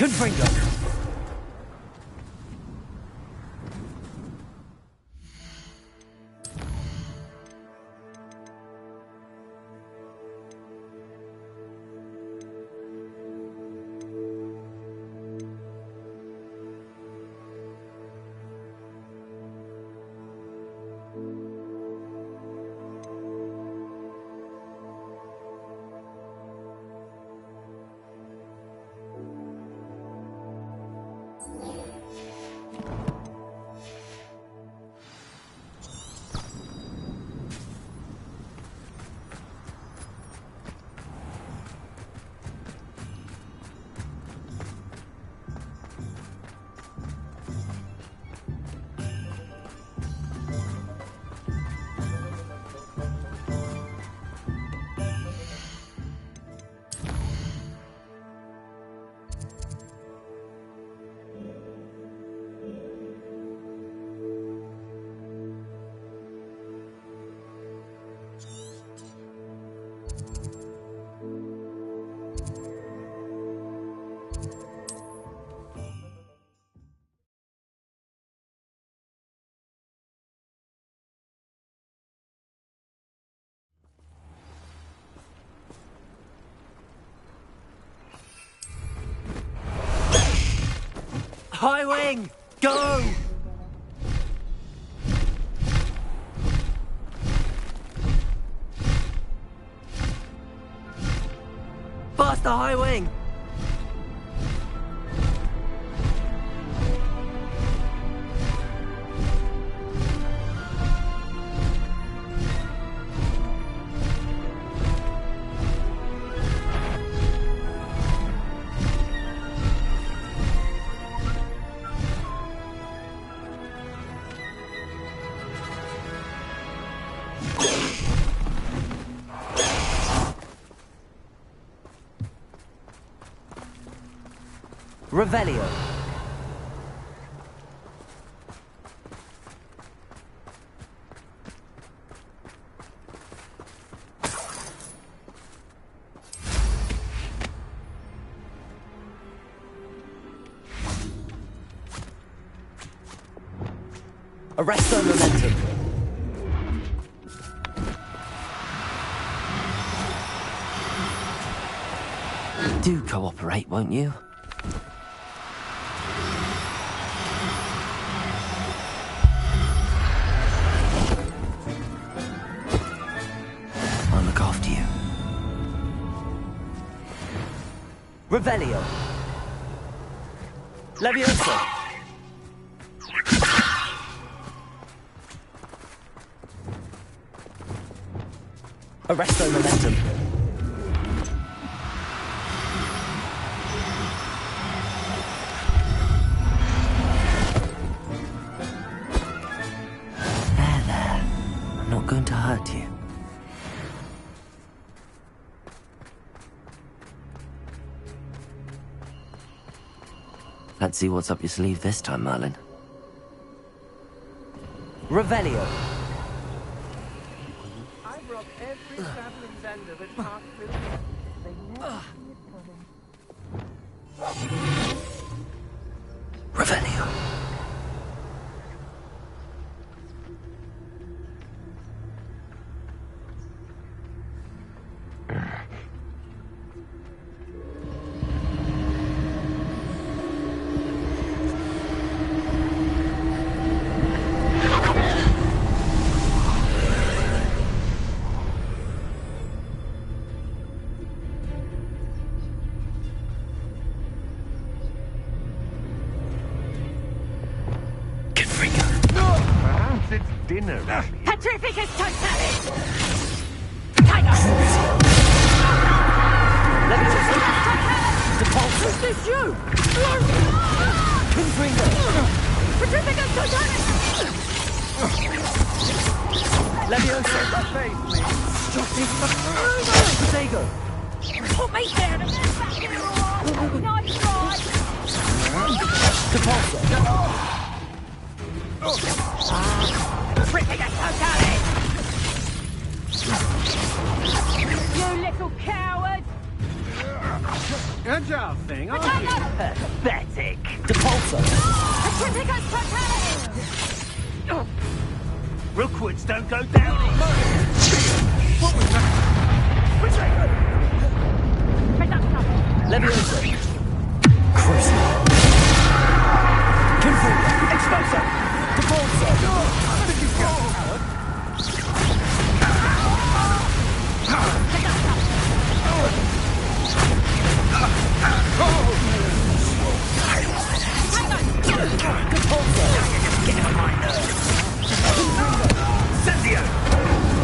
Confringo. High wing! Go! Faster, high wing! Revelio. Arresto momentum. Do cooperate, won't you? I'll look after you. Revelio. Leviosa. Arresto momentum. There. I'm not going to hurt you. Let's see what's up your sleeve this time, Merlin. Revelio. Every traveling vendor that passed through here. They never see it coming. Revelio. Dinner. Petrificus totalis! Tiger! Is this you? Confringo. Petrificus totalis! Leviosa. Protego. Put me down and then back in your arm! Nice try! Depulso. Petrificus totalis! You little coward! Agile thing, aren't you? Pathetic. Depulso. Centripega's totality! Rookwoods don't go down easy. What was that? Levioso. Crucible. Confringo. Expulso. Depulso. Where did you go, Howard? Depulso. Get on my nerves. Incendio!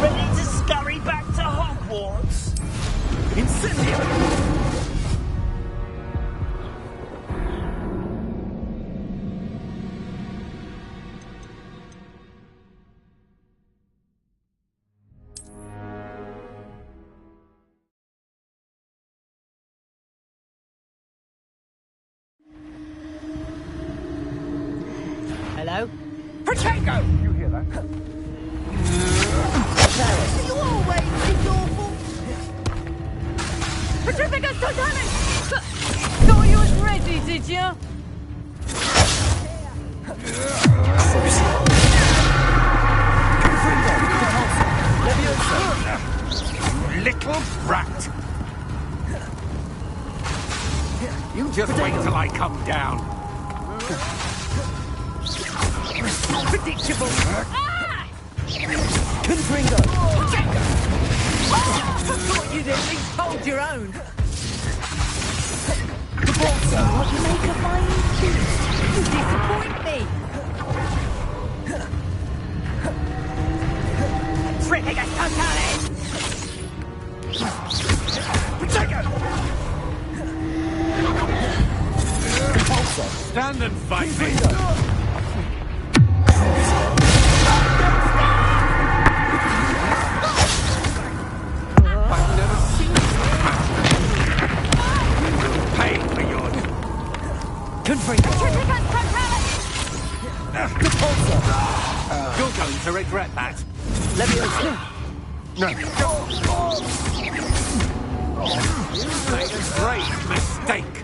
Ready to scurry back to Hogwarts? Incendio. Hello? Protego! You hear that? You always think awful! Centripega's totality! Thought you was ready, did you? Crucible. Confringo. Depulso. Levioso. You little brat! You just wait till I come down. Predictable. Ah! Confringo. I thought you'd at least hold your own. Depulso. What you make of my beast? You disappoint me. Centripega's totality! Depulso. Stand and fight me. Confringo. I've never seen this. You will pay for yours. Confringo. Centripega's totality! Depulso. You're going to regret that. Levioso. No. You made a great mistake.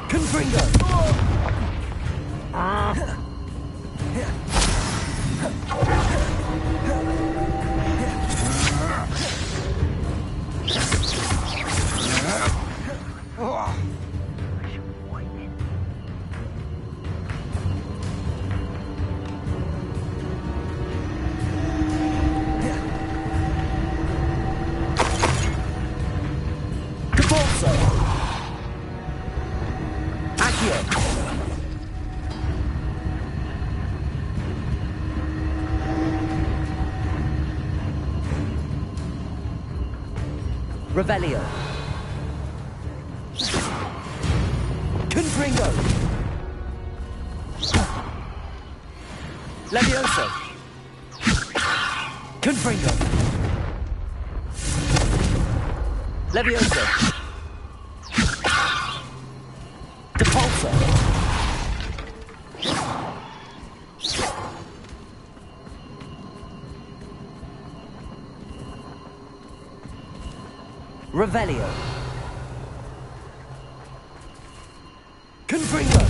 Confringo. Depulso. Accio. Revelio. Confringo. Levioso. Confringo. Levioso. Depulso. Revelio. Confringo.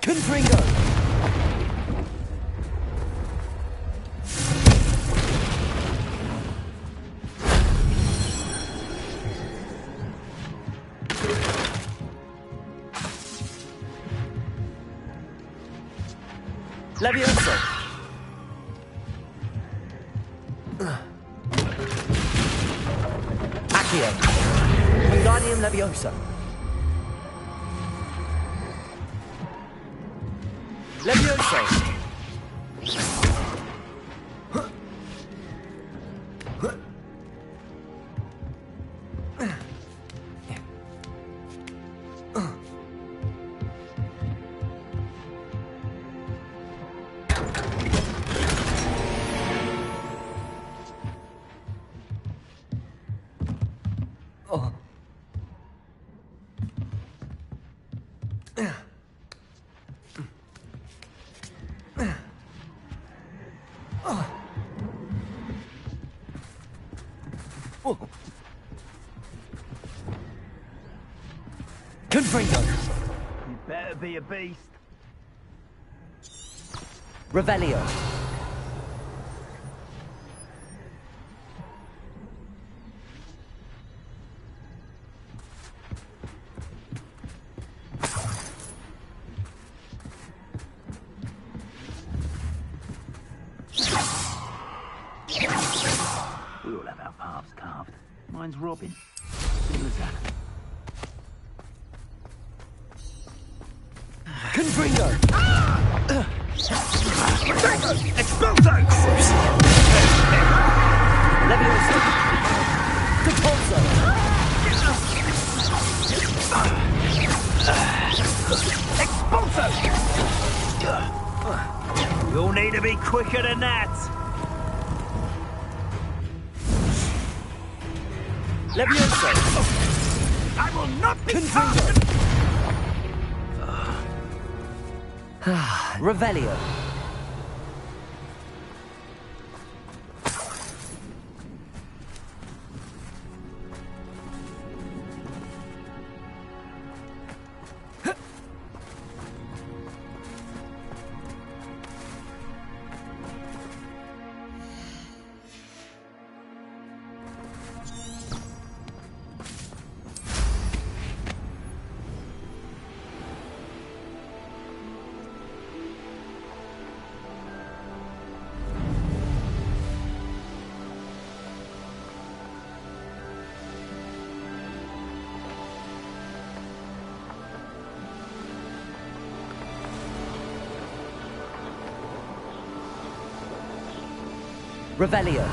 Confringo. Levioso. Accio. Wingardium Leviosa. Levioso. Confringo. You better be a beast. Revelio. We all have our paths carved. Mine's Robin. Simple as that. Confringo. Expulso! Levioso. Depulso. Expulso! You'll need to be quicker than that. Levioso. I will not be Confringo. Revelio. Revelio.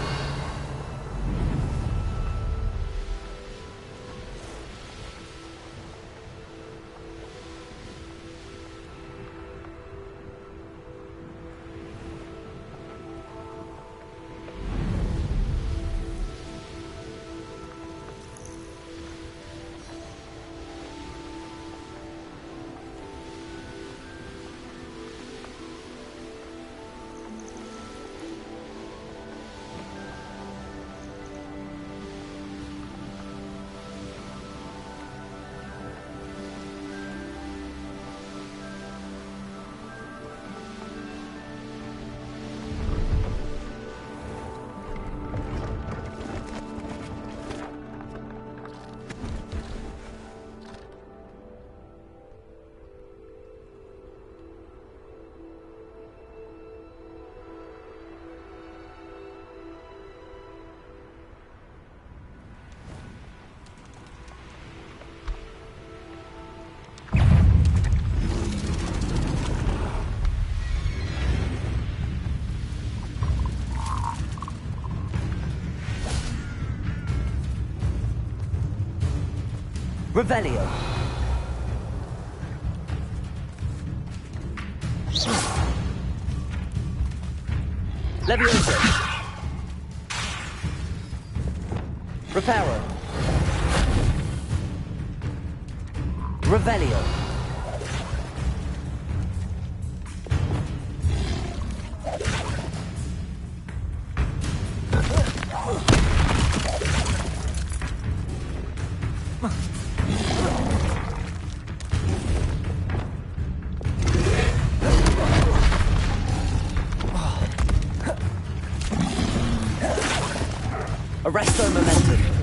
Revelio. Levioso. Reparo. Revelio. Arresto momentum.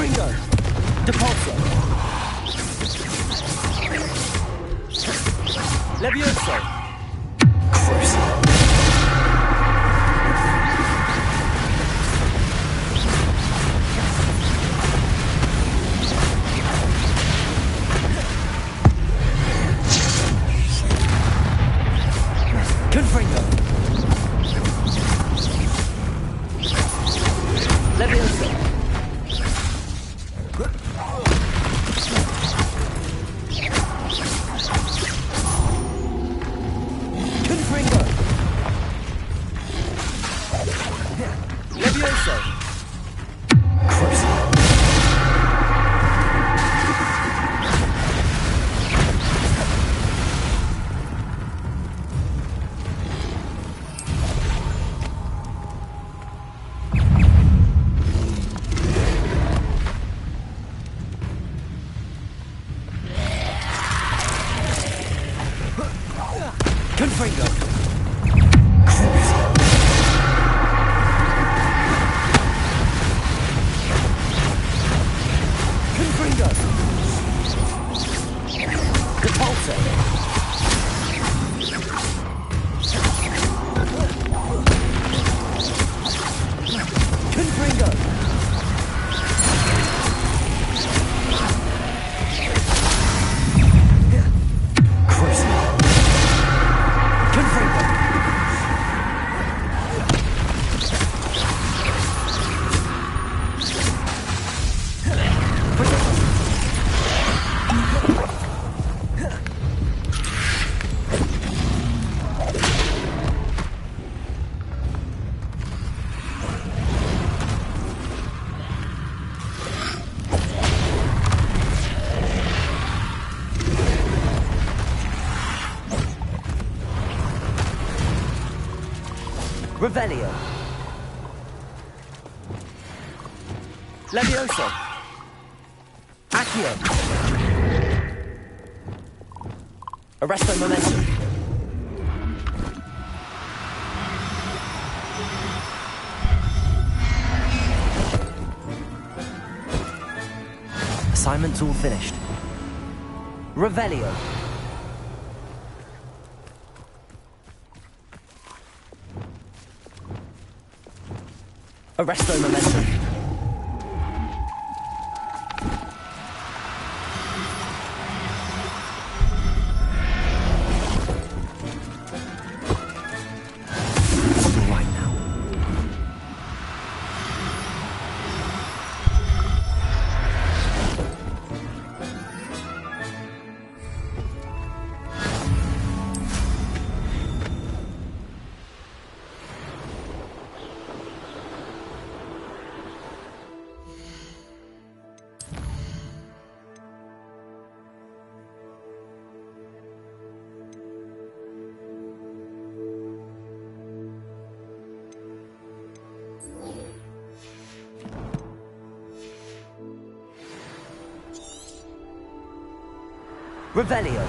Confringo. Depulso. Levioso. Confringo. Levioso. Confringo. Levioso. Confringo. Confringo. Depulso. Confringo. Confringo. Revelio. Levioso. Accio. Arresto momentum. Assignment's all finished. Revelio. Arresto momentum. All right now. Revelio.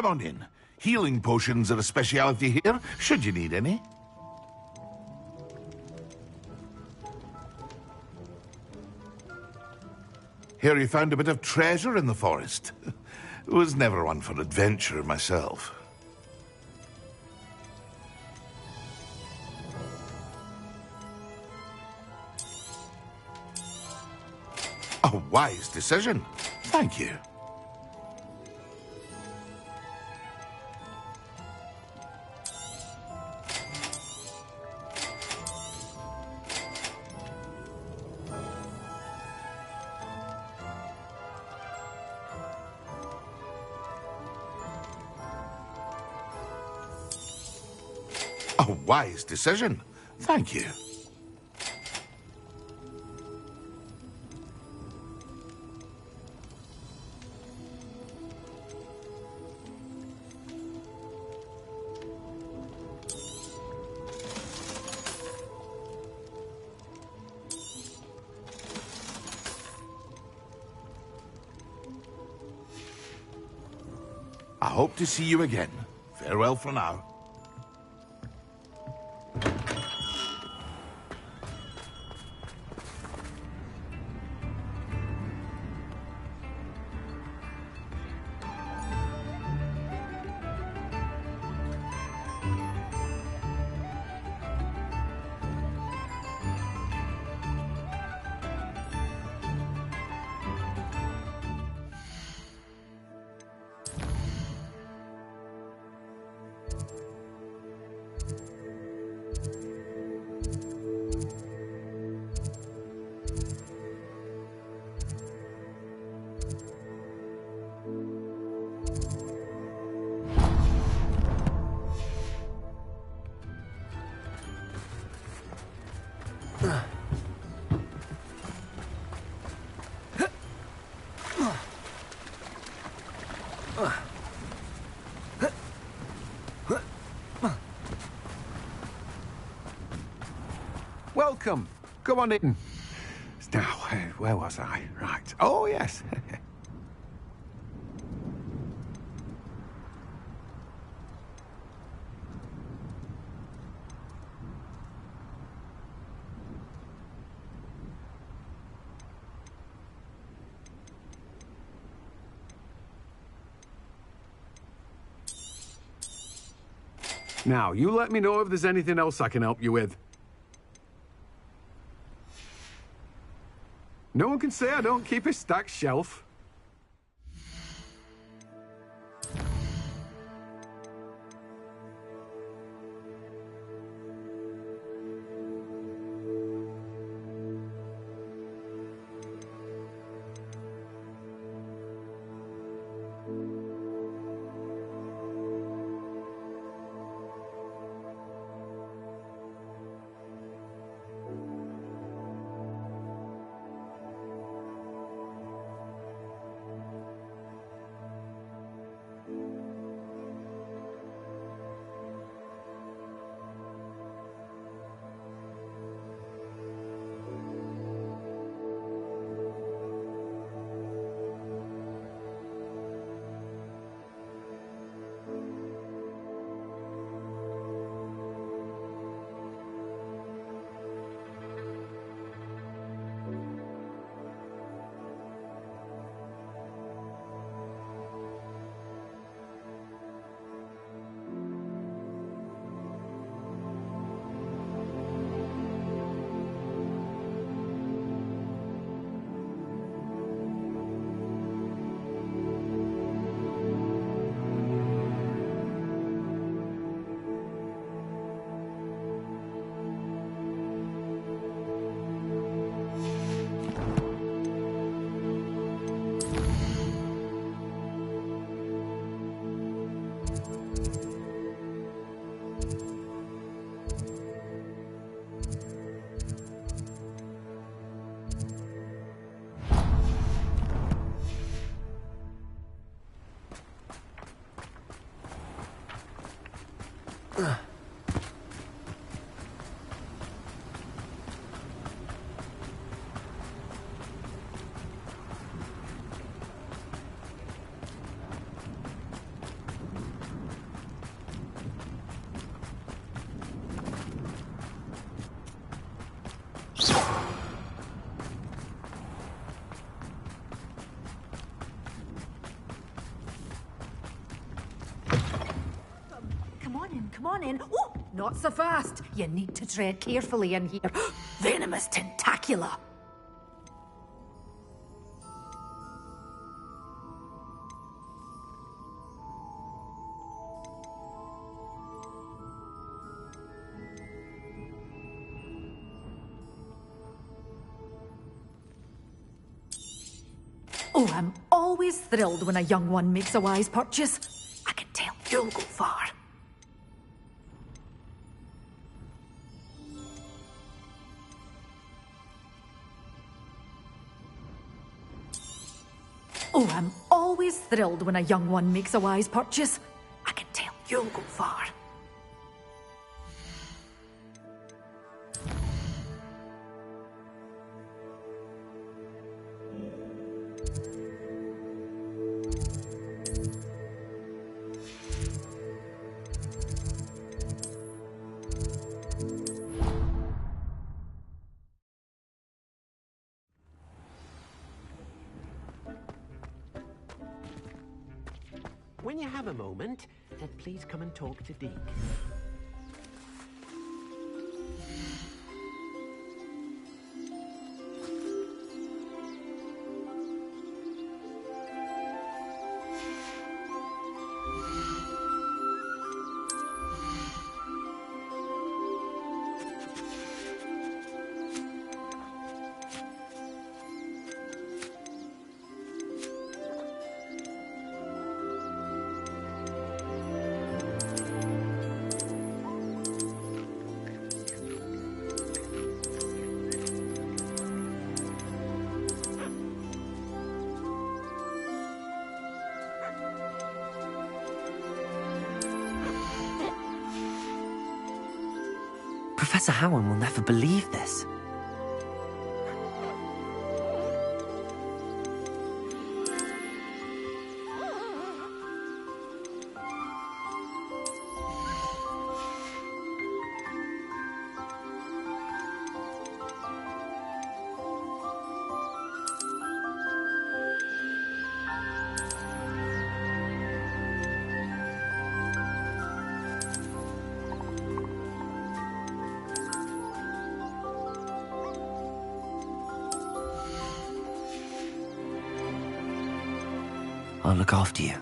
come on in. Healing potions are a speciality here, should you need any. Here you found a bit of treasure in the forest. Was never one for adventure myself. A wise decision. Thank you. A wise decision. Thank you. I hope to see you again. Farewell for now. Welcome. Come on in. Now, where was I? Right. Oh, yes. Now, you let me know if there's anything else I can help you with. No one can say I don't keep a stacked shelf. on in. Oh, not so fast. You need to tread carefully in here. Venomous tentacula. Oh, I'm always thrilled when a young one makes a wise purchase. I can tell you'll go far. Oh, I'm always thrilled when a young one makes a wise purchase. I can tell you'll go far. When you have a moment, then please come and talk to Deke. Professor Howard will never believe this. I'll look after you.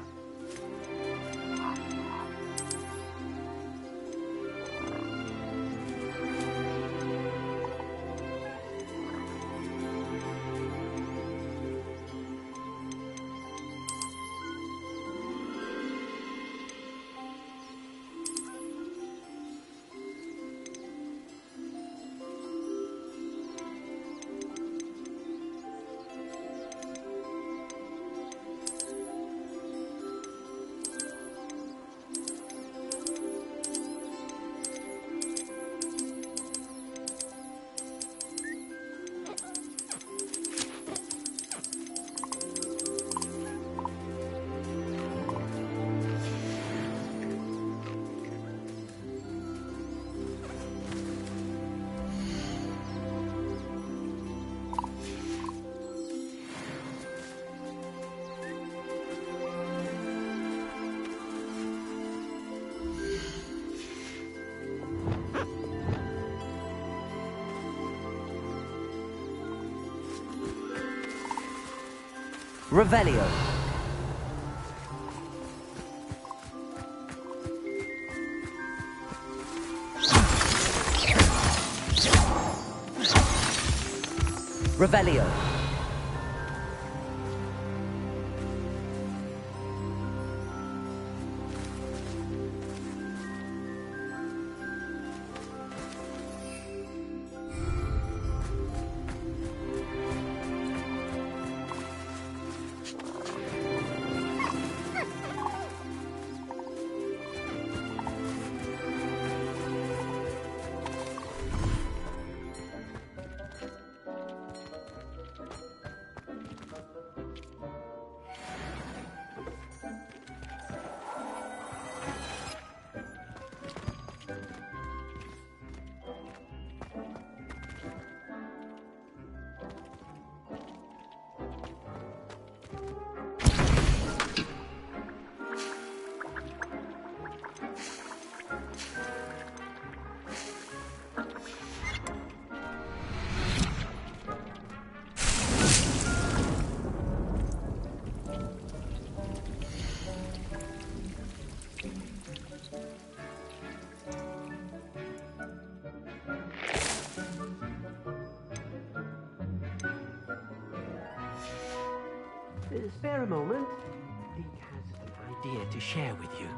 Revelio. Revelio. Spare a moment. Deke has an idea to share with you.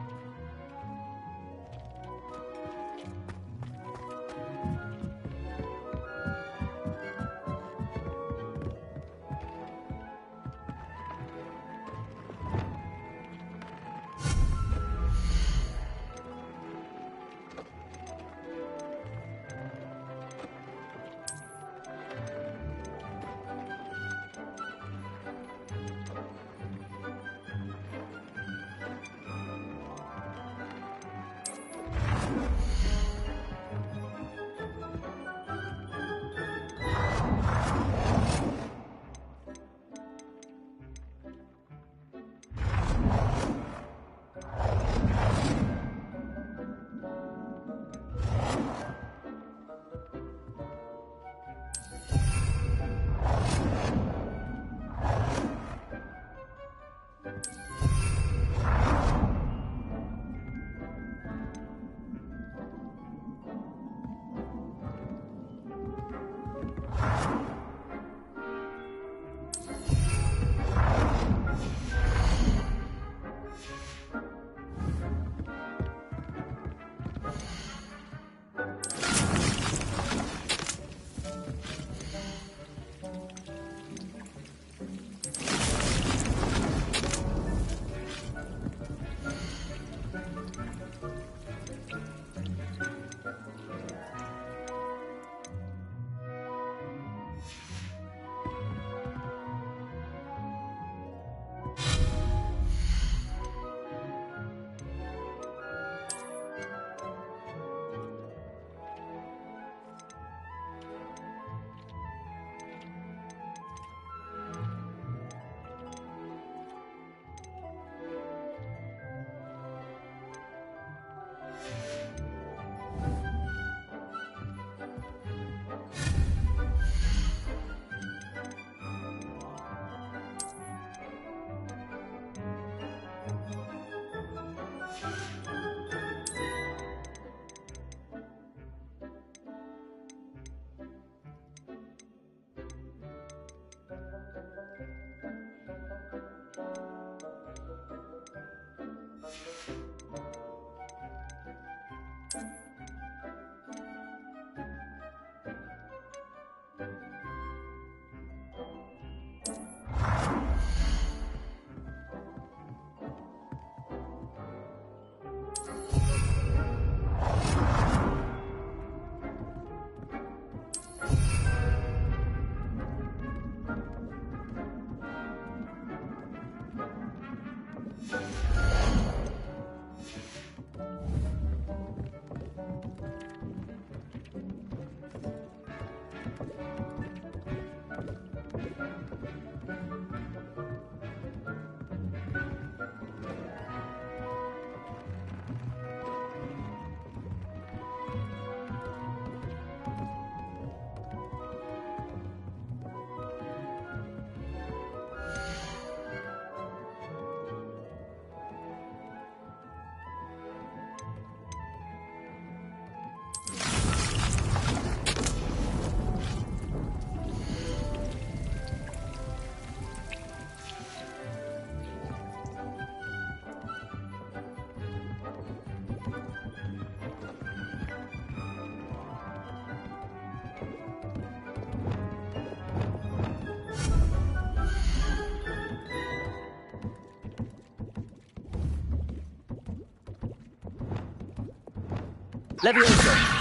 Levioso!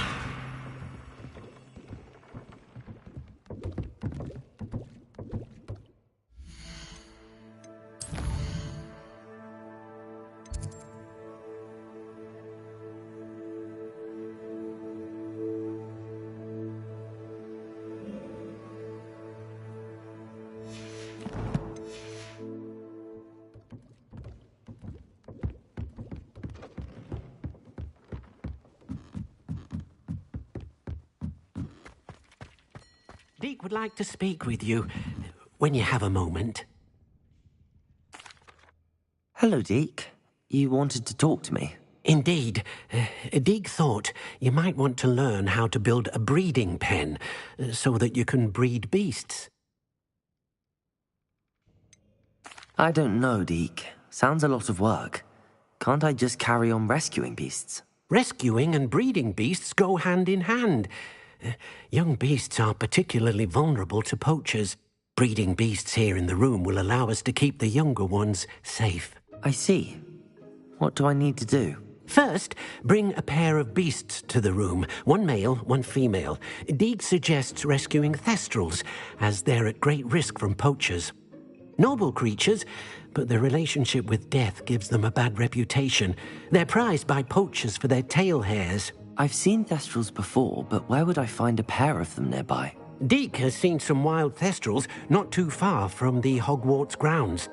Deke would like to speak with you when you have a moment. Hello, Deke. You wanted to talk to me? Indeed. Deke thought you might want to learn how to build a breeding pen so that you can breed beasts. I don't know, Deke. Sounds a lot of work. Can't I just carry on rescuing beasts? Rescuing and breeding beasts go hand in hand. Young beasts are particularly vulnerable to poachers. Breeding beasts here in the room will allow us to keep the younger ones safe. I see. What do I need to do? First, bring a pair of beasts to the room. One male, one female. Deke suggests rescuing thestrals, as they're at great risk from poachers. Noble creatures, but their relationship with death gives them a bad reputation. They're prized by poachers for their tail hairs. I've seen thestrals before, but where would I find a pair of them nearby? Deke has seen some wild thestrals not too far from the Hogwarts grounds.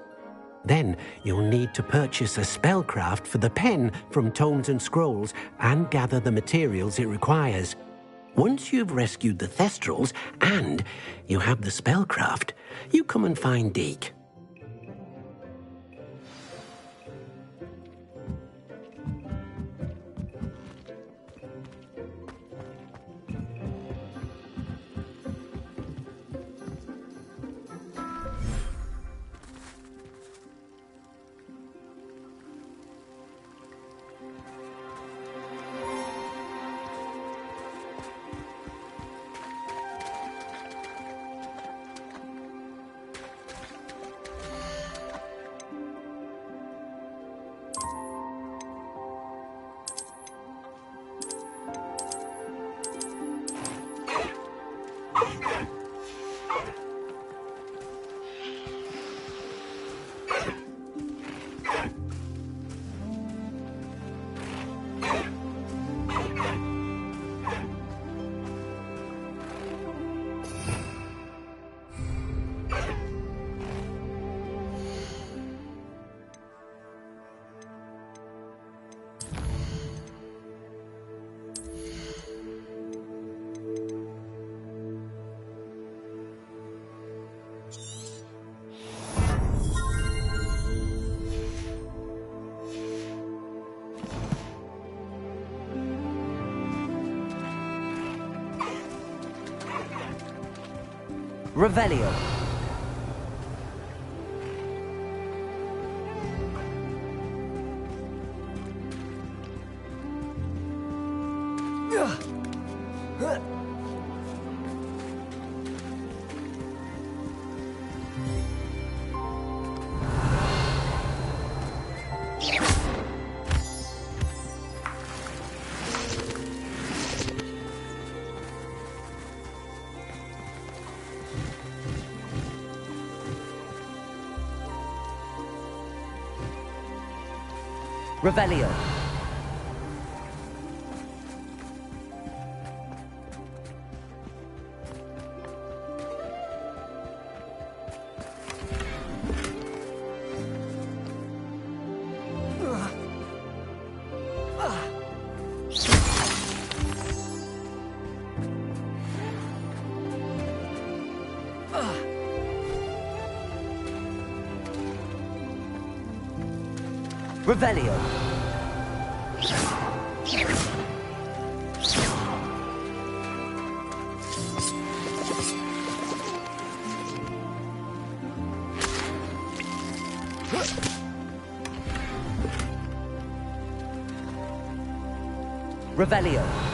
Then you'll need to purchase a spellcraft for the pen from Tomes and Scrolls and gather the materials it requires. Once you've rescued the thestrals and you have the spellcraft, you come and find Deke. Revelio. Revelio. Revelio. Revelio.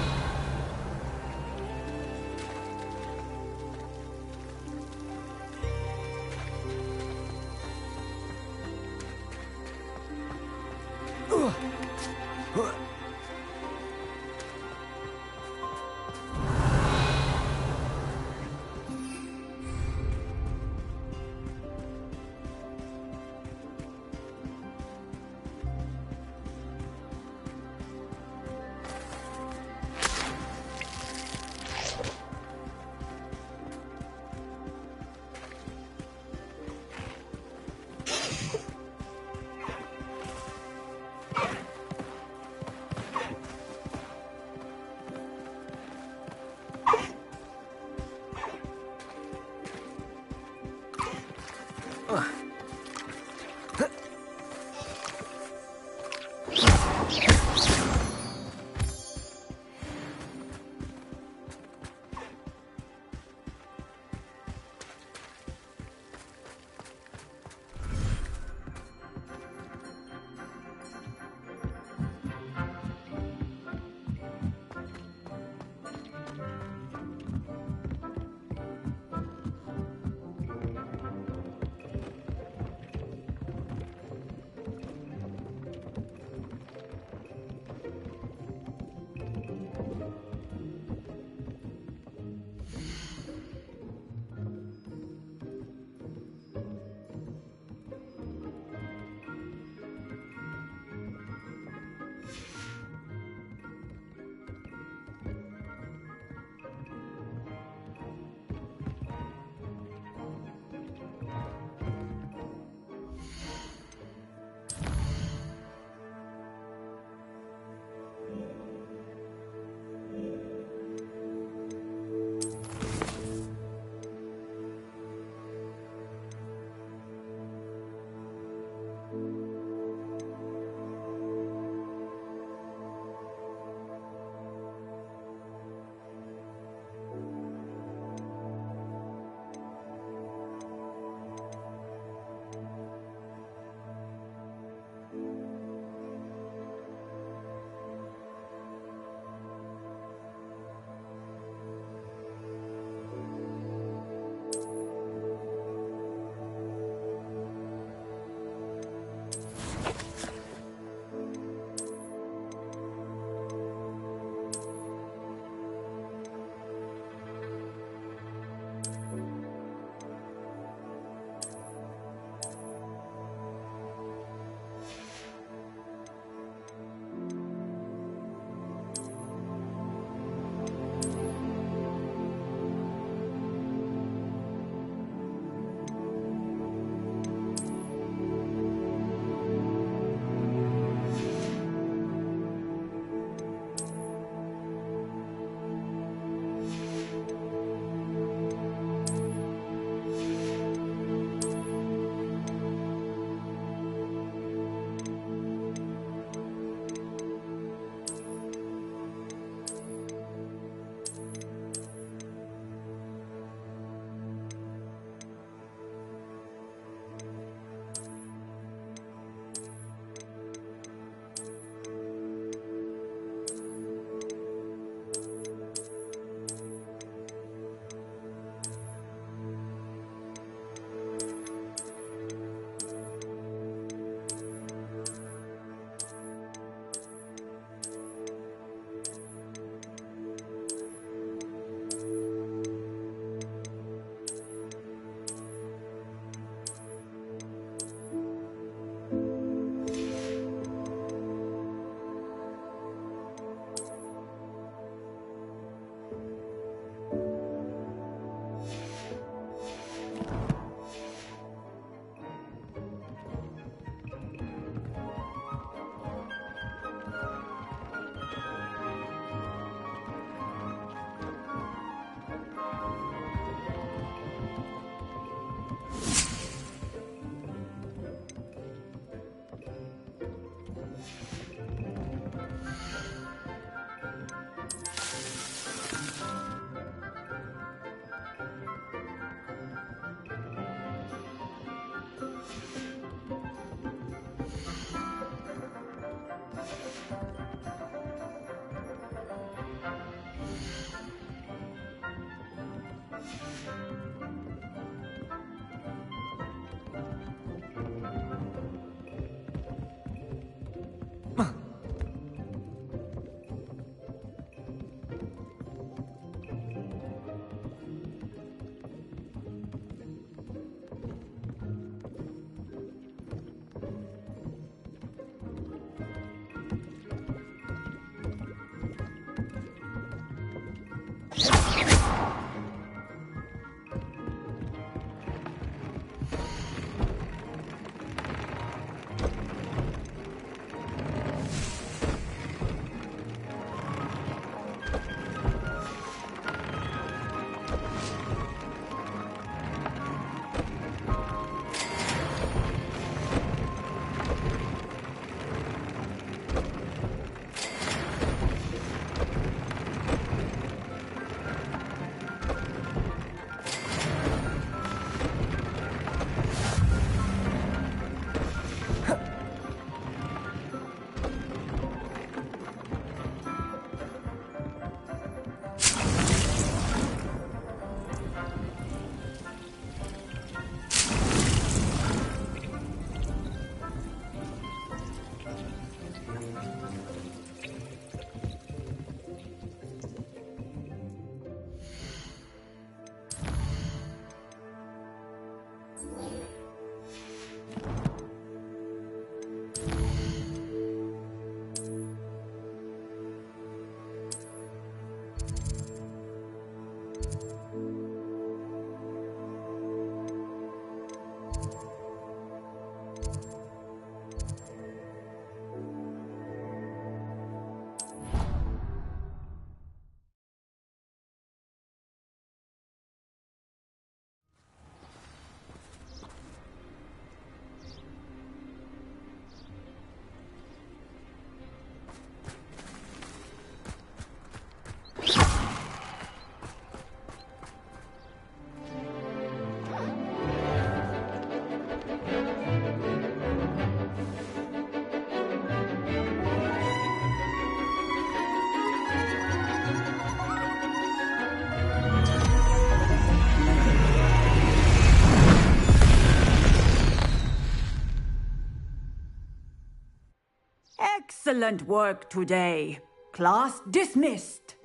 Excellent work today. Class dismissed.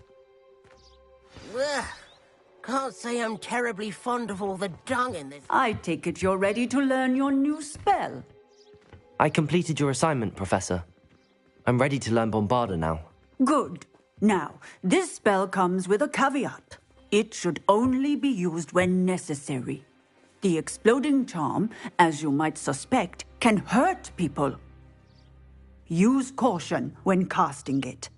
Ugh. Can't say I'm terribly fond of all the dung in this. I take it you're ready to learn your new spell. I completed your assignment, Professor. I'm ready to learn Bombarda now. Good. Now, this spell comes with a caveat. It should only be used when necessary. The exploding charm, as you might suspect, can hurt people. Use caution when casting it.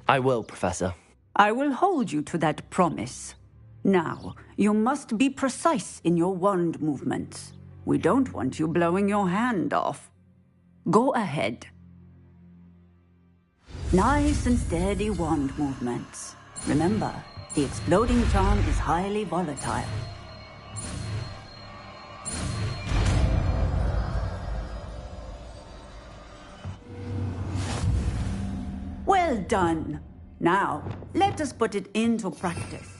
I will, Professor. I will hold you to that promise. Now, you must be precise in your wand movements. We don't want you blowing your hand off. Go ahead. Nice and steady wand movements. Remember, the exploding charm is highly volatile. Well done. Now, let us put it into practice.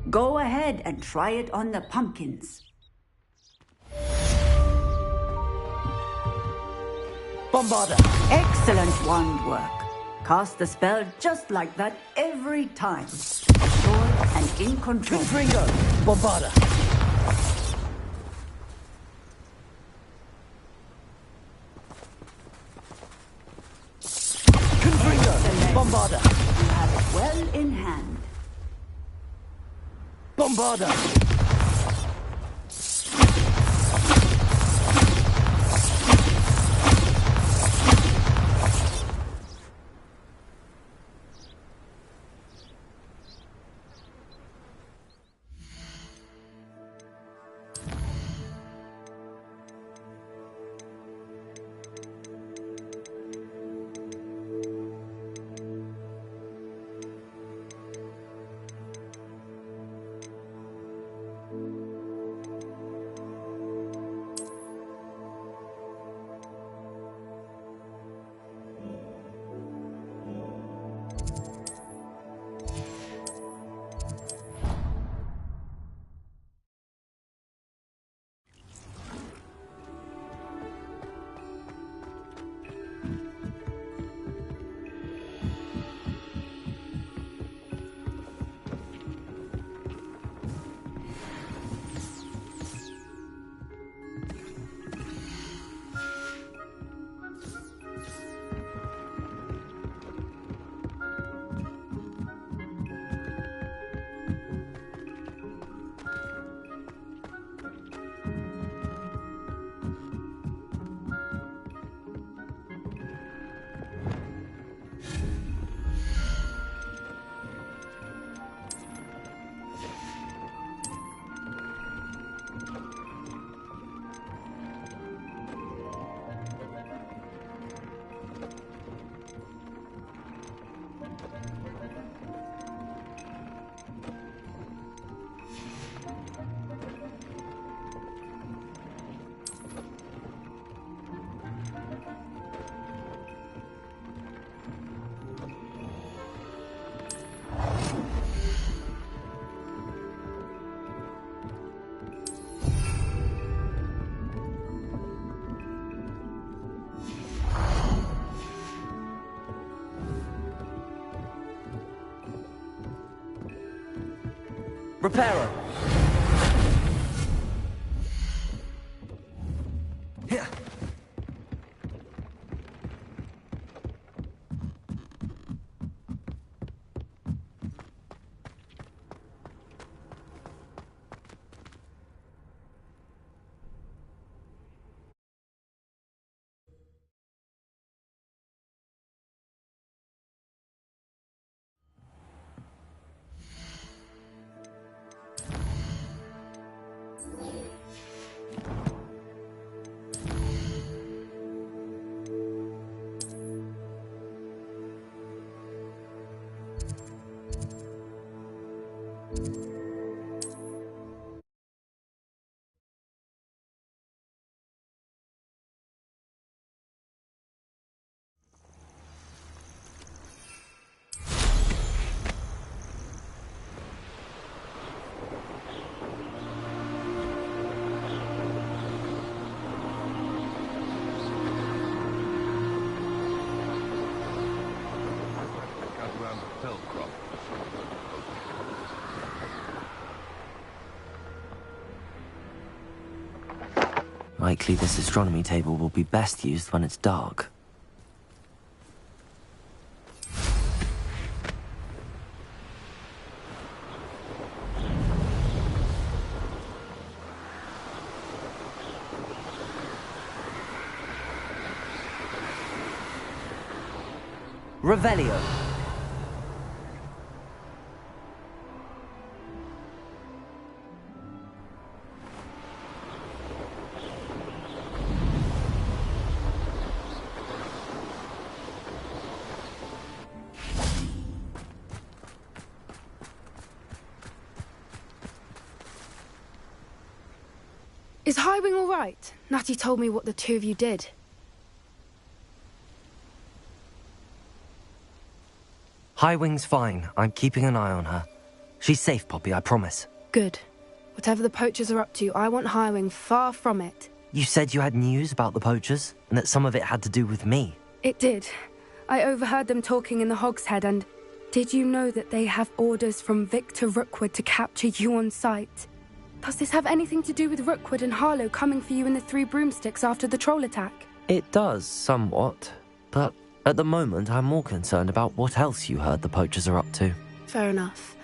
Go ahead and try it on the pumpkins. Bombarda! Excellent wand work. Cast the spell just like that every time. Assured and in control. Confringo! Bombarda! Confringo! Bombarda! You have it well in hand. Bombarda! Reparo! Likely this astronomy table will be best used when it's dark. Revelio. Is Highwing all right? Natty told me what the two of you did. Highwing's fine. I'm keeping an eye on her. She's safe, Poppy, I promise. Good. Whatever the poachers are up to, I want Highwing far from it. You said you had news about the poachers, and that some of it had to do with me. It did. I overheard them talking in the Hogshead, and did you know that they have orders from Victor Rookwood to capture you on sight? Does this have anything to do with Rookwood and Harlow coming for you in the Three Broomsticks after the troll attack? It does, somewhat. But at the moment, I'm more concerned about what else you heard the poachers are up to. Fair enough.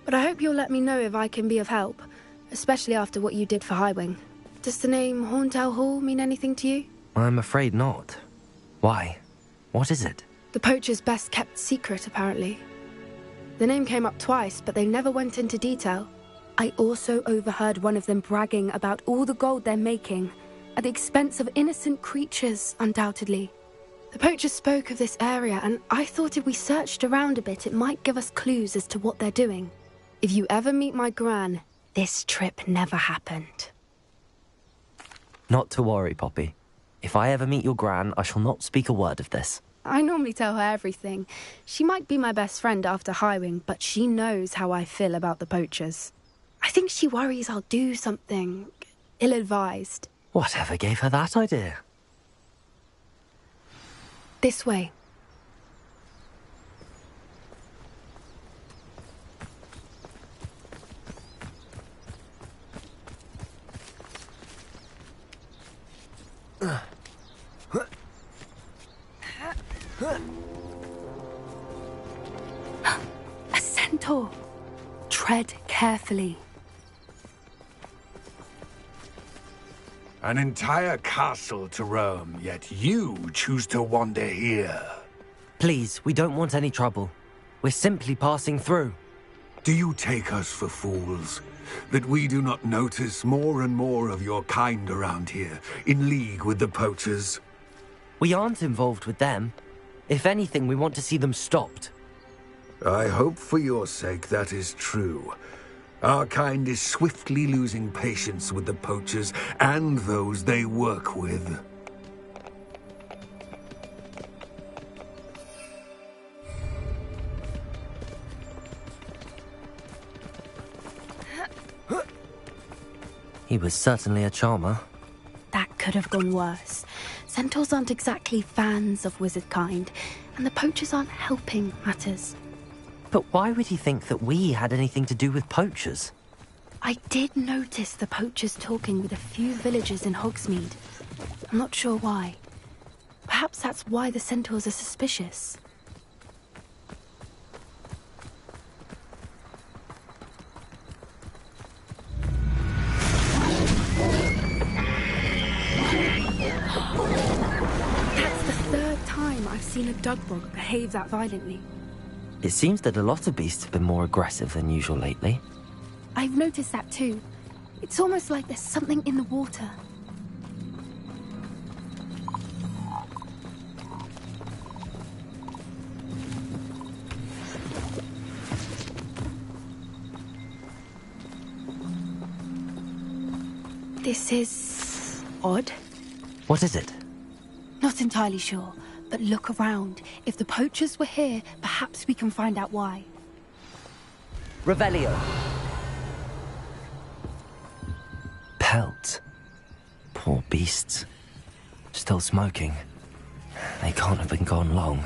But I hope you'll let me know if I can be of help, especially after what you did for Highwing. Does the name Horntail Hall mean anything to you? I'm afraid not. Why? What is it? The poachers' best kept secret, apparently. The name came up twice, but they never went into detail. I also overheard one of them bragging about all the gold they're making, at the expense of innocent creatures, undoubtedly. The poachers spoke of this area, and I thought if we searched around a bit, it might give us clues as to what they're doing. If you ever meet my gran, this trip never happened. Not to worry, Poppy. If I ever meet your gran, I shall not speak a word of this. I normally tell her everything. She might be my best friend after Highwing, but she knows how I feel about the poachers. I think she worries I'll do something ill-advised. Whatever gave her that idea? This way. A centaur. Tread carefully. An entire castle to roam, yet you choose to wander here. Please, we don't want any trouble. We're simply passing through. Do you take us for fools? That we do not notice more and more of your kind around here, in league with the poachers? We aren't involved with them. If anything, we want to see them stopped. I hope for your sake that is true. Our kind is swiftly losing patience with the poachers and those they work with. He was certainly a charmer. That could have gone worse. Centaurs aren't exactly fans of wizard kind, and the poachers aren't helping matters. But why would he think that we had anything to do with poachers? I did notice the poachers talking with a few villagers in Hogsmeade. I'm not sure why. Perhaps that's why the centaurs are suspicious. That's the third time I've seen a Dugbog behave that violently. It seems that a lot of beasts have been more aggressive than usual lately. I've noticed that too. It's almost like there's something in the water. This is odd. What is it? Not entirely sure, but look around. If the poachers were here, perhaps we can find out why. Revelio. Pelts. Poor beasts. Still smoking. They can't have been gone long.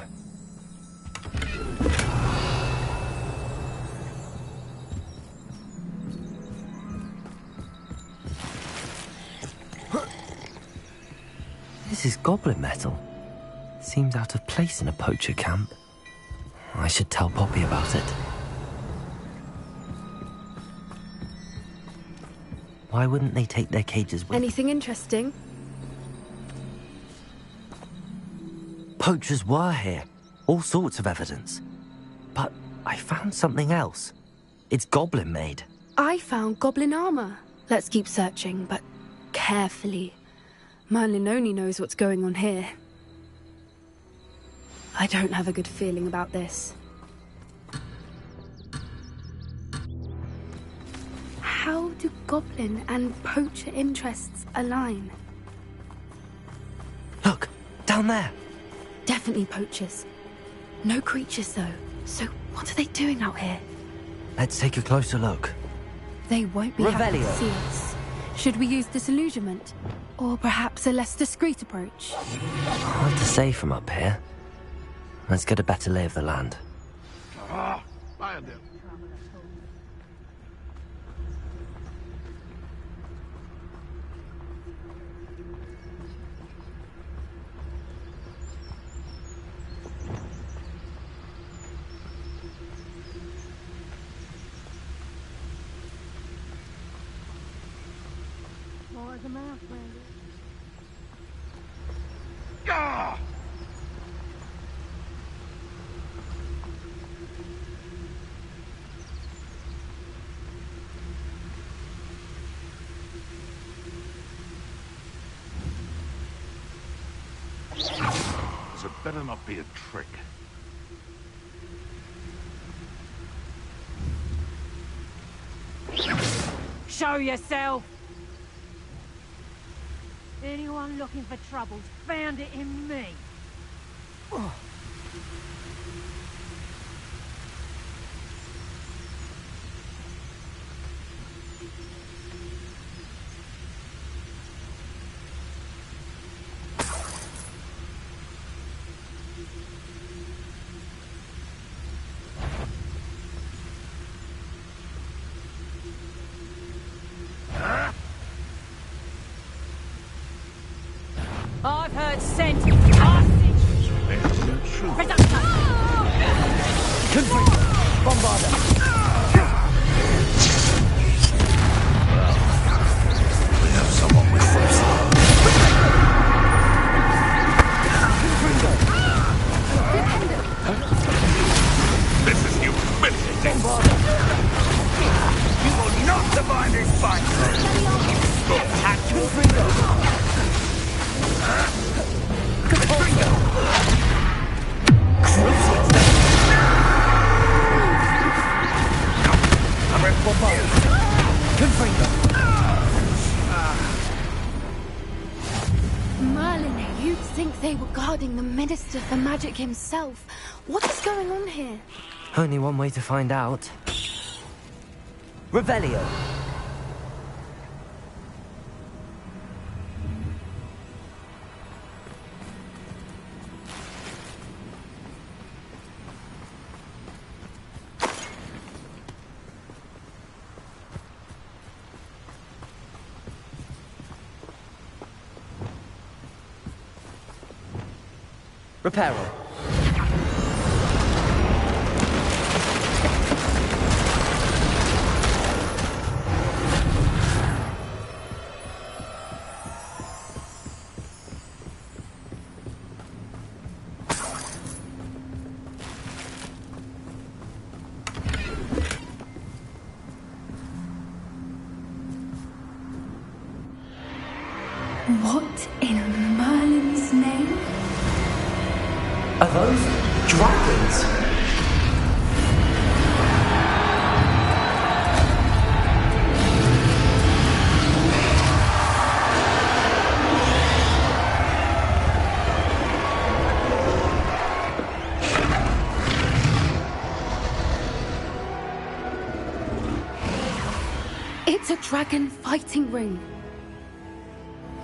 This is goblin metal. Seems out of place in a poacher camp. I should tell Poppy about it. Why wouldn't they take their cages with Anything interesting? Poachers were here. All sorts of evidence. But I found something else. It's goblin-made. I found goblin armor. Let's keep searching, but carefully. Merlin only knows what's going on here. I don't have a good feeling about this. How do goblin and poacher interests align? Look, down there. Definitely poachers. No creatures, though. So what are they doing out here? Let's take a closer look. They won't be happy to Revelio. see us. Should we use disillusionment? Or perhaps a less discreet approach? Hard to say from up here. Let's get a better lay of the land. This had better not be a trick. Show yourself! Anyone looking for troubles found it in me. I've heard scent. Hostage. Presumption. Bombarder! We have someone with foresight. This is humiliating. You will not survive this fight. Merlin, you'd think they were guarding the Minister for Magic himself. What is going on here? Only one way to find out. Revelio! Reparo. What in Merlin's name? Are those dragons? It's a dragon fighting ring.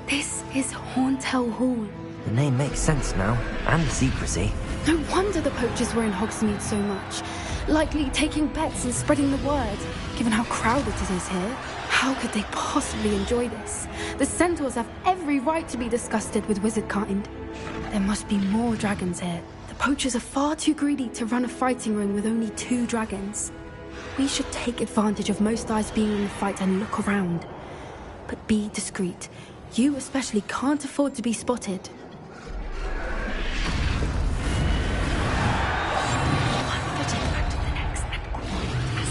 This is Hauntel Hall. The name makes sense now, and the secrecy. No wonder the poachers were in Hogsmeade so much. Likely taking bets and spreading the word, given how crowded it is here. How could they possibly enjoy this? The centaurs have every right to be disgusted with wizard kind. There must be more dragons here. The poachers are far too greedy to run a fighting ring with only 2 dragons. We should take advantage of most eyes being in the fight and look around. But be discreet. You especially can't afford to be spotted. One footing back to the next and quiet as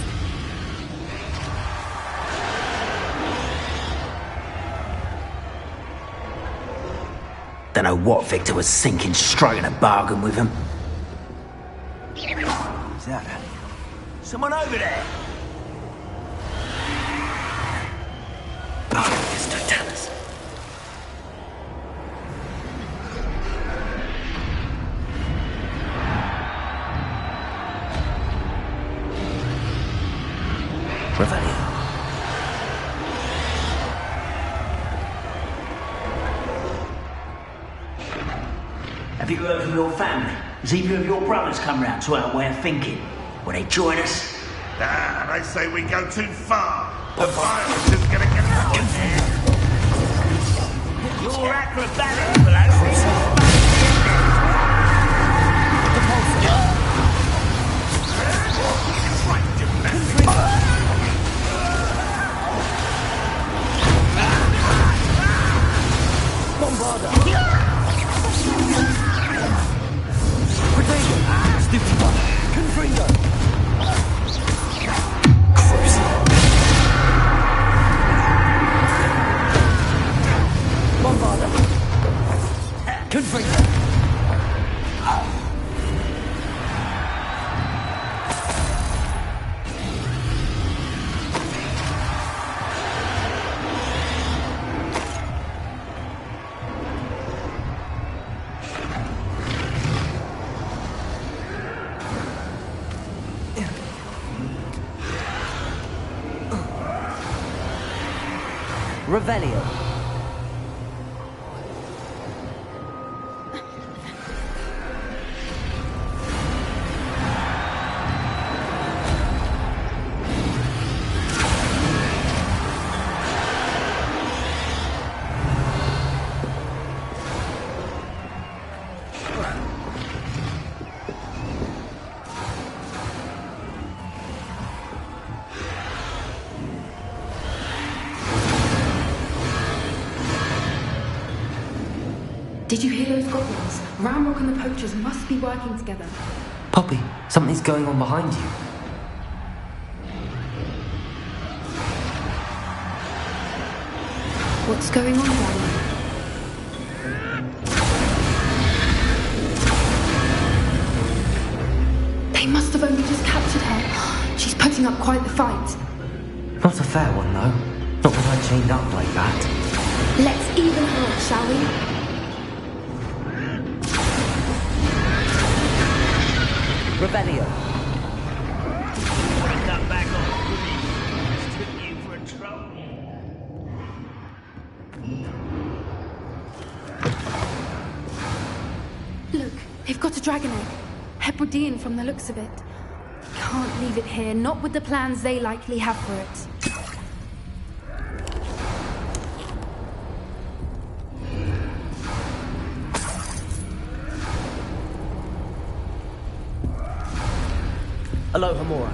Don't know what Victor was thinking, striking a bargain with him. Is that someone over there? Bargainus Totalis. Revelio. Have you heard from your family? Has either of your brothers come round to our way of thinking? Will they join us? Ah, they say we go too far. The violence is gonna get us in there. Your acrobatics will only Revelio. Did you hear those goblins? Ramrock and the poachers must be working together. Poppy, something's going on behind you. What's going on, Daddy? They must have only just captured her. She's putting up quite the fight. Not a fair one, though. Not with her chained up like that. Let's even her up, shall we? Revelio. come back on. Took you for a troll. Look, they've got a dragon egg. Hebridean from the looks of it. Can't leave it here, not with the plans they likely have for it. Aloha Mora.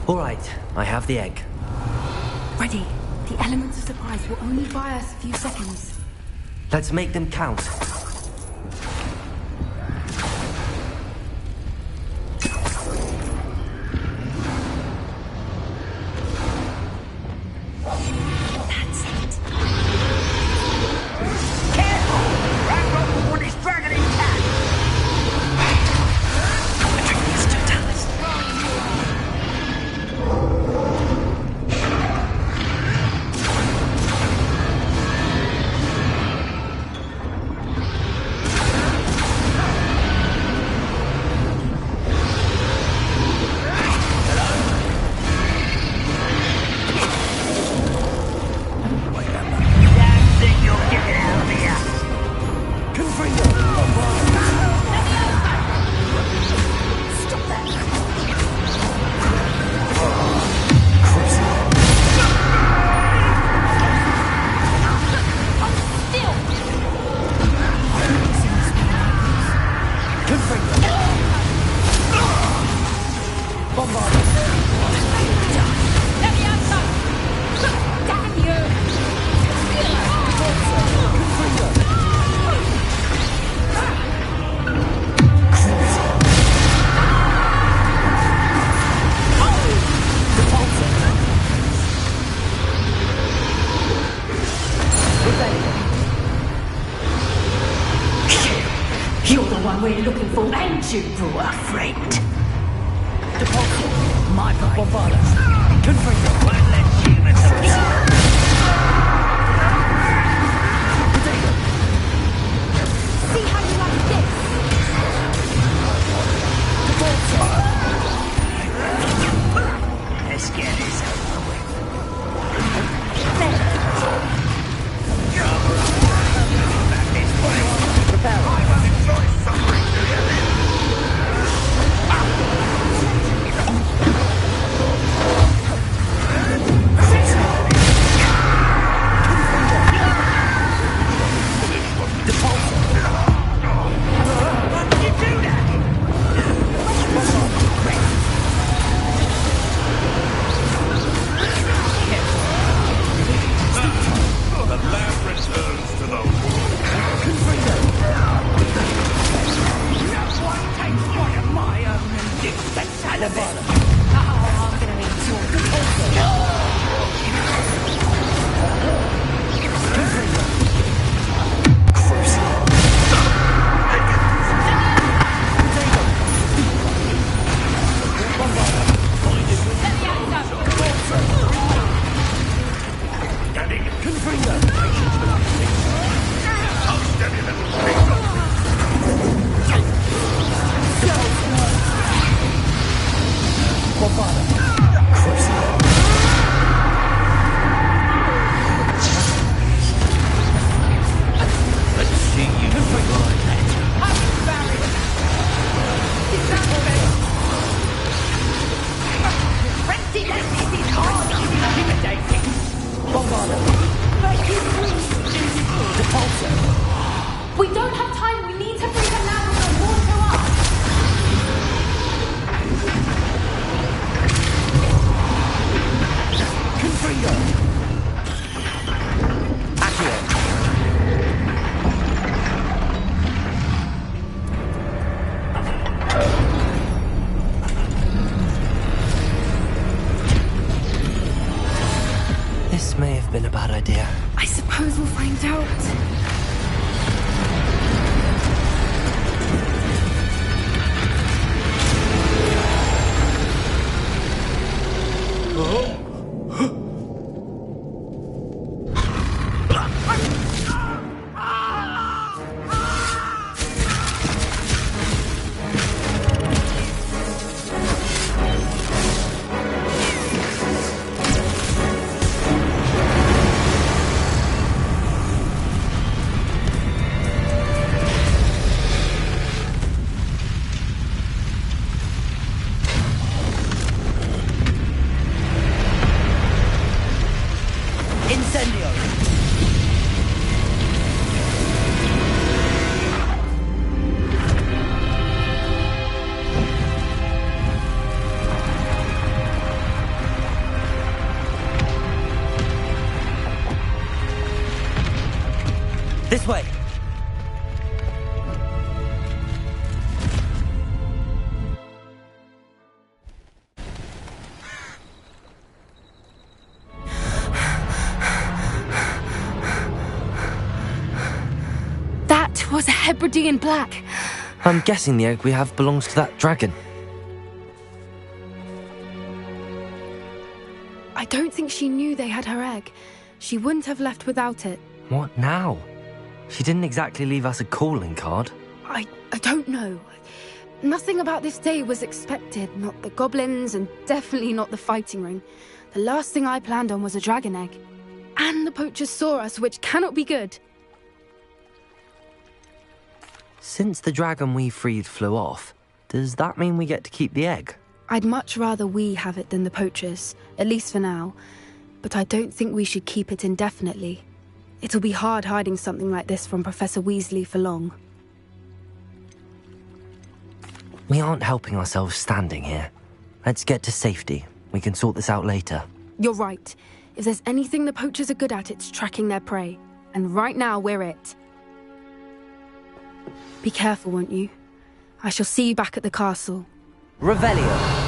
All right, I have the egg. Ready. The elements of surprise will only buy us a few seconds. Let's make them count. That's it. Careful! Ragnarok will want his dragon intact! Atreus Totalis. one we're looking for, ain't you, poor friend? Deposit my Bombada. Confringo. Let's give it a go. See how you like this? Let's get this over with. Back this way. Repel. I will enjoy suffering together. We don't have time. We need to bring her now and warn her up. Confringo. Accurate. This may have been a bad idea. I suppose we'll find out. This way. That was a Hebridean black. I'm guessing the egg we have belongs to that dragon. I don't think she knew they had her egg. She wouldn't have left without it. What now? She didn't exactly leave us a calling card. I don't know. Nothing about this day was expected. Not the goblins, and definitely not the fighting ring. The last thing I planned on was a dragon egg. And the poachers saw us, which cannot be good. Since the dragon we freed flew off, does that mean we get to keep the egg? I'd much rather we have it than the poachers, at least for now. But I don't think we should keep it indefinitely. It'll be hard hiding something like this from Professor Weasley for long. We aren't helping ourselves standing here. Let's get to safety. We can sort this out later. You're right. If there's anything the poachers are good at, it's tracking their prey. And right now, we're it. Be careful, won't you? I shall see you back at the castle. Revelio.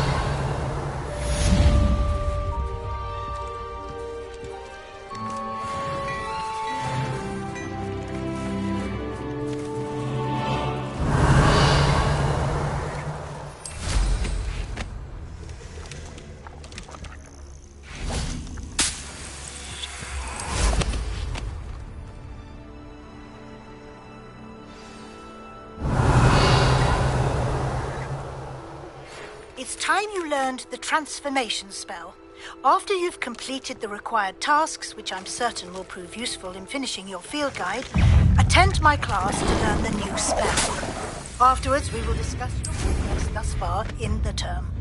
It's time you learned the transformation spell. After you've completed the required tasks, which I'm certain will prove useful in finishing your field guide, attend my class to learn the new spell. Afterwards, we will discuss your progress thus far in the term.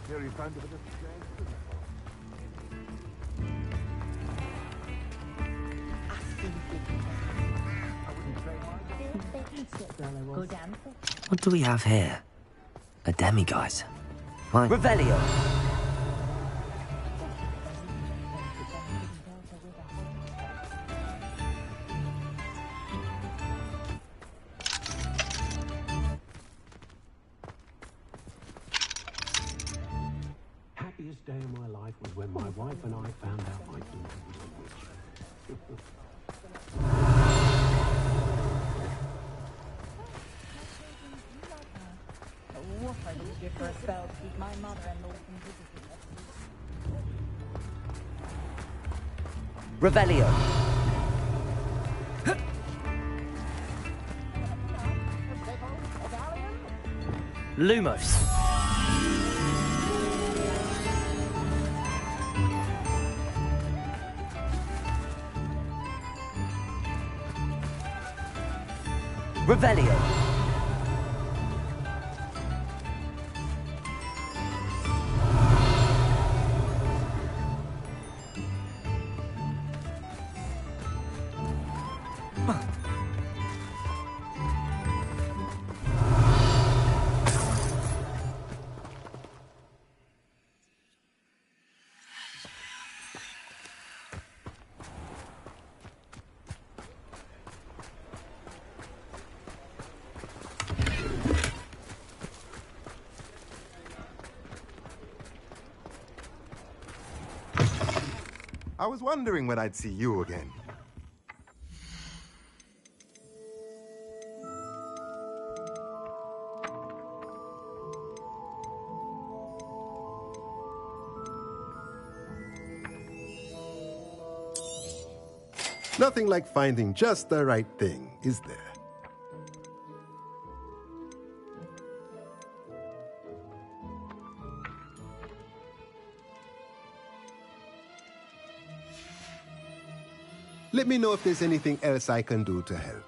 Here you found a bit of treasure. What do we have here? A demiguise. Fine. Revelio! Happiest day of my life was when my wife and I found out my daughter was a witch. What I need for a spell to be Revelio. Lumos. Revelio. I was wondering when I'd see you again. Nothing like finding just the right thing, is there? Let me know if there's anything else I can do to help.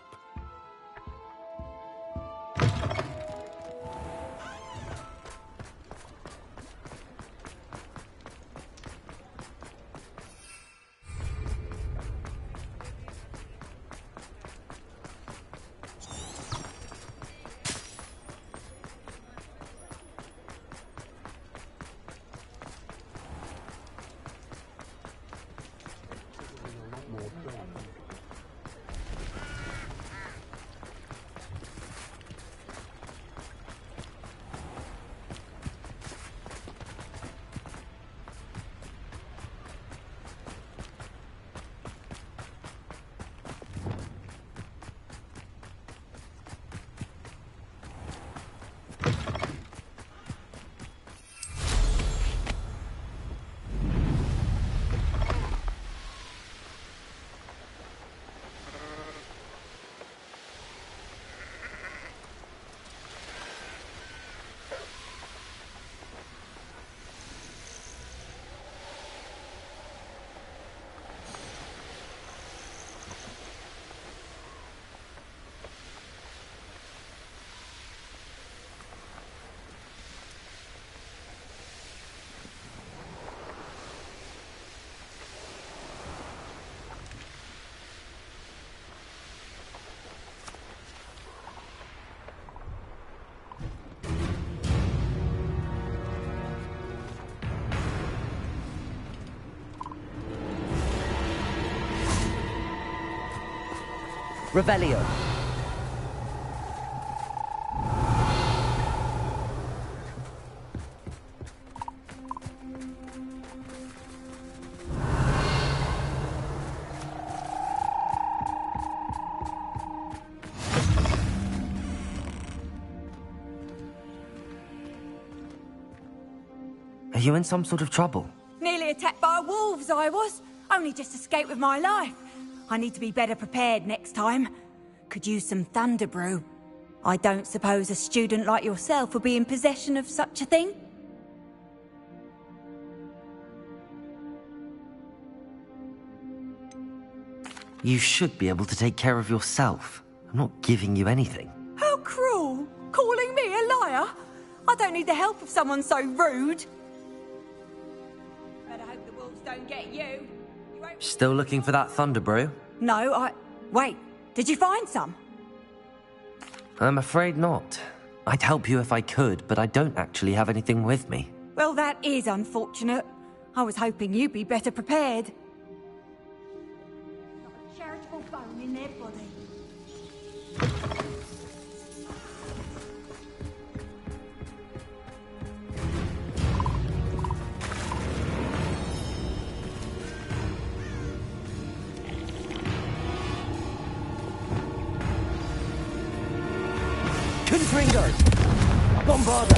Revelio. Are you in some sort of trouble? Nearly attacked by wolves, I was. Only just escaped with my life. I need to be better prepared next time. Could use some thunder brew. I don't suppose a student like yourself would be in possession of such a thing? You should be able to take care of yourself. I'm not giving you anything. How cruel! Calling me a liar? I don't need the help of someone so rude. Better hope the wolves don't get you. Still looking for that thunder brew? No, Wait, did you find some? I'm afraid not. I'd help you if I could, but I don't actually have anything with me. Well, that is unfortunate. I was hoping you'd be better prepared. Not a charitable bone in their body. Confringo! Bombarda!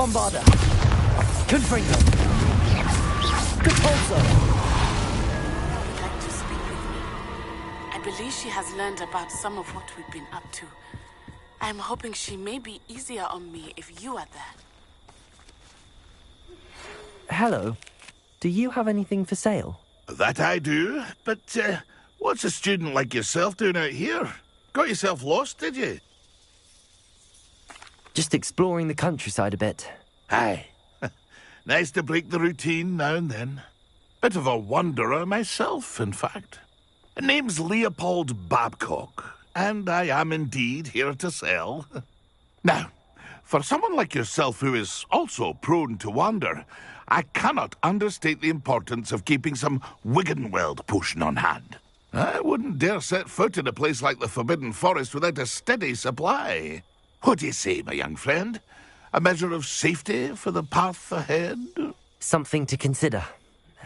Bombarder! Confringo! Capulso! Would like to speak with me. I believe she has learned about some of what we've been up to. I'm hoping she may be easier on me if you are there. Hello. Do you have anything for sale? That I do, but what's a student like yourself doing out here? Got yourself lost, did you? Just exploring the countryside a bit. Aye. Nice to break the routine now and then. Bit of a wanderer myself, in fact. Name's Leopold Babcock, and I am indeed here to sell. Now, for someone like yourself who is also prone to wander, I cannot understate the importance of keeping some Wiggenweld potion on hand. I wouldn't dare set foot in a place like the Forbidden Forest without a steady supply. What do you say, my young friend? A measure of safety for the path ahead? Something to consider.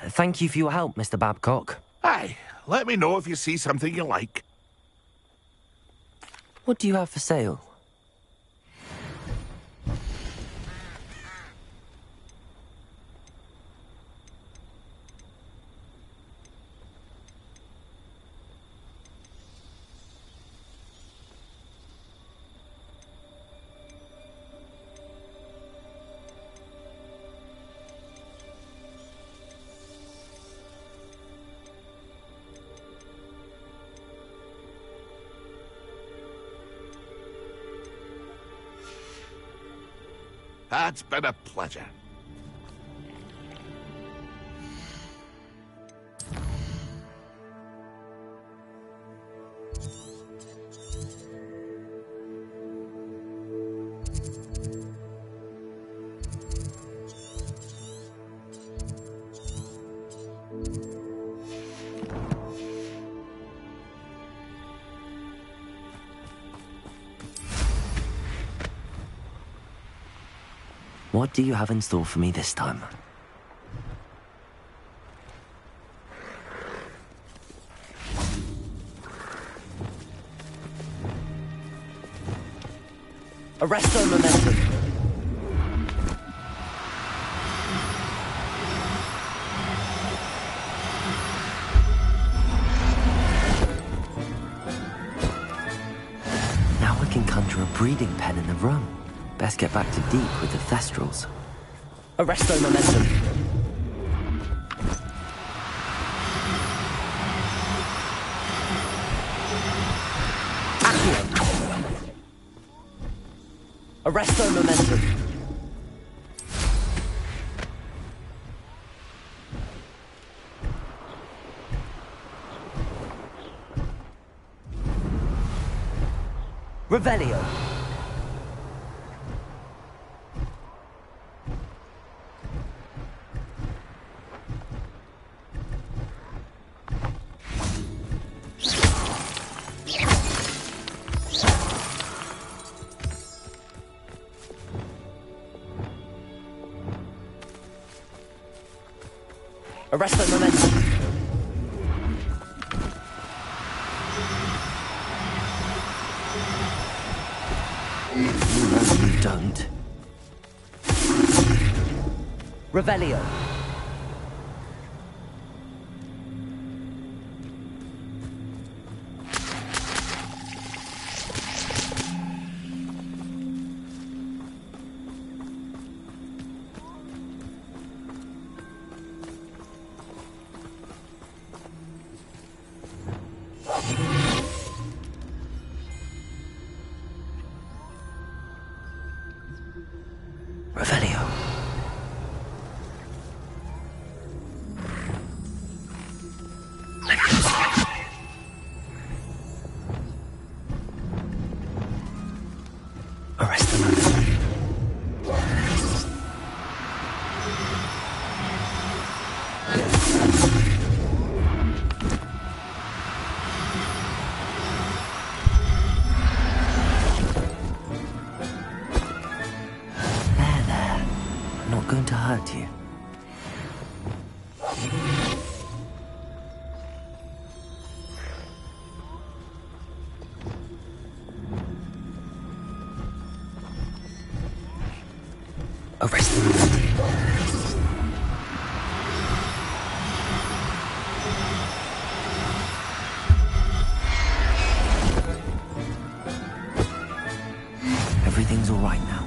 Thank you for your help, Mr. Babcock. Aye, let me know if you see something you like. What do you have for sale? It's been a pleasure. What do you have in store for me this time? Arresto momentum! Now I can conjure a breeding pen in the room. Best get back to deep with the Thestrals. Arresto momentum. Accio. Arresto momentum. Revelio. Arresto momentum. No, you don't. Revelio. Revelio. Arresto momentum. Not going to hurt you. Arresto Everything's all right now.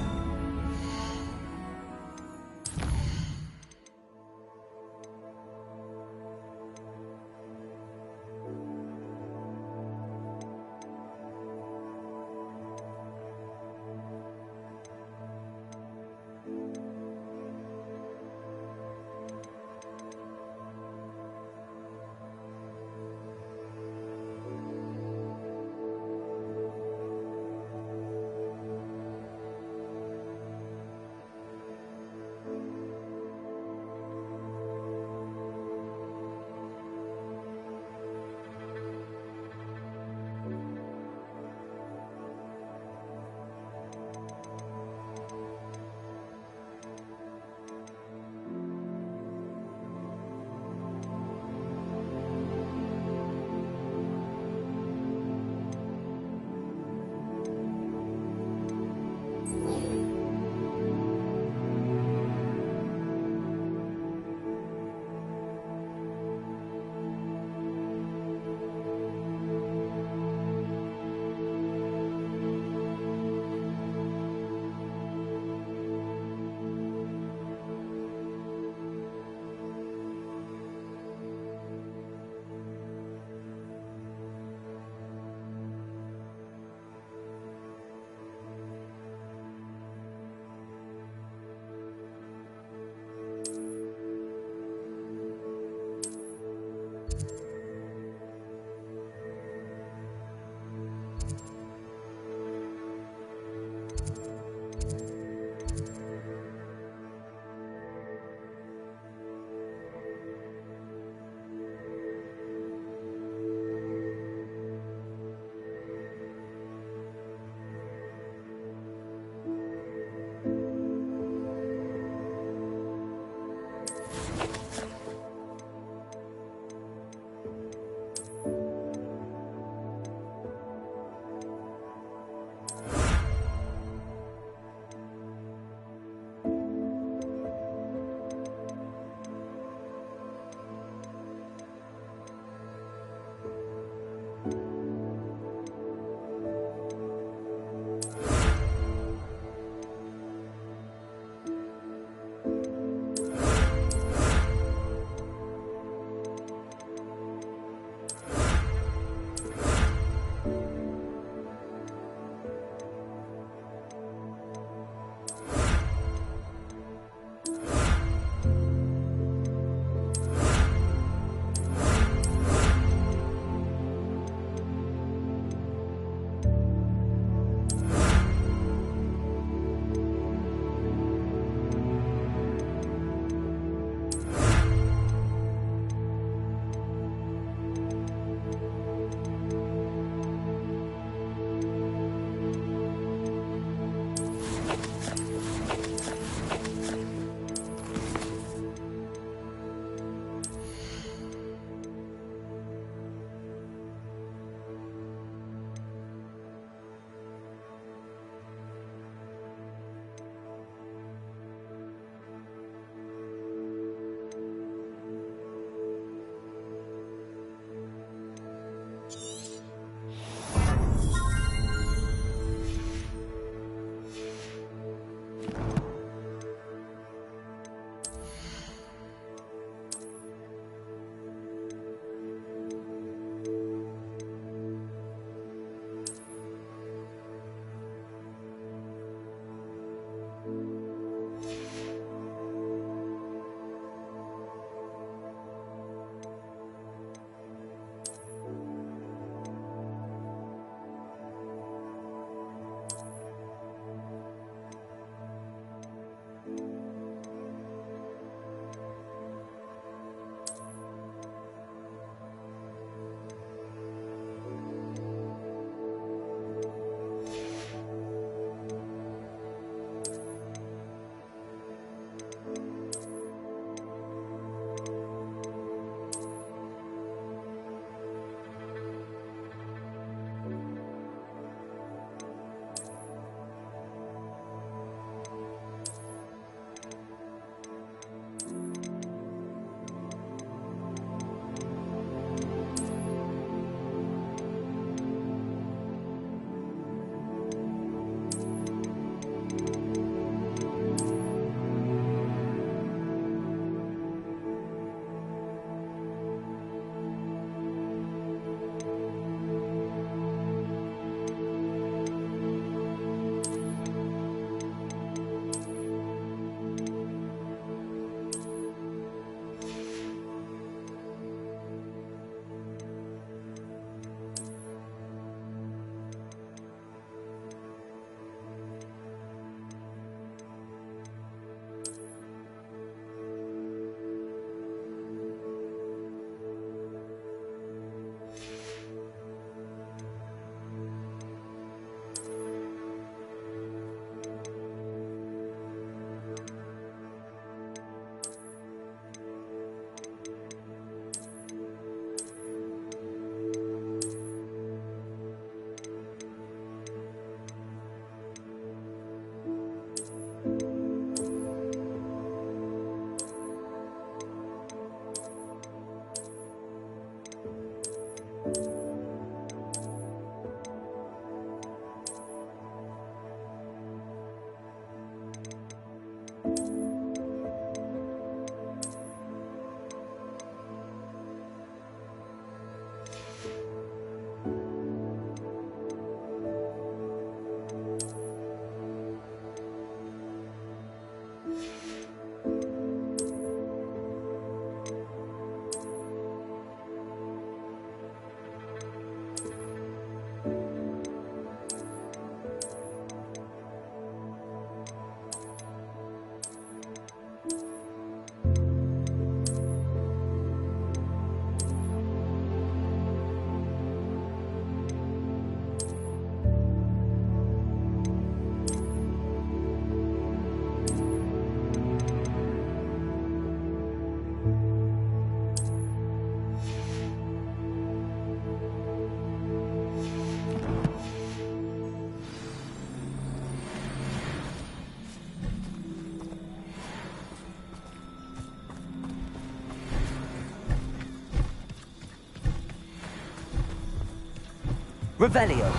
Revelio.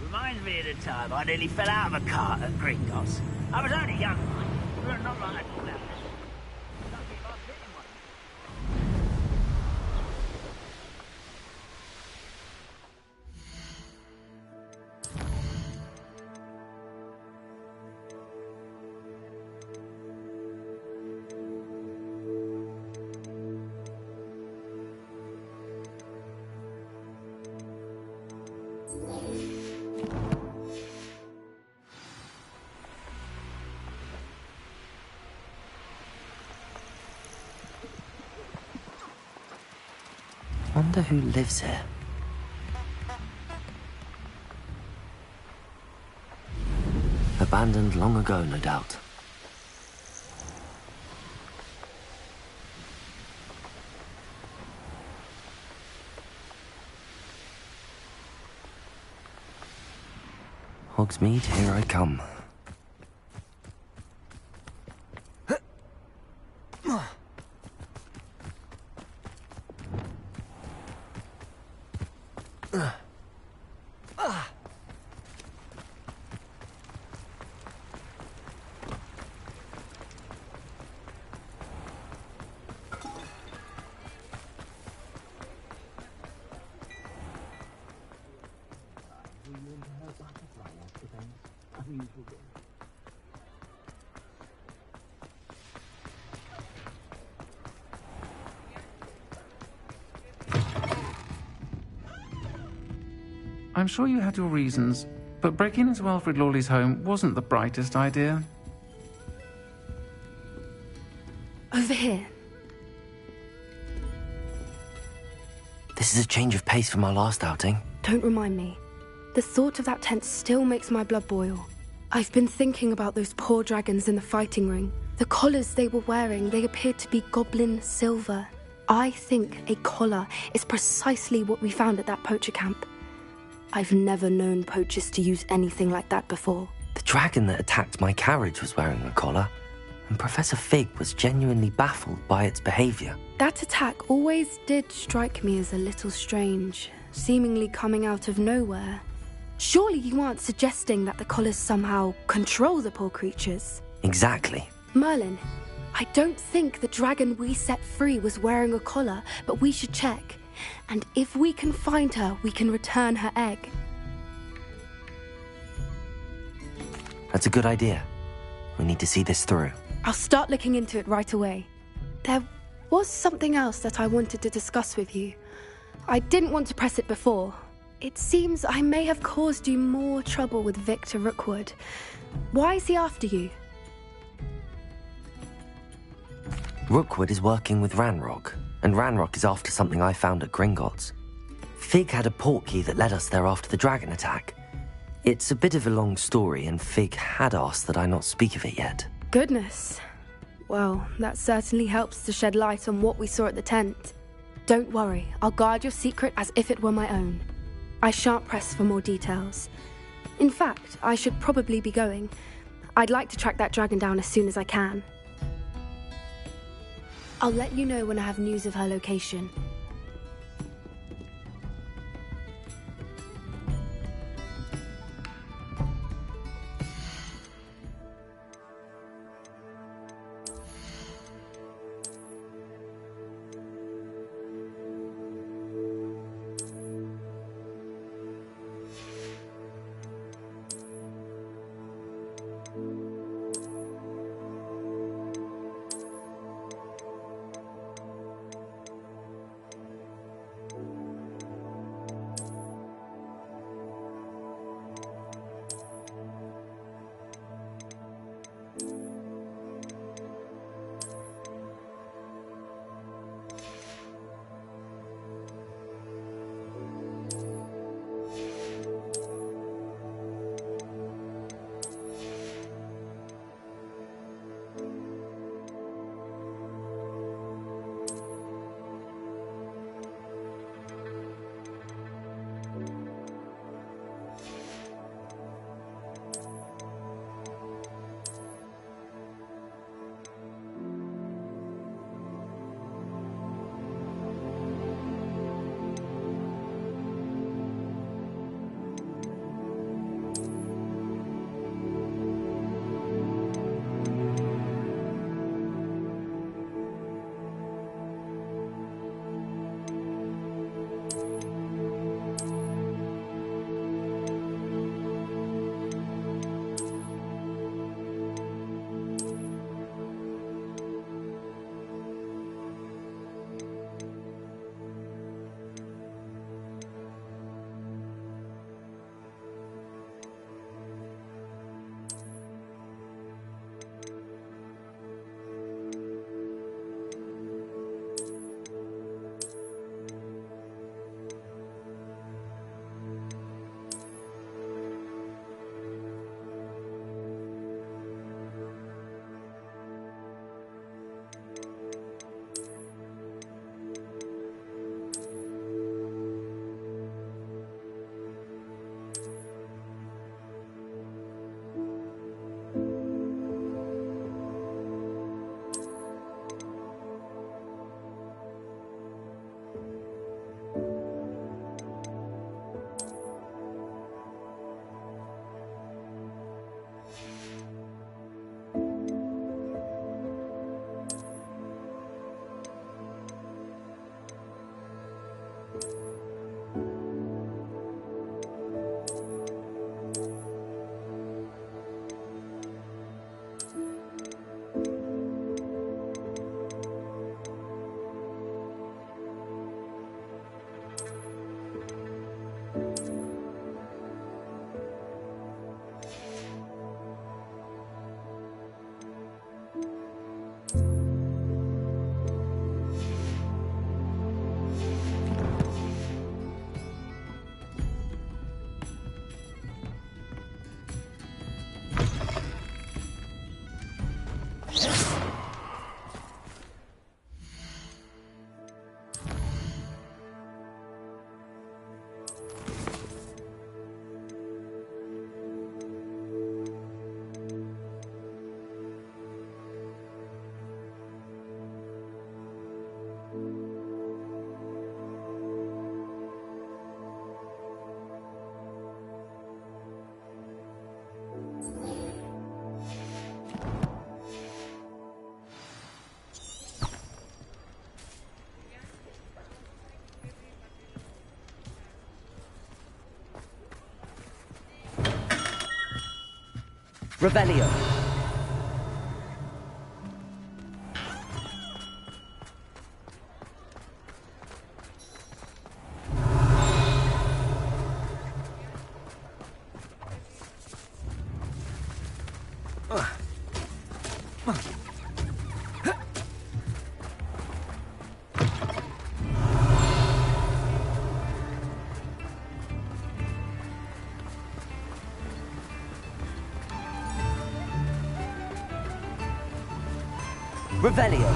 Reminds me of the time I nearly fell out of a cart at Gringotts. I was only young, but not like that all out. Lucky if I've been in one. Wonder who lives here. Abandoned long ago, no doubt. Hogsmeade, here I come. I'm sure you had your reasons, but breaking into Alfred Lawley's home wasn't the brightest idea. Over here. This is a change of pace from our last outing. Don't remind me. The thought of that tent still makes my blood boil. I've been thinking about those poor dragons in the fighting ring. The collars they were wearing, they appeared to be goblin silver. I think a collar is precisely what we found at that poacher camp. I've never known poachers to use anything like that before. The dragon that attacked my carriage was wearing a collar, and Professor Fig was genuinely baffled by its behavior. That attack always did strike me as a little strange, seemingly coming out of nowhere. Surely you aren't suggesting that the collars somehow control the poor creatures? Exactly. Merlin, I don't think the dragon we set free was wearing a collar, but we should check. And if we can find her, we can return her egg. That's a good idea. We need to see this through. I'll start looking into it right away. There was something else that I wanted to discuss with you. I didn't want to press it before. It seems I may have caused you more trouble with Victor Rookwood. Why is he after you? Rookwood is working with Ranrock, and Ranrock is after something I found at Gringotts. Fig had a portkey that led us there after the dragon attack. It's a bit of a long story, and Fig had asked that I not speak of it yet. Goodness. Well, that certainly helps to shed light on what we saw at the tent. Don't worry, I'll guard your secret as if it were my own. I shan't press for more details. In fact, I should probably be going. I'd like to track that dragon down as soon as I can. I'll let you know when I have news of her location. Revelio. Revelio.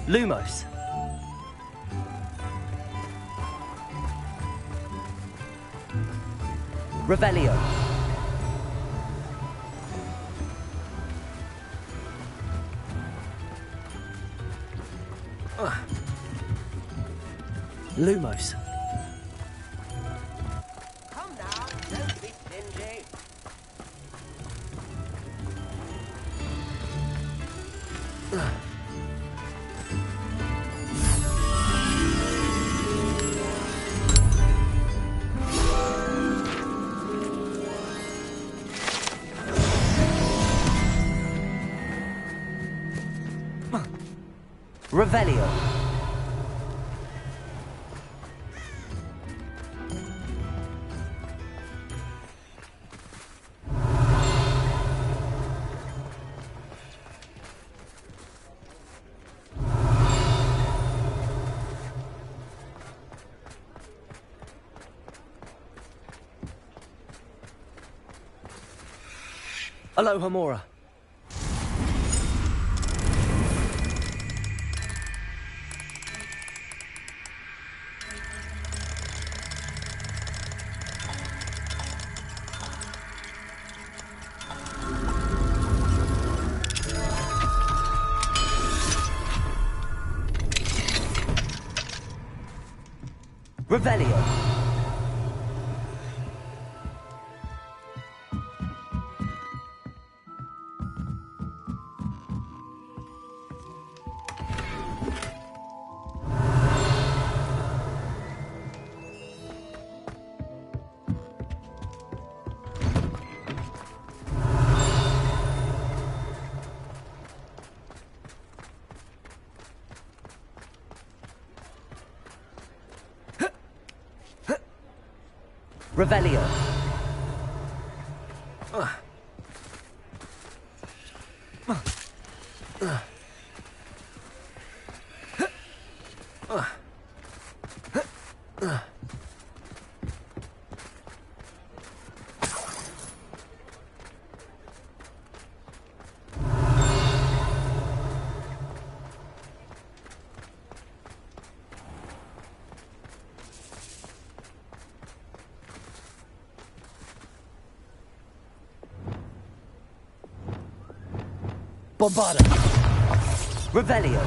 Lumos. Revelio. Lumos. Come now, don't be stingy. Revelio. Aloha Mora. Revelio. Revelio. Bombarda. Revelio.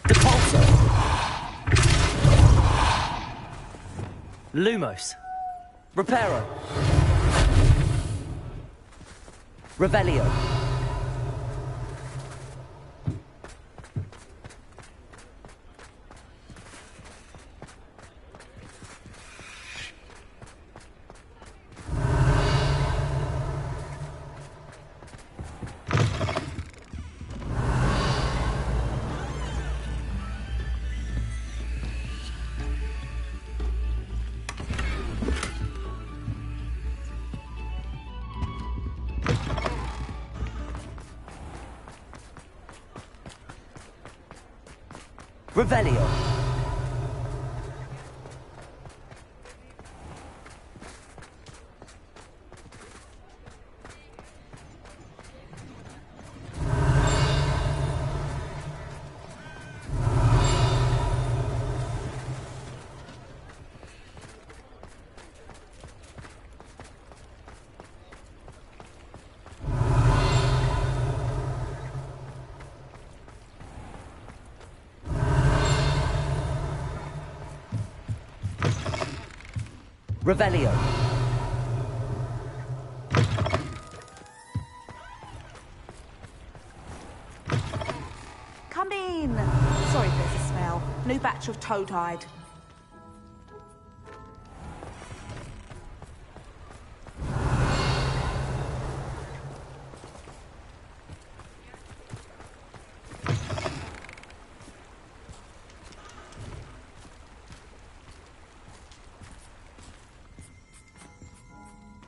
Depulso. Lumos. Reparo. Revelio. Revelio. Revelio. Come in. Sorry if there's a smell. New batch of toad-hide.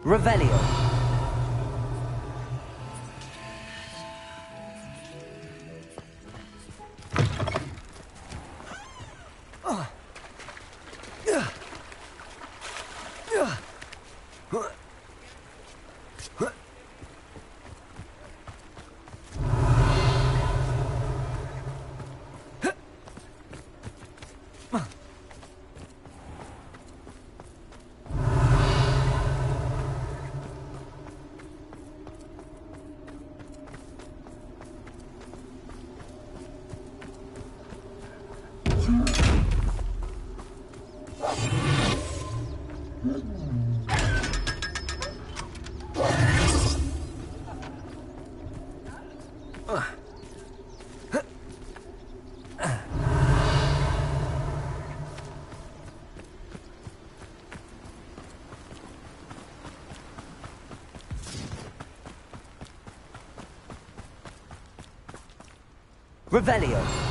Revelio. Revelio.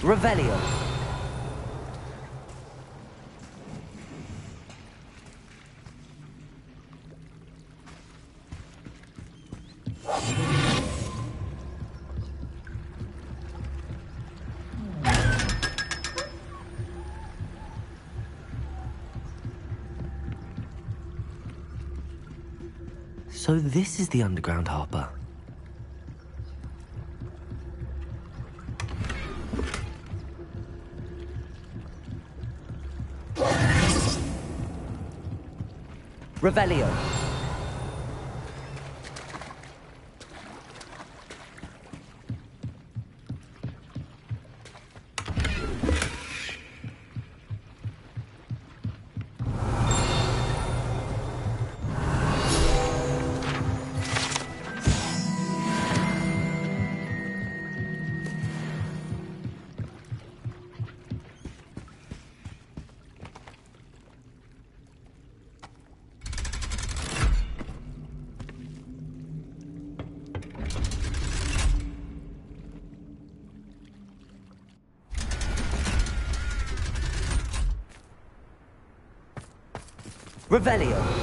Revelio. So this is the underground harbour. Revelio. Revelio.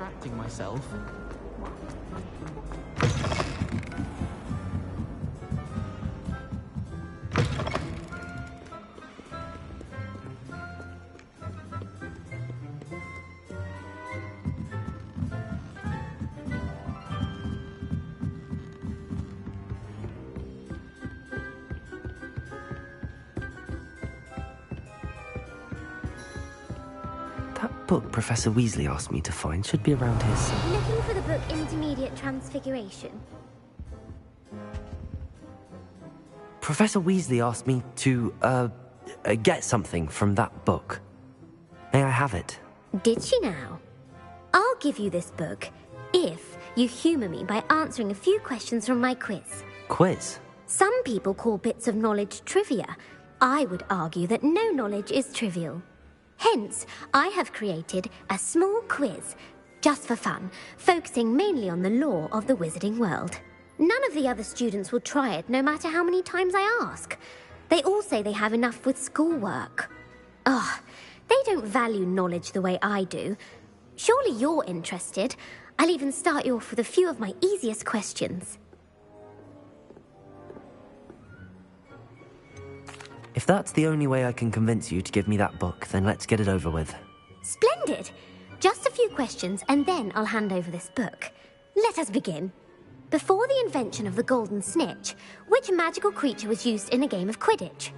distracting myself. That book Professor Weasley asked me to find should be around his... Looking for the book Intermediate Transfiguration. Professor Weasley asked me to, get something from that book. May I have it? Did she now? I'll give you this book if you humour me by answering a few questions from my quiz. Quiz? Some people call bits of knowledge trivia. I would argue that no knowledge is trivial. Hence, I have created a small quiz, just for fun, focusing mainly on the lore of the wizarding world. None of the other students will try it, no matter how many times I ask. They all say they have enough with schoolwork. Ugh, they don't value knowledge the way I do. Surely you're interested. I'll even start you off with a few of my easiest questions. If that's the only way I can convince you to give me that book, then let's get it over with. Splendid! Just a few questions, and then I'll hand over this book. Let us begin. Before the invention of the golden snitch, which magical creature was used in a game of Quidditch?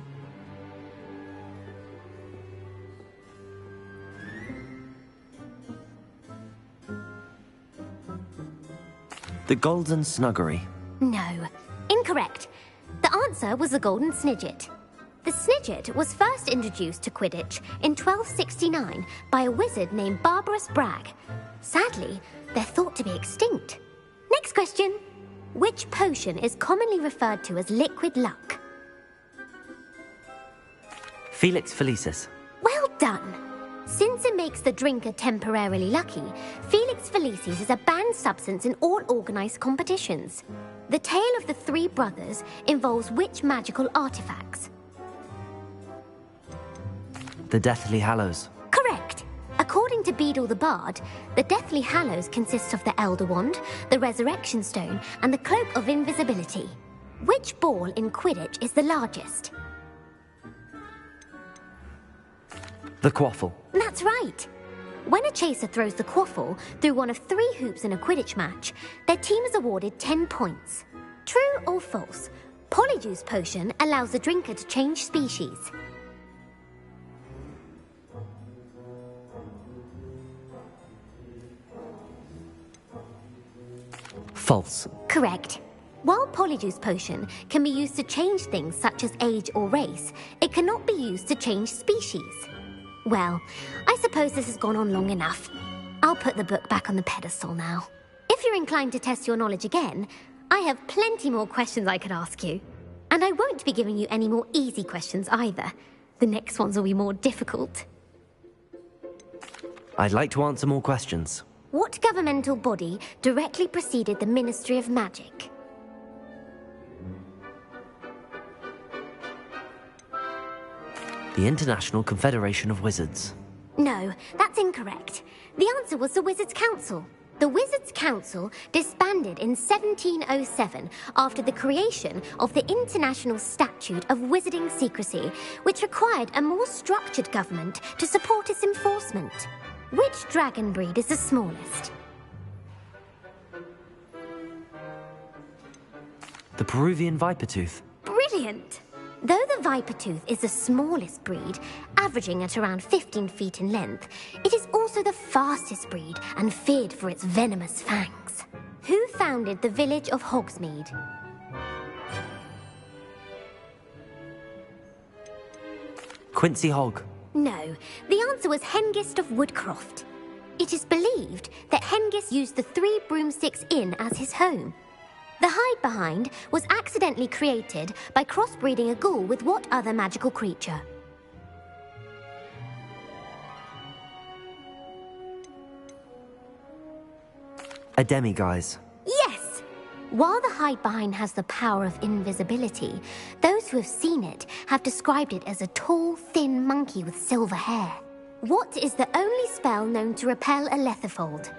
The Golden Snuggery. No. Incorrect. The answer was the golden snidget. The snidget was first introduced to Quidditch in 1269 by a wizard named Barbarous Bragg. Sadly, they're thought to be extinct. Next question. Which potion is commonly referred to as liquid luck? Felix Felicis. Well done. Since it makes the drinker temporarily lucky, Felix Felicis is a banned substance in all organised competitions. The tale of the three brothers involves which magical artifacts? The Deathly Hallows. Correct. According to Beedle the Bard, the Deathly Hallows consists of the Elder Wand, the Resurrection Stone, and the Cloak of Invisibility. Which ball in Quidditch is the largest? The Quaffle. That's right. When a chaser throws the quaffle through one of 3 hoops in a Quidditch match, their team is awarded 10 points. True or false? Polyjuice Potion allows the drinker to change species. False. Correct. While Polyjuice Potion can be used to change things such as age or race, it cannot be used to change species. Well, I suppose this has gone on long enough. I'll put the book back on the pedestal now. If you're inclined to test your knowledge again, I have plenty more questions I could ask you. And I won't be giving you any more easy questions either. The next ones will be more difficult. I'd like to answer more questions. What governmental body directly preceded the Ministry of Magic? The International Confederation of Wizards. No, that's incorrect. The answer was the Wizards' Council. The Wizards' Council disbanded in 1707 after the creation of the International Statute of Wizarding Secrecy, which required a more structured government to support its enforcement. Which dragon breed is the smallest? The Peruvian Vipertooth. Brilliant! Though the Vipertooth is the smallest breed, averaging at around 15 feet in length, it is also the fastest breed and feared for its venomous fangs. Who founded the village of Hogsmeade? Quincy Hogg. No, the answer was Hengist of Woodcroft. It is believed that Hengist used the 3 Broomsticks Inn as his home. The hide-behind was accidentally created by crossbreeding a ghoul with what other magical creature? A demiguise. Yes! While the hide-behind has the power of invisibility, those who have seen it have described it as a tall, thin monkey with silver hair. What is the only spell known to repel a lethifold?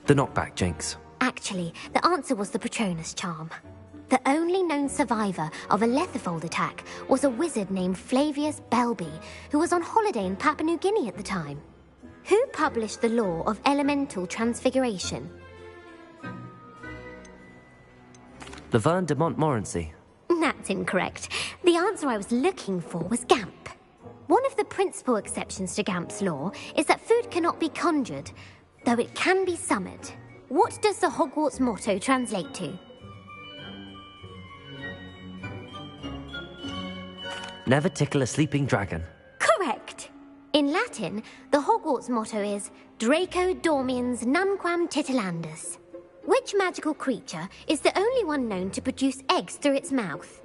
The knockback jinx. Actually, the answer was the Patronus charm. The only known survivor of a Lethifold attack was a wizard named Flavius Belby, who was on holiday in Papua New Guinea at the time. Who published the law of elemental transfiguration? Laverne de Montmorency. That's incorrect. The answer I was looking for was Gamp. One of the principal exceptions to Gamp's law is that food cannot be conjured, though it can be summoned. What does the Hogwarts motto translate to? Never tickle a sleeping dragon. Correct! In Latin, the Hogwarts motto is Draco dormiens nunquam titilandus. Which magical creature is the only one known to produce eggs through its mouth?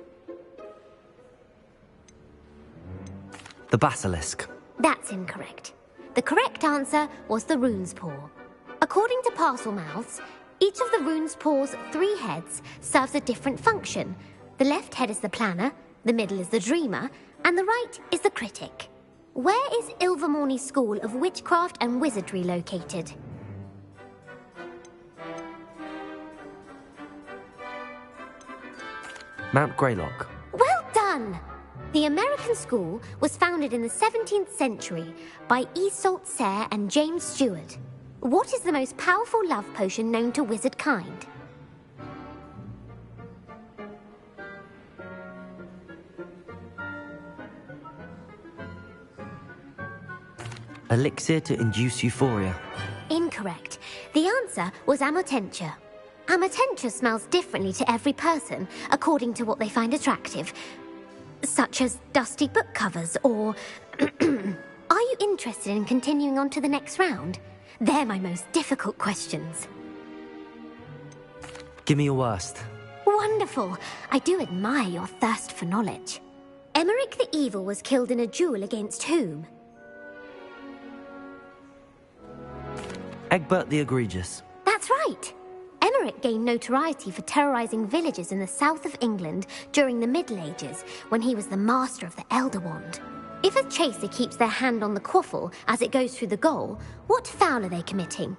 The basilisk. That's incorrect. The correct answer was the rune's paw. According to Parselmouths, each of the rune's paw's 3 heads serves a different function. The left head is the planner, the middle is the dreamer, and the right is the critic. Where is Ilvermorny School of Witchcraft and Wizardry located? Mount Greylock. Well done! The American school was founded in the 17th century by Iseult Sayre and James Stewart. What is the most powerful love potion known to wizard kind? Elixir to induce euphoria. Incorrect. The answer was Amotentia. Amotentia smells differently to every person, according to what they find attractive, such as dusty book covers or... Are you interested in continuing on to the next round? They're my most difficult questions. Give me your worst. Wonderful. I do admire your thirst for knowledge. Emmerich the Evil was killed in a duel against whom? Egbert the Egregious. That's right. Emmerich gained notoriety for terrorizing villages in the south of England during the Middle Ages, when he was the master of the Elder Wand. If a chaser keeps their hand on the quaffle as it goes through the goal, what foul are they committing?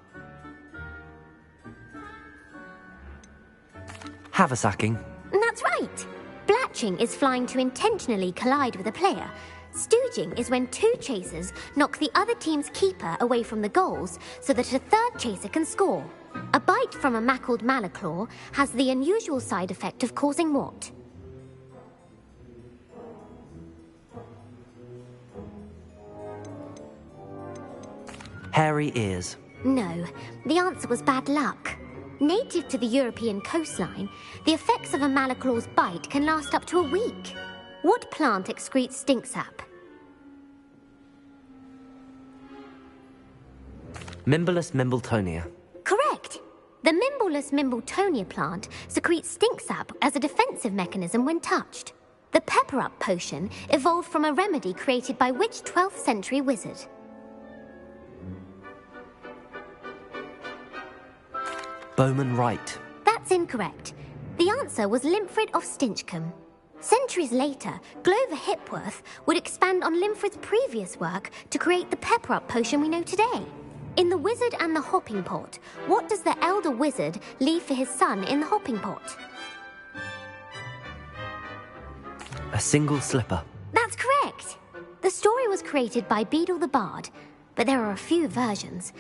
Haversacking. That's right. Blatching is flying to intentionally collide with a player. Stooging is when 2 chasers knock the other team's keeper away from the goals so that a 3rd chaser can score. A bite from a mackled malaclaw has the unusual side effect of causing what? Hairy ears. No, the answer was bad luck. Native to the European coastline, the effects of a malaclaw's bite can last up to a week. What plant excretes stink sap? Mimbolus mimbletonia. Correct! The Mimbolus mimbletonia plant secretes stink sap as a defensive mechanism when touched. The pepper-up potion evolved from a remedy created by which 12th century wizard? Bowman Wright. That's incorrect. The answer was Limfrid of Stinchcombe. Centuries later, Glover Hipworth would expand on Limfrid's previous work to create the pepper-up potion we know today. In The Wizard and the Hopping Pot, what does the elder wizard leave for his son in the hopping pot? A single slipper. That's correct! The story was created by Beadle the Bard, but there are a few versions.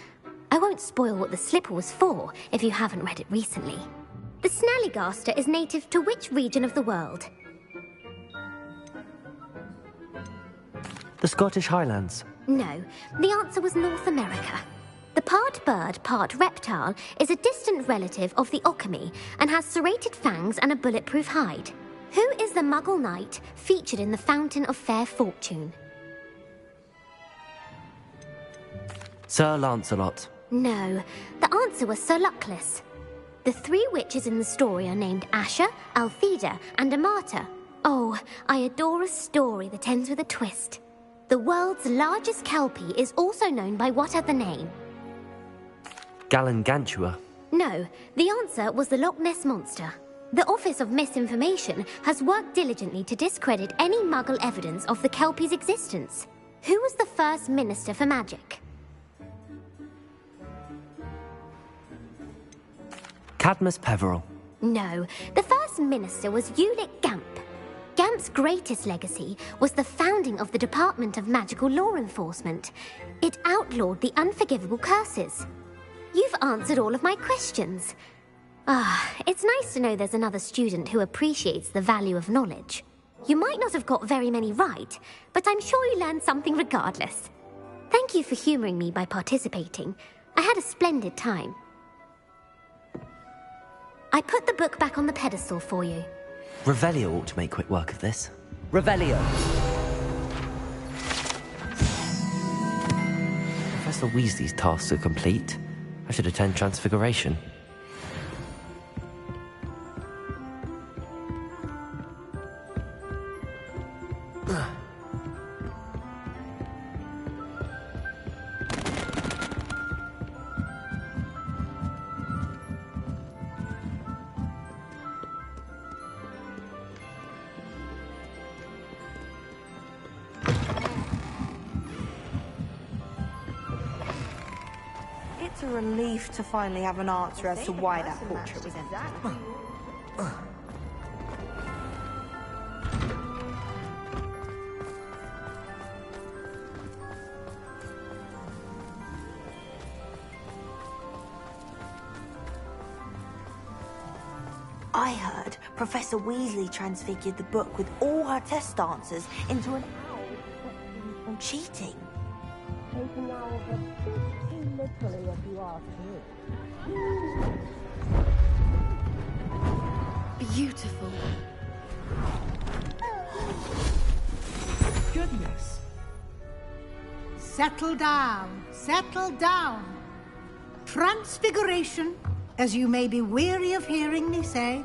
I won't spoil what the slipper was for if you haven't read it recently. The Snallygaster is native to which region of the world? The Scottish Highlands. No, the answer was North America. The part bird, part reptile is a distant relative of the Occamy and has serrated fangs and a bulletproof hide. Who is the Muggle knight featured in the Fountain of Fair Fortune? Sir Lancelot. No, the answer was Sir Luckless. The 3 witches in the story are named Asher, Altheda, and Amata. Oh, I adore a story that ends with a twist. The world's largest kelpie is also known by what other name? Gallangantua. No, the answer was the Loch Ness Monster. The Office of Misinformation has worked diligently to discredit any Muggle evidence of the kelpie's existence. Who was the first Minister for Magic? Cadmus Peveril. No, the first minister was Ulick Gamp. Gamp's greatest legacy was the founding of the Department of Magical Law Enforcement. It outlawed the unforgivable curses. You've answered all of my questions. It's nice to know there's another student who appreciates the value of knowledge. You might not have got very many right, but I'm sure you learned something regardless. Thank you for humouring me by participating. I had a splendid time. I put the book back on the pedestal for you. Revelio ought to make quick work of this. Revelio! Professor Weasley's tasks are complete. I should attend Transfiguration. It's a relief to finally have an answer as to why that portrait was empty. I heard Professor Weasley transfigured the book with all her test answers into an owl on cheating. Taking owls a bit too literally, if you ask me. Beautiful. Goodness. Settle down. Settle down. Transfiguration, as you may be weary of hearing me say,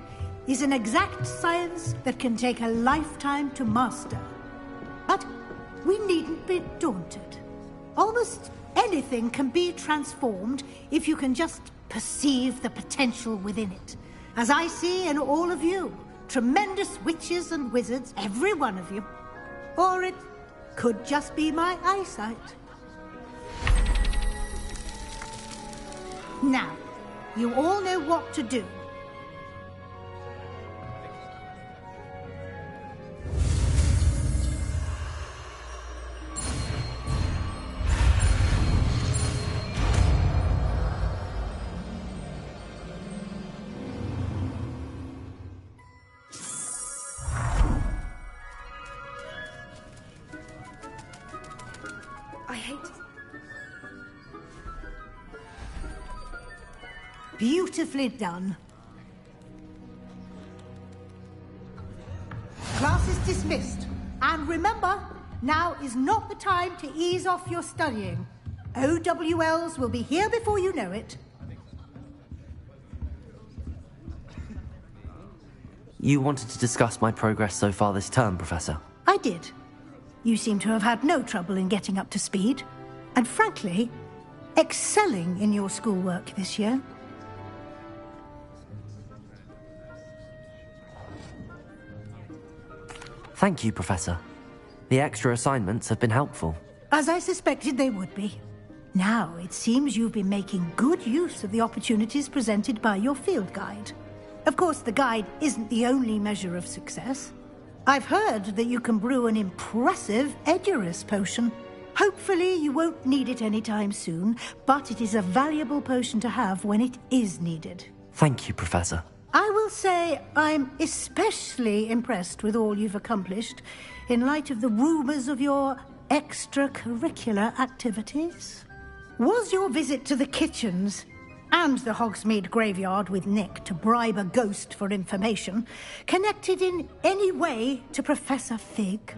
is an exact science that can take a lifetime to master. But we needn't be daunted. Almost anything can be transformed if you can just perceive the potential within it. As I see in all of you, tremendous witches and wizards, every one of you. Or it could just be my eyesight. Now, you all know what to do. I hate it. Beautifully done. Class is dismissed. And remember, now is not the time to ease off your studying. OWLs will be here before you know it. You wanted to discuss my progress so far this term, Professor? I did. You seem to have had no trouble in getting up to speed. And frankly, excelling in your schoolwork this year. Thank you, Professor. The extra assignments have been helpful. As I suspected they would be. Now, it seems you've been making good use of the opportunities presented by your field guide. Of course, the guide isn't the only measure of success. I've heard that you can brew an impressive Edurus potion. Hopefully, you won't need it anytime soon, but it is a valuable potion to have when it is needed. Thank you, Professor. I will say I'm especially impressed with all you've accomplished in light of the rumours of your extracurricular activities. Was your visit to the kitchens and the Hogsmeade graveyard with Nick to bribe a ghost for information connected in any way to Professor Fig?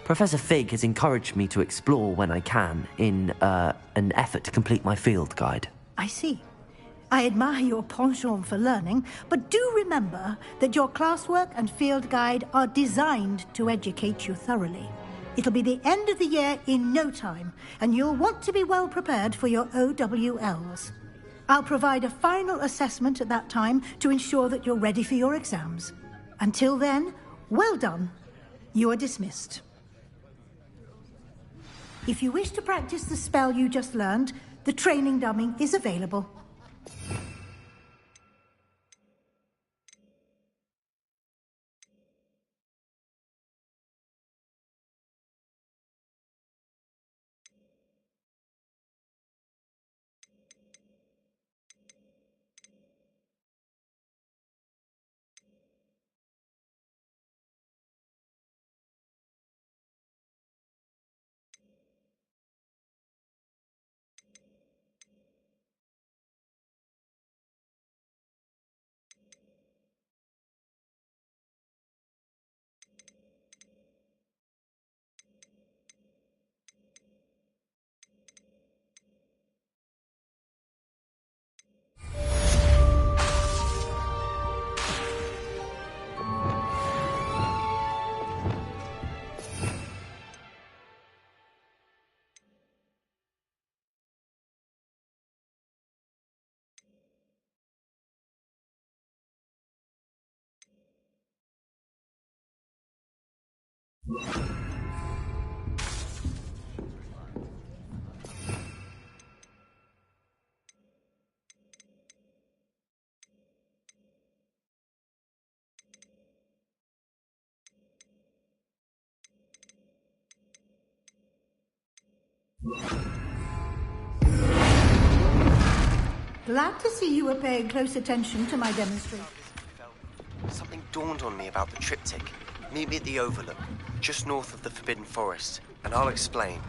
Professor Fig has encouraged me to explore when I can in an effort to complete my field guide. I see. I admire your penchant for learning, but do remember that your classwork and field guide are designed to educate you thoroughly. It'll be the end of the year in no time, and you'll want to be well prepared for your OWLs. I'll provide a final assessment at that time to ensure that you're ready for your exams. Until then, well done. You are dismissed. If you wish to practice the spell you just learned, the training dummy is available. Glad to see you were paying close attention to my demonstration. Something dawned on me about the triptych. Meet me at the Overlook, just north of the Forbidden Forest, and I'll explain.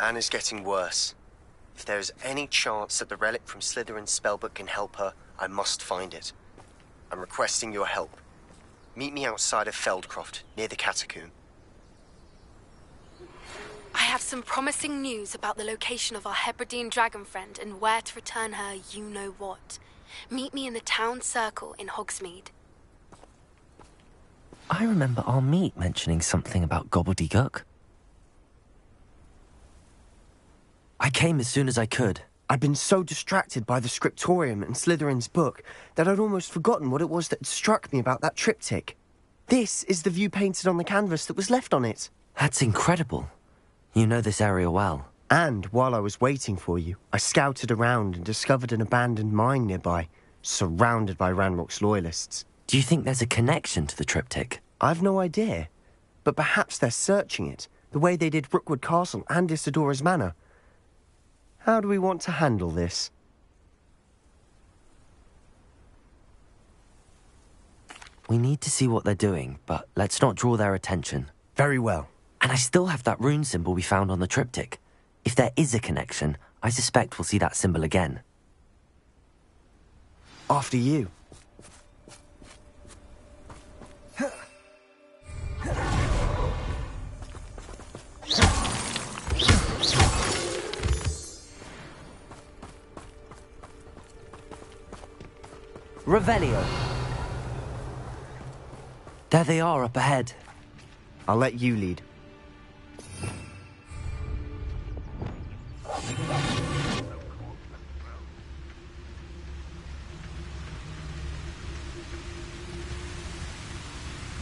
Anne is getting worse. If there is any chance that the relic from Slytherin's spellbook can help her, I must find it. I'm requesting your help. Meet me outside of Feldcroft, near the Catacomb. I have some promising news about the location of our Hebridean dragon friend and where to return her you-know-what. Meet me in the town circle in Hogsmeade. I remember our meet mentioning something about gobbledygook. I came as soon as I could. I'd been so distracted by the scriptorium and Slytherin's book that I'd almost forgotten what it was that struck me about that triptych. This is the view painted on the canvas that was left on it. That's incredible. You know this area well. And while I was waiting for you, I scouted around and discovered an abandoned mine nearby, surrounded by Ranrock's loyalists. Do you think there's a connection to the triptych? I've no idea, but perhaps they're searching it, the way they did Rookwood Castle and Isidora's Manor. How do we want to handle this? We need to see what they're doing, but let's not draw their attention. Very well. And I still have that rune symbol we found on the triptych. If there is a connection, I suspect we'll see that symbol again. After you. Revelio. There they are up ahead. I'll let you lead.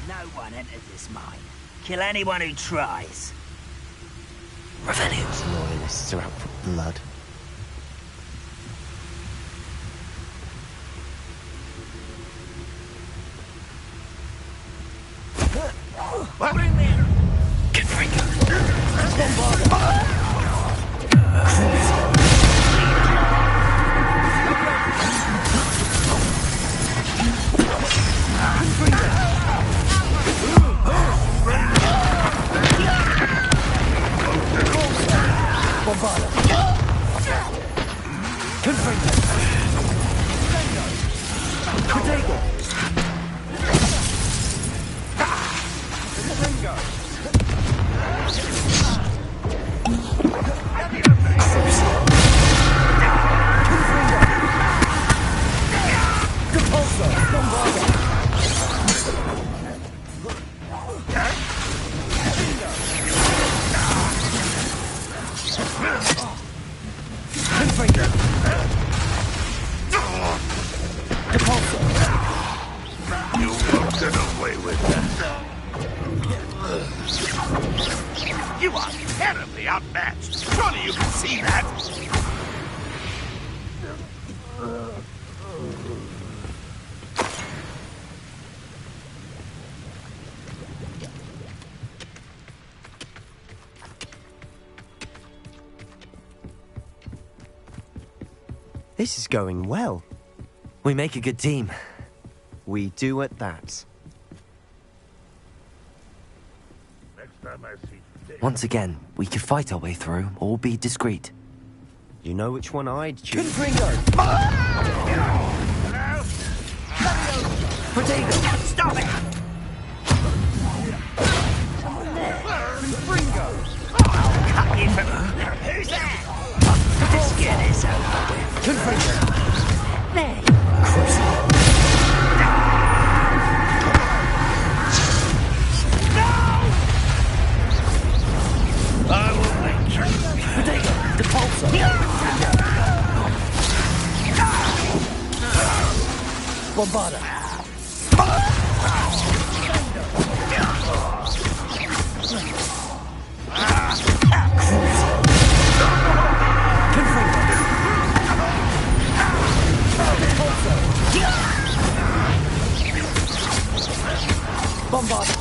No one enters this mine. Kill anyone who tries. Revelio's loyalists are out for blood. You won't get away with that. You are terribly outmatched. Surely you can see that. This is going well. We make a good team. We do at that. Next time I see Once again, we could fight our way through or be discreet. You know which one I'd choose. Potato! Stop it! I'll cut you from... Who's that? Let's get this over with. There. I will make you. Potato! The pulsar! Bombarda! Bombarda!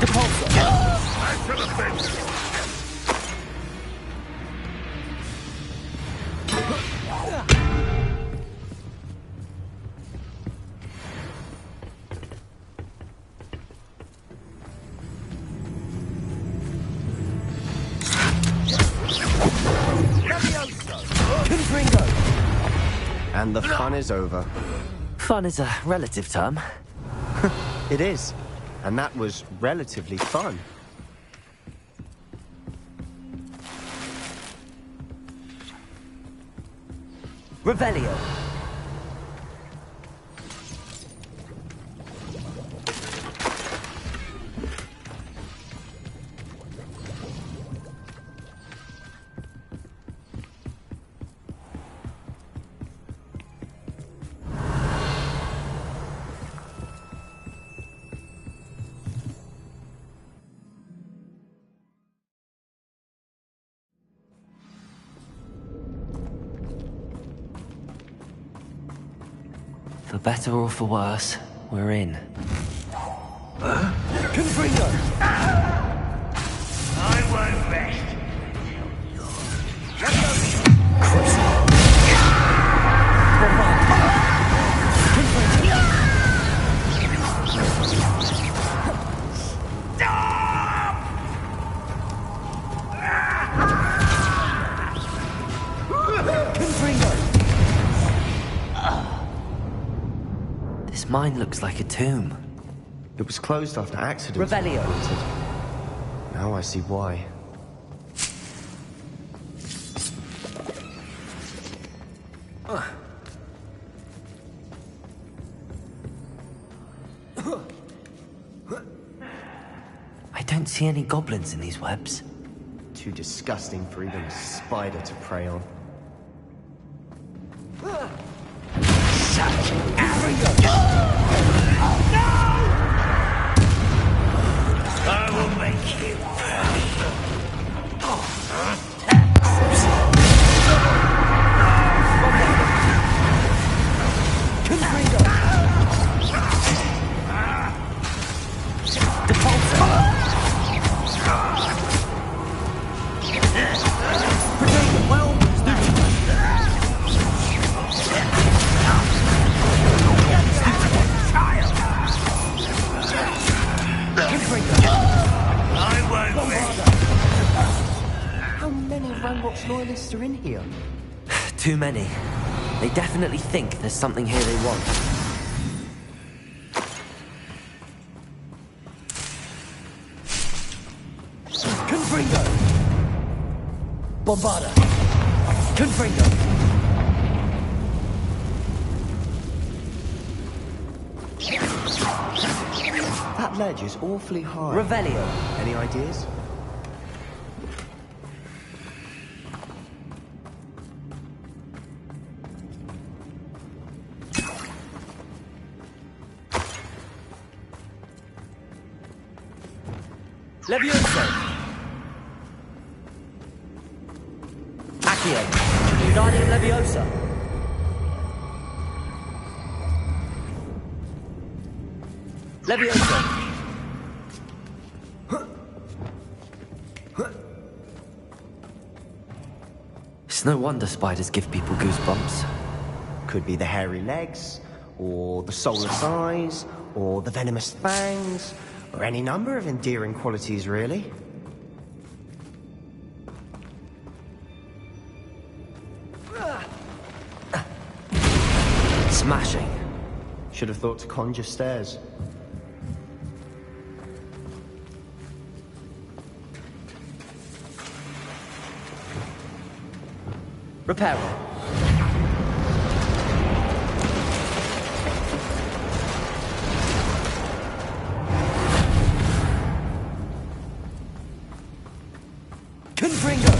I should have been. And the fun is over. Fun is a relative term. It is. And that was relatively fun. Revelio. For better or for worse, we're in. Confringo! I won't rest. This mine looks like a tomb. It was closed after accidents. Revelio. Now I see why. I don't see any goblins in these webs. Too disgusting for even a spider to prey on. Such arrogance! Ranrock's loyalists are in here? Too many. They definitely think there's something here they want. Confringo! Bombarda! Confringo! That ledge is awfully high. Revelio. Any ideas? Levioso! Accio! Guardian Leviosa! Levioso! It's no wonder spiders give people goosebumps. Could be the hairy legs, or the soulless eyes, or the venomous fangs, or any number of endearing qualities, really. Smashing. Should have thought to conjure stairs. Reparo. Confringo!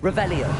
Revelio.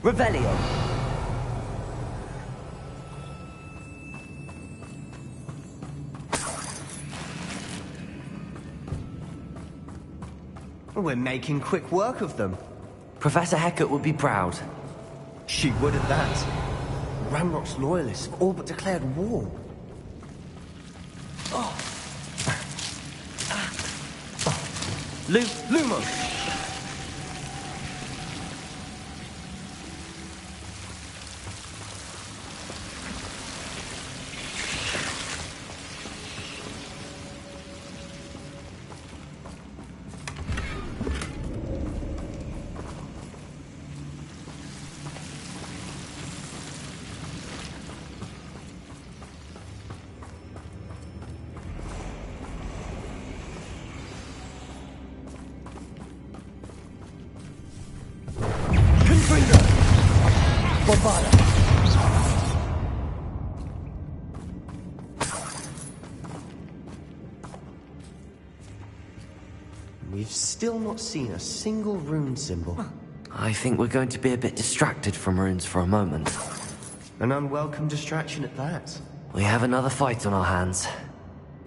Revelio. We're making quick work of them. Professor Hecat would be proud. She would at that. Ranrock's loyalists have all but declared war. Lumos! We've still not seen a single rune symbol. I think we're going to be a bit distracted from runes for a moment. An unwelcome distraction at that. We have another fight on our hands.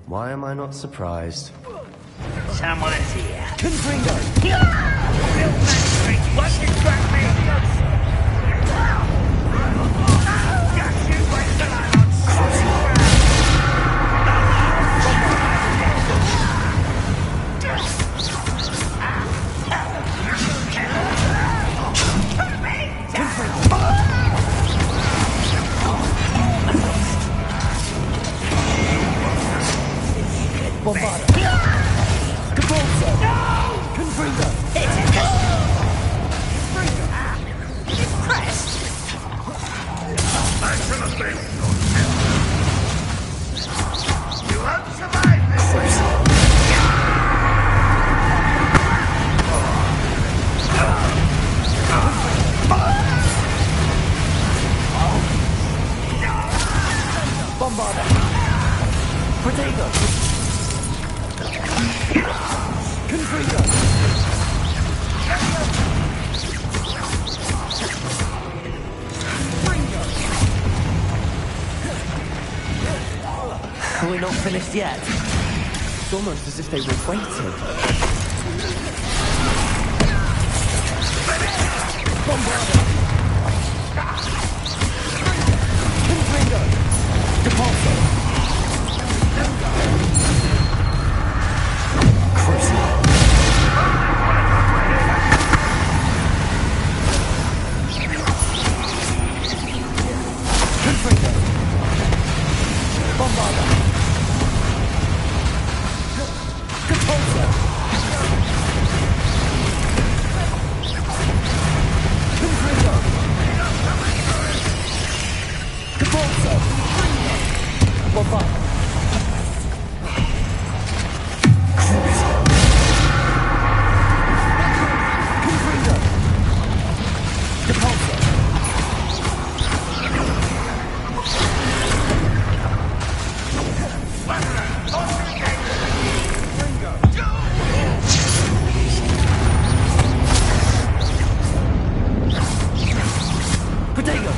Why am I not surprised? Someone's here. Confringo! Real magic! What distract me? Just you wait till I'm on solid ground. Bombarda! Protego! Confringo! We're not finished yet. It's almost as if they were waiting. Bombarda! Confringo! Depulso! Crucible! Confringo! Bombarda! Depulso! Confringo! Depulso! Bombarda! Confringo! Depulso! Protego!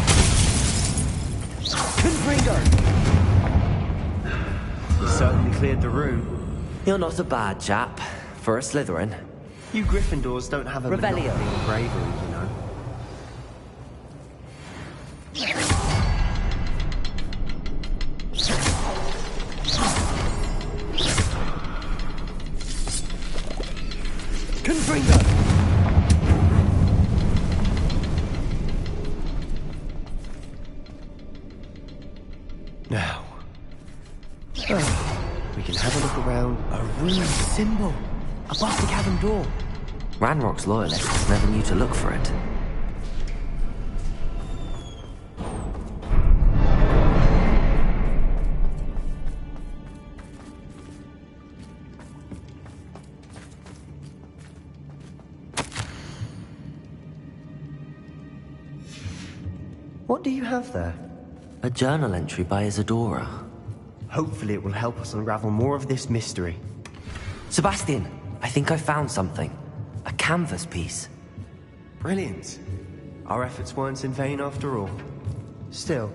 Confringo! You certainly cleared the room. You're not a bad chap, for a Slytherin. You Gryffindors don't have a Revelio. monopoly on bravery, you know. Confringo! Now, we can have a look around. A rune symbol above the cabin door. Ranrock's loyalists never knew to look for it. What do you have there? A journal entry by Isadora. Hopefully it will help us unravel more of this mystery. Sebastian, I think I found something. A canvas piece. Brilliant. Our efforts weren't in vain after all. Still,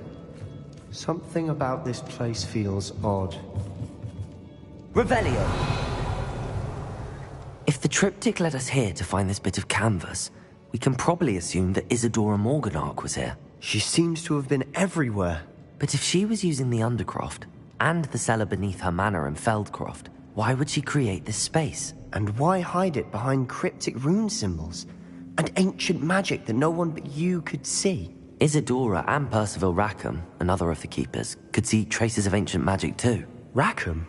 something about this place feels odd. Revelio! If the triptych led us here to find this bit of canvas, we can probably assume that Isadora Morganach was here. She seems to have been everywhere. But if she was using the Undercroft, and the cellar beneath her manor in Feldcroft, why would she create this space? And why hide it behind cryptic rune symbols? And ancient magic that no one but you could see? Isadora and Percival Rackham, another of the Keepers, could see traces of ancient magic too. Rackham?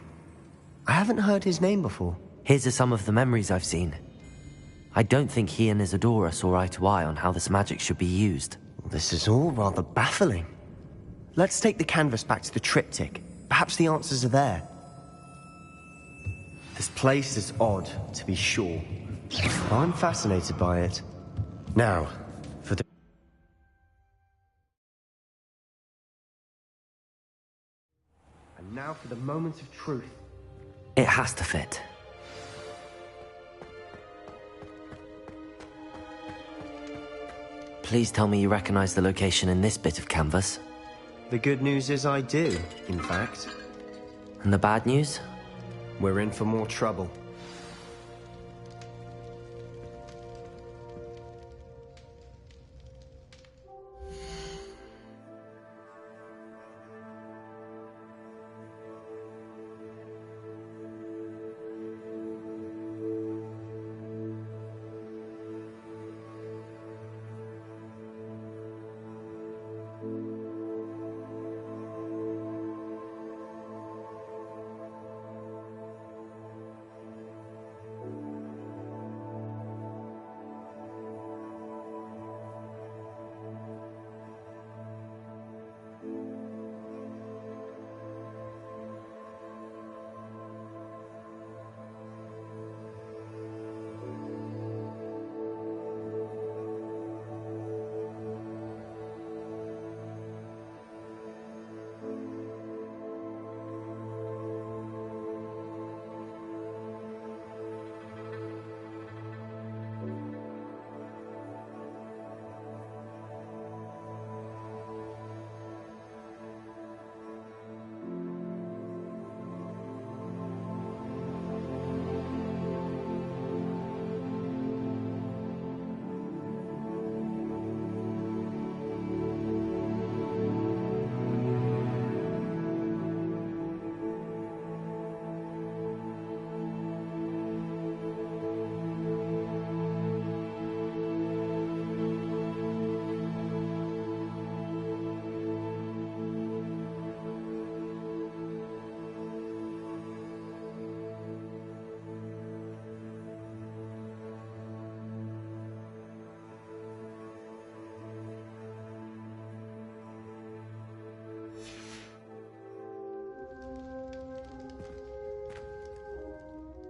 I haven't heard his name before. Here's some of the memories I've seen. I don't think he and Isadora saw eye to eye on how this magic should be used. This is all rather baffling. Let's take the canvas back to the triptych. Perhaps the answers are there. This place is odd, to be sure. I'm fascinated by it. Now, for the... And now for the moment of truth. It has to fit. Please tell me you recognize the location in this bit of canvas. The good news is I do, in fact. And the bad news? We're in for more trouble.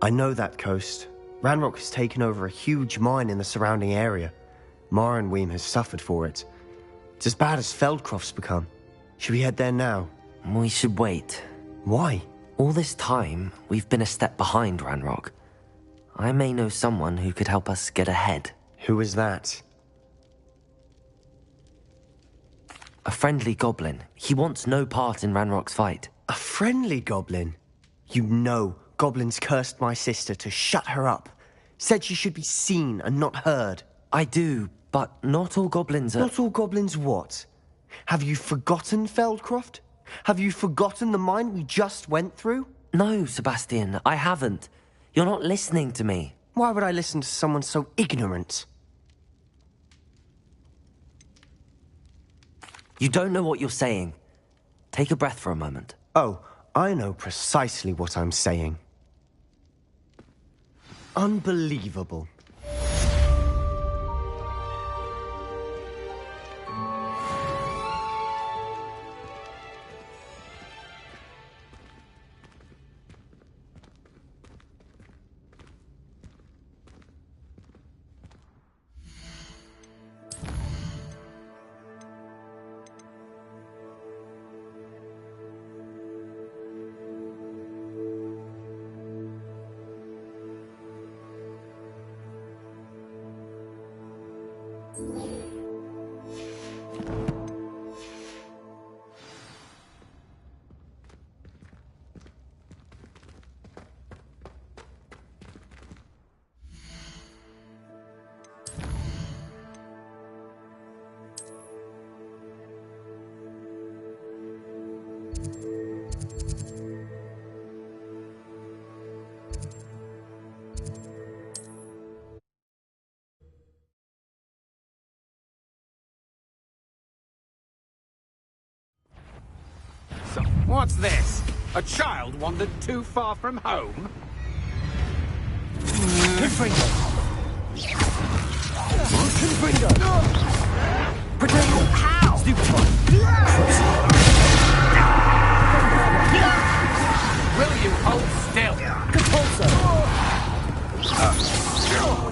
I know that coast. Ranrock has taken over a huge mine in the surrounding area. Marrenweem has suffered for it. It's as bad as Feldcroft's become. Should we head there now? We should wait. Why? All this time, we've been a step behind Ranrock. I may know someone who could help us get ahead. Who is that? A friendly goblin. He wants no part in Ranrock's fight. A friendly goblin? You know, goblins cursed my sister to shut her up. Said she should be seen and not heard. I do, but not all goblins are... Not all goblins what? Have you forgotten Feldcroft? Have you forgotten the mine we just went through? No, Sebastian, I haven't. You're not listening to me. Why would I listen to someone so ignorant? You don't know what you're saying. Take a breath for a moment. Oh, I know precisely what I'm saying. Unbelievable. So, what's this? A child wandered too far from home? Confringo! Confringo! Potato! How? Stupid one! Will you hold still? Compulso!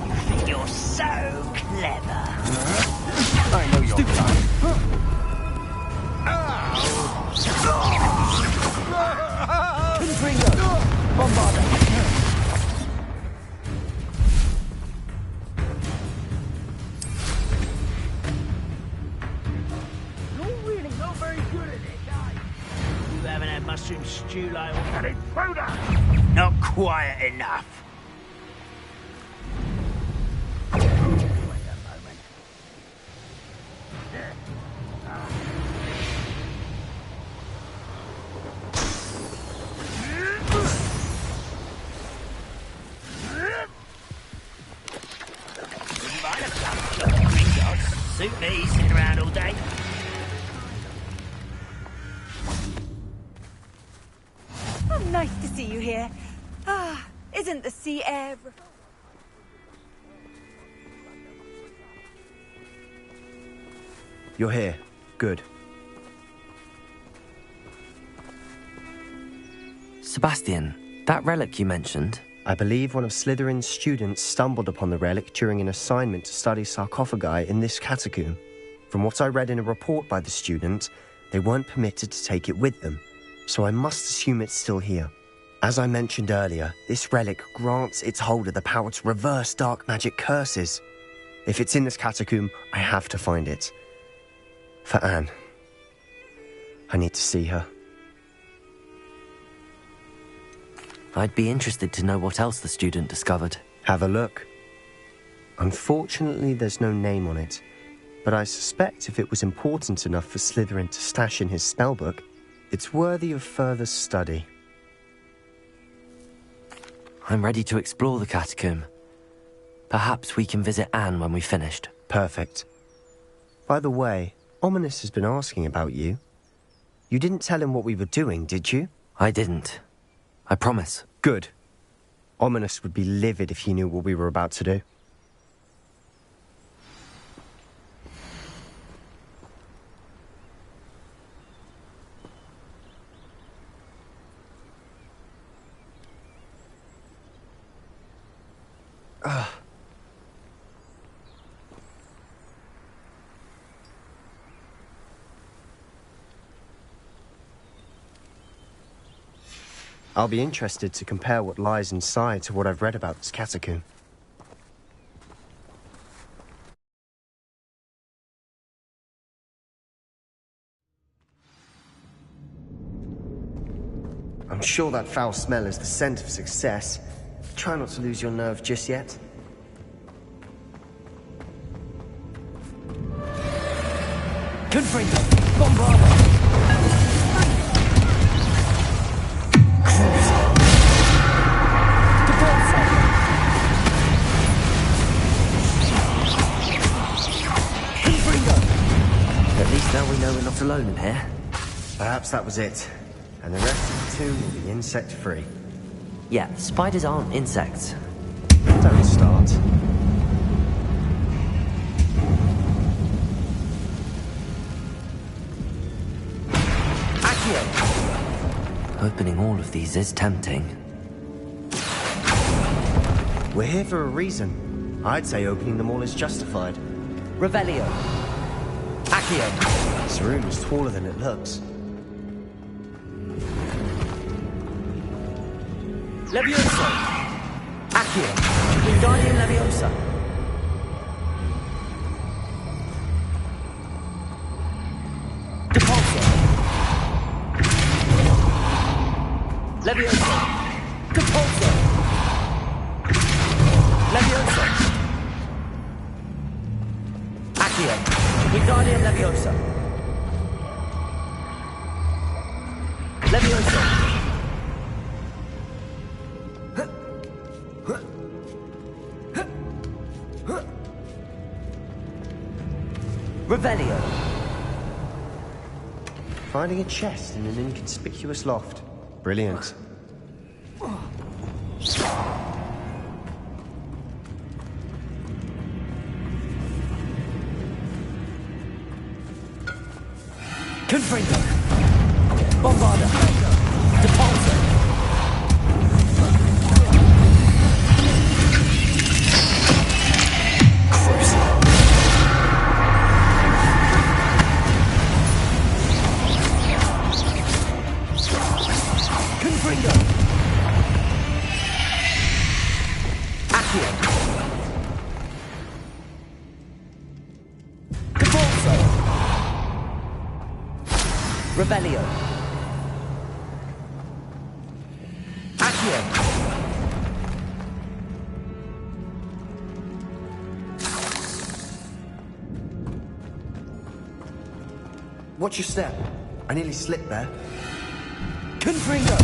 You think you're so clever? I know you're right. Confringo! Bombarda! You're really not very good at it, are you? You haven't had mushroom stew like an intruder! Not quiet enough. Wait a moment. Suit me, sitting around all day. Oh, nice to see you here. Ah, isn't the sea air... You're here. Good. Sebastian, that relic you mentioned... I believe one of Slytherin's students stumbled upon the relic during an assignment to study sarcophagi in this catacomb. From what I read in a report by the student, they weren't permitted to take it with them, so I must assume it's still here. As I mentioned earlier, this relic grants its holder the power to reverse dark magic curses. If it's in this catacomb, I have to find it. For Anne. I need to see her. I'd be interested to know what else the student discovered. Have a look. Unfortunately, there's no name on it, but I suspect if it was important enough for Slytherin to stash in his spellbook, it's worthy of further study. I'm ready to explore the catacomb. Perhaps we can visit Anne when we've finished. Perfect. By the way, Ominous has been asking about you. You didn't tell him what we were doing, did you? I didn't. I promise. Good. Ominous would be livid if he knew what we were about to do. I'll be interested to compare what lies inside to what I've read about this catacomb. I'm sure that foul smell is the scent of success. Try not to lose your nerve just yet. Confringo! Bombarda! At least now we know we're not alone in here. Perhaps that was it. And the rest of the tomb will be insect-free. Yeah, spiders aren't insects. Don't start. Opening all of these is tempting. We're here for a reason. I'd say opening them all is justified. Revelio. Accio. This room is taller than it looks. Leviosa. Accio. Wingardium Leviosa. Depulso. Leviosa. Depulso. Leviosa. Accio. Wingardium Leviosa. Leviosa. Revelio. Finding a chest in an inconspicuous loft. Brilliant. Confringo! Bombarda! Depulso! Confringo! Accio. Depulso! Revelio. Accio. Watch your step. I nearly slipped there. Confringo!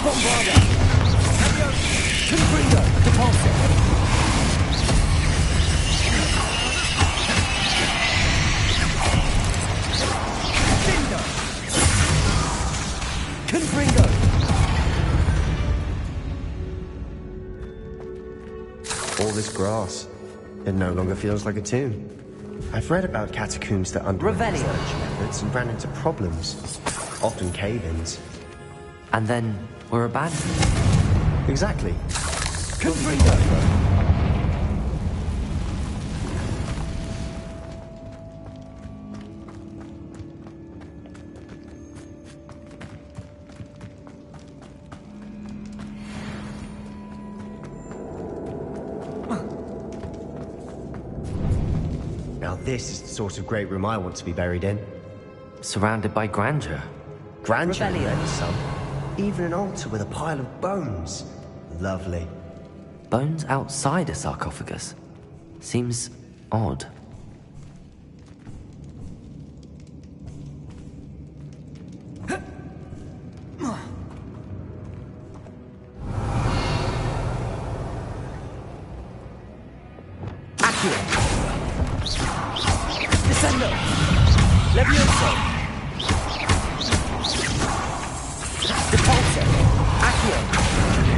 Bombarda! Confringo! Depulso! Confringo! All this grass. It no longer feels like a tomb. I've read about catacombs that underwent Revelio. research methods and ran into problems. Often cave-ins. And then we're abandoned. Exactly. Confringo! Now this is the sort of great room I want to be buried in. Surrounded by grandeur. Grandeur Revelio. and some. Even an altar with a pile of bones. Lovely. Bones outside a sarcophagus. Seems odd. Accio. Descendo! Levioso! Depulso! Accio.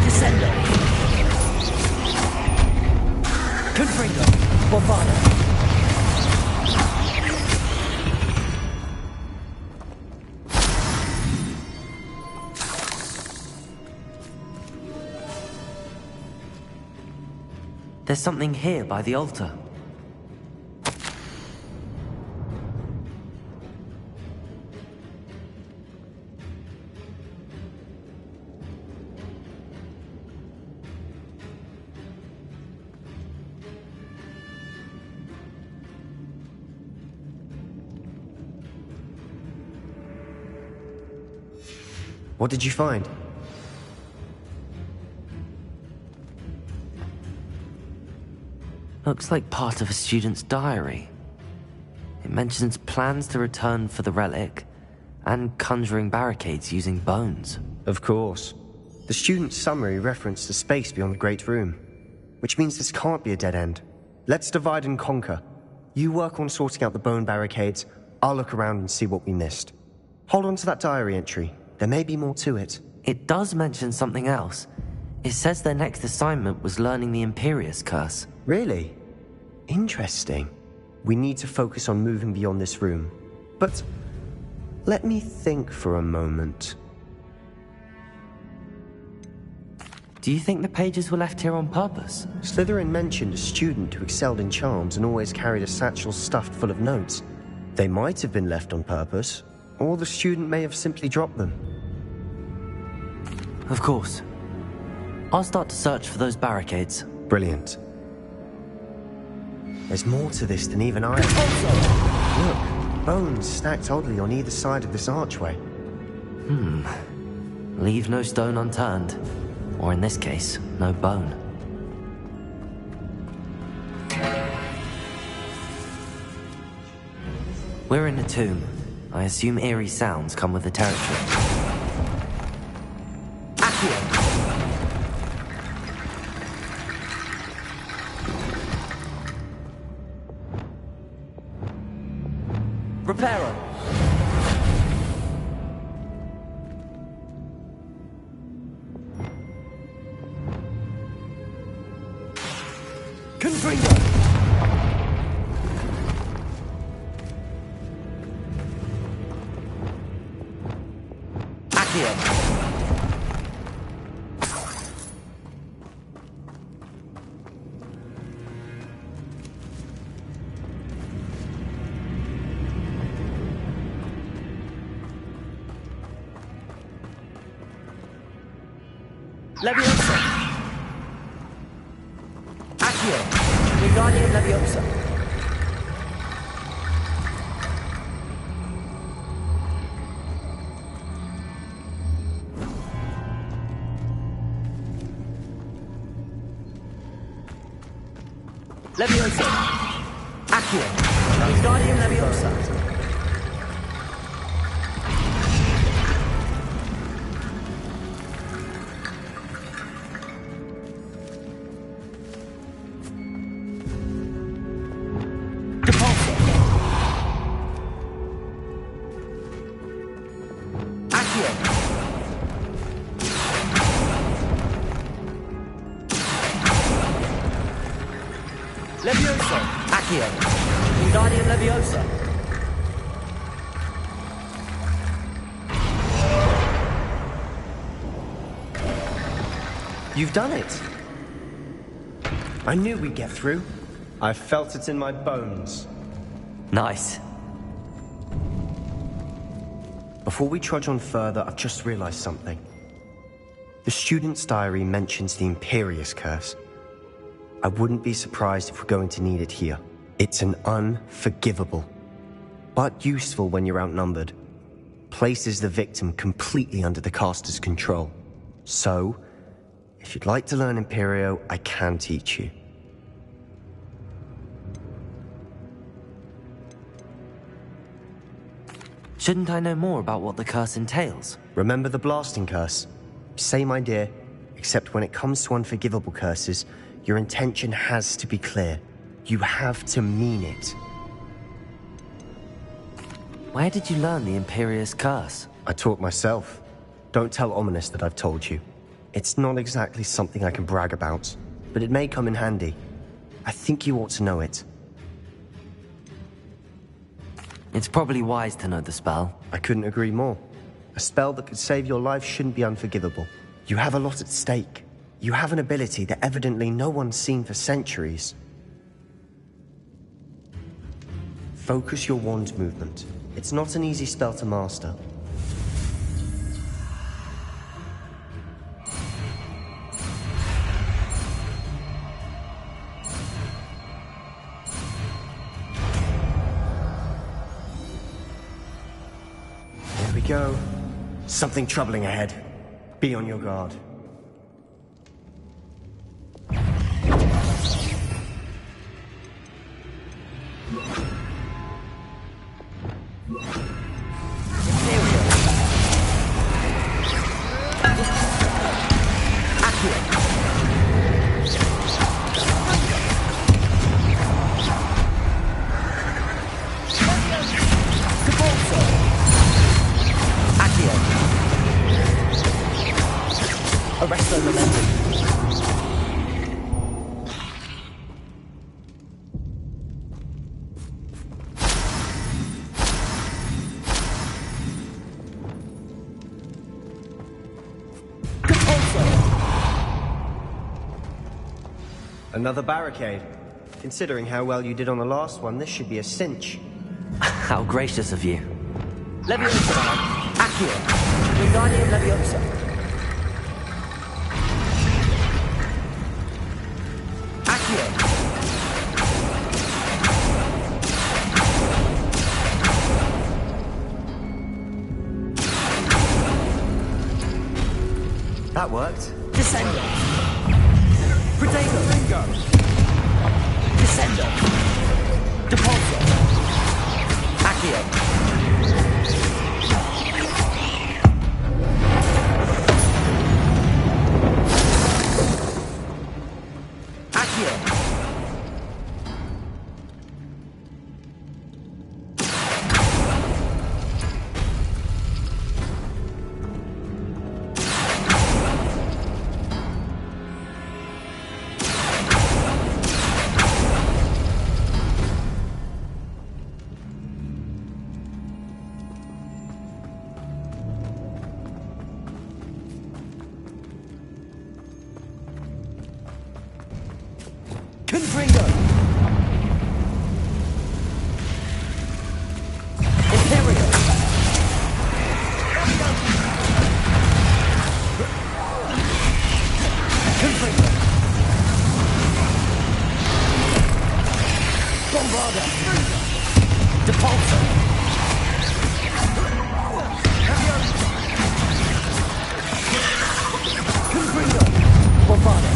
Descendo! Confringo! Bombarda! There's something here by the altar. What did you find? Looks like part of a student's diary. It mentions plans to return for the relic and conjuring barricades using bones. Of course. The student's summary referenced the space beyond the Great Room, which means this can't be a dead end. Let's divide and conquer. You work on sorting out the bone barricades, I'll look around and see what we missed. Hold on to that diary entry. There may be more to it. It does mention something else. It says their next assignment was learning the Imperius Curse. Really? Interesting. We need to focus on moving beyond this room. But let me think for a moment. Do you think the pages were left here on purpose? Slytherin mentioned a student who excelled in charms and always carried a satchel stuffed full of notes. They might have been left on purpose, or the student may have simply dropped them. Of course. I'll start to search for those barricades. Brilliant. There's more to this than even I... Look, bones stacked oddly on either side of this archway. Leave no stone unturned. Or in this case, no bone. We're in a tomb. I assume eerie sounds come with the territory. Accio! Reparo! Confringo! Accio! Leviosa! Accio! Wingardium Leviosa! Leviosa! Accio! Wingardium Leviosa! Leviosa! Accio! Wingardium Leviosa! You've done it! I knew we'd get through. I felt it in my bones. Nice. Before we trudge on further, I've just realized something. The student's diary mentions the Imperius Curse. I wouldn't be surprised if we're going to need it here. It's an unforgivable, but useful when you're outnumbered. Places the victim completely under the caster's control. So, if you'd like to learn Imperio, I can teach you. Shouldn't I know more about what the curse entails? Remember the blasting curse? Same idea, except when it comes to unforgivable curses, your intention has to be clear. You have to mean it. Where did you learn the Imperius Curse? I taught myself. Don't tell Ominous that I've told you. It's not exactly something I can brag about, but it may come in handy. I think you ought to know it. It's probably wise to know the spell. I couldn't agree more. A spell that could save your life shouldn't be unforgivable. You have a lot at stake. You have an ability that evidently no one's seen for centuries. Focus your wand movement. It's not an easy spell to master. There we go. Something troubling ahead. Be on your guard. Arresto momentum. Another barricade. Considering how well you did on the last one, this should be a cinch. How gracious of you. Leviosa. Accio. Wingardium Leviosa. Accio. That worked. Descendo. Protego. Bingo. Descendo. Depulso. Accio. Confringo! Imperio! Confringo! Bombarda! Depulso! Confringo! Bombarda!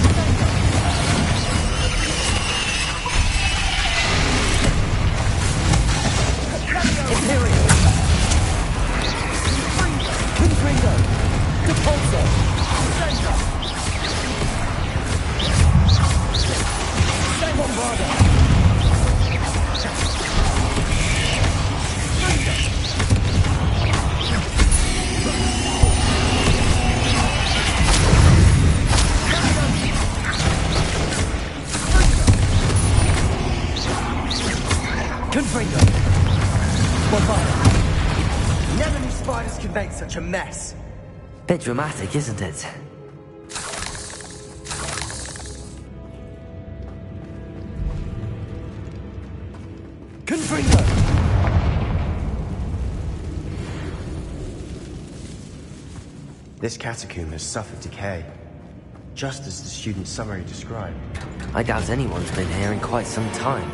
Imperial! Confringo! Depulso! Bombarda! Confringo! Never knew spiders could make such a mess. Bit dramatic, isn't it? Confringo! This catacomb has suffered decay, just as the student's summary described. I doubt anyone's been here in quite some time.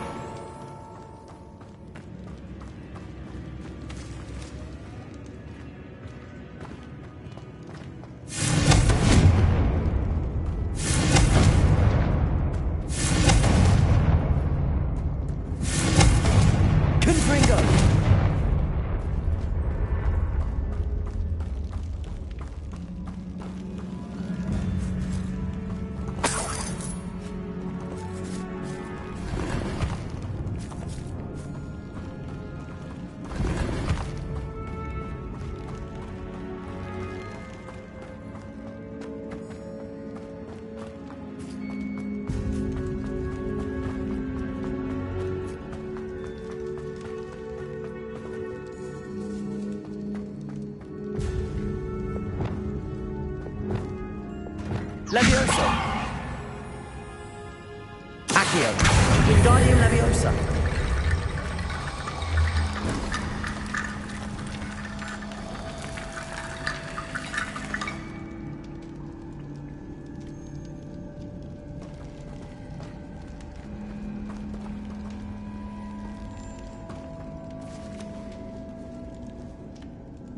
Levioso! Accio! Wingardium Leviosa!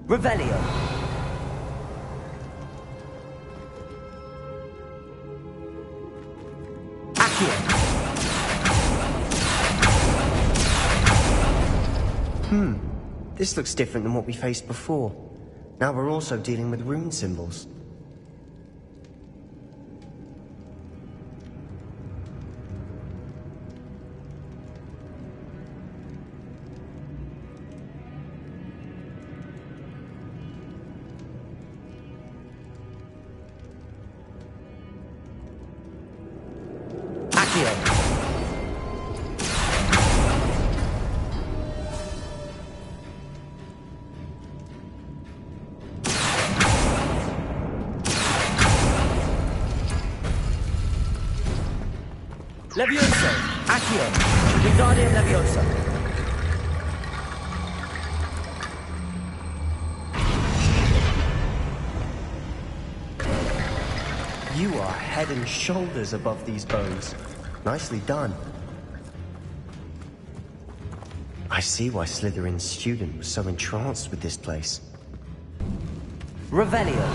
Revelio! This looks different than what we faced before. Now we're also dealing with rune symbols. Levioso! Accio! Wingardium Leviosa! You are head and shoulders above these bones. Nicely done. I see why Slytherin's student was so entranced with this place. Revelio!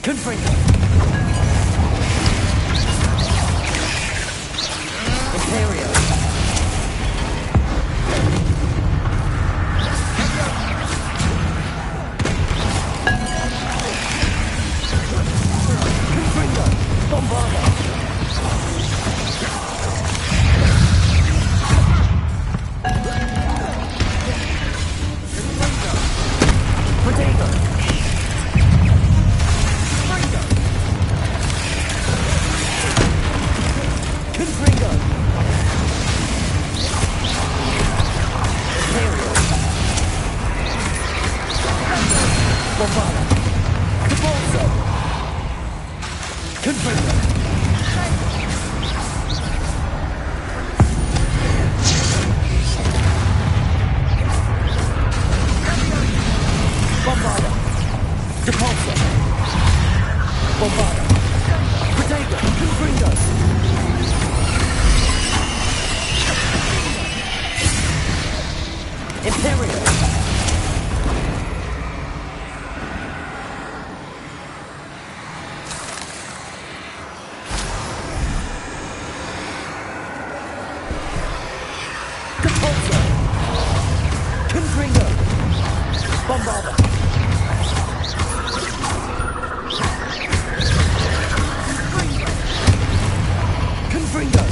Confringo! Imperio! Confringo! Bombardo! Protego! Confringo! Imperial! Bombarda! Cabalzo! Confringo! Bombarda! Depulso! Bombarda! Protego! Confringo! Imperial! Depulso! Confringo! Bombarda! Confringo!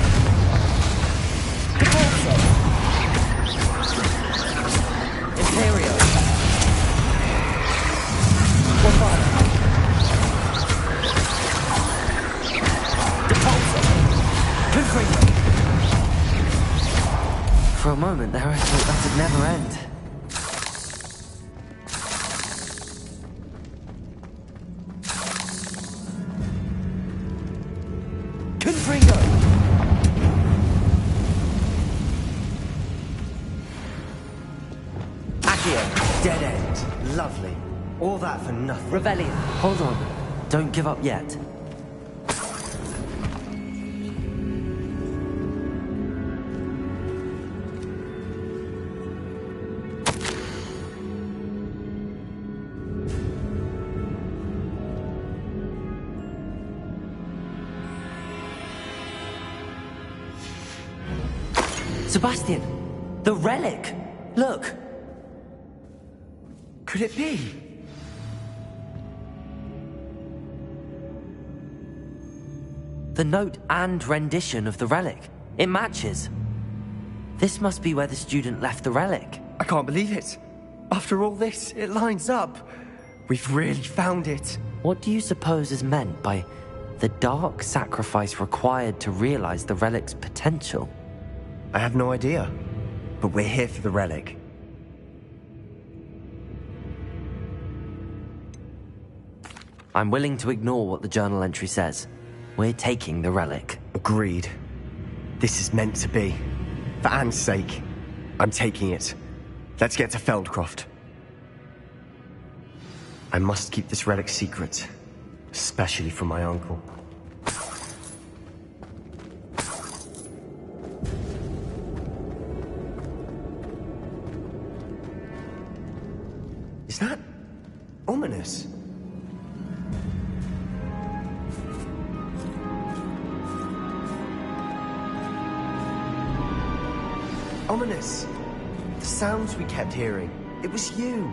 Depulso! Imperio! Bombarda! Depulso! Confringo! For a moment there, I thought that would never end. Confringo! Accio! Dead end. Lovely. All that for nothing. Revelio! Hold on. Don't give up yet. Sebastian! The relic! Look! Could it be? The note and rendition of the relic. It matches. This must be where the student left the relic. I can't believe it. After all this, it lines up. We've really found it. What do you suppose is meant by the dark sacrifice required to realize the relic's potential? I have no idea. But we're here for the relic. I'm willing to ignore what the journal entry says. We're taking the relic. Agreed. This is meant to be. For Anne's sake, I'm taking it. Let's get to Feldcroft. I must keep this relic secret, especially from my uncle. Is that ominous? Ominous. The sounds we kept hearing. It was you.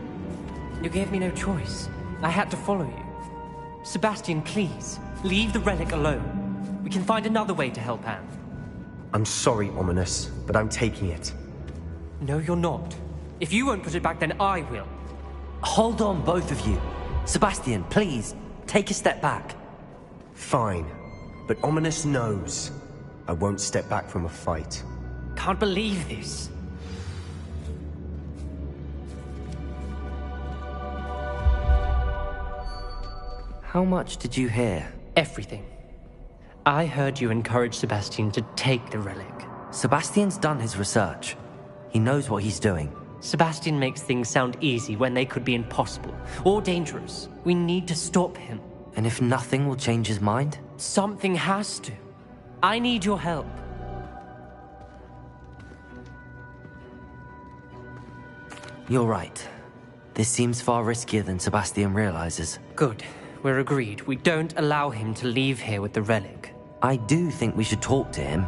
You gave me no choice. I had to follow you. Sebastian, please, leave the relic alone. We can find another way to help Anne. I'm sorry, Ominous, but I'm taking it. No, you're not. If you won't put it back, then I will. Hold on, both of you. Sebastian, please, take a step back. Fine, but Ominous knows I won't step back from a fight. Can't believe this. How much did you hear? Everything. I heard you encourage Sebastian to take the relic. Sebastian's done his research. He knows what he's doing. Sebastian makes things sound easy when they could be impossible or dangerous. We need to stop him. And if nothing will change his mind? Something has to. I need your help. You're right. This seems far riskier than Sebastian realizes. Good. We're agreed. We don't allow him to leave here with the relic. I do think we should talk to him,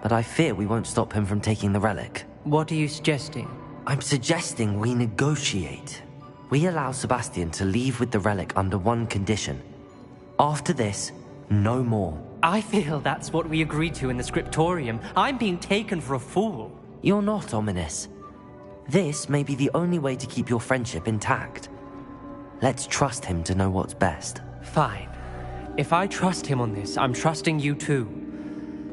but I fear we won't stop him from taking the relic. What are you suggesting? I'm suggesting we negotiate. We allow Sebastian to leave with the relic under one condition. After this, no more. I feel that's what we agreed to in the scriptorium. I'm being taken for a fool. You're not, Ominous. This may be the only way to keep your friendship intact. Let's trust him to know what's best. Fine. If I trust him on this, I'm trusting you too.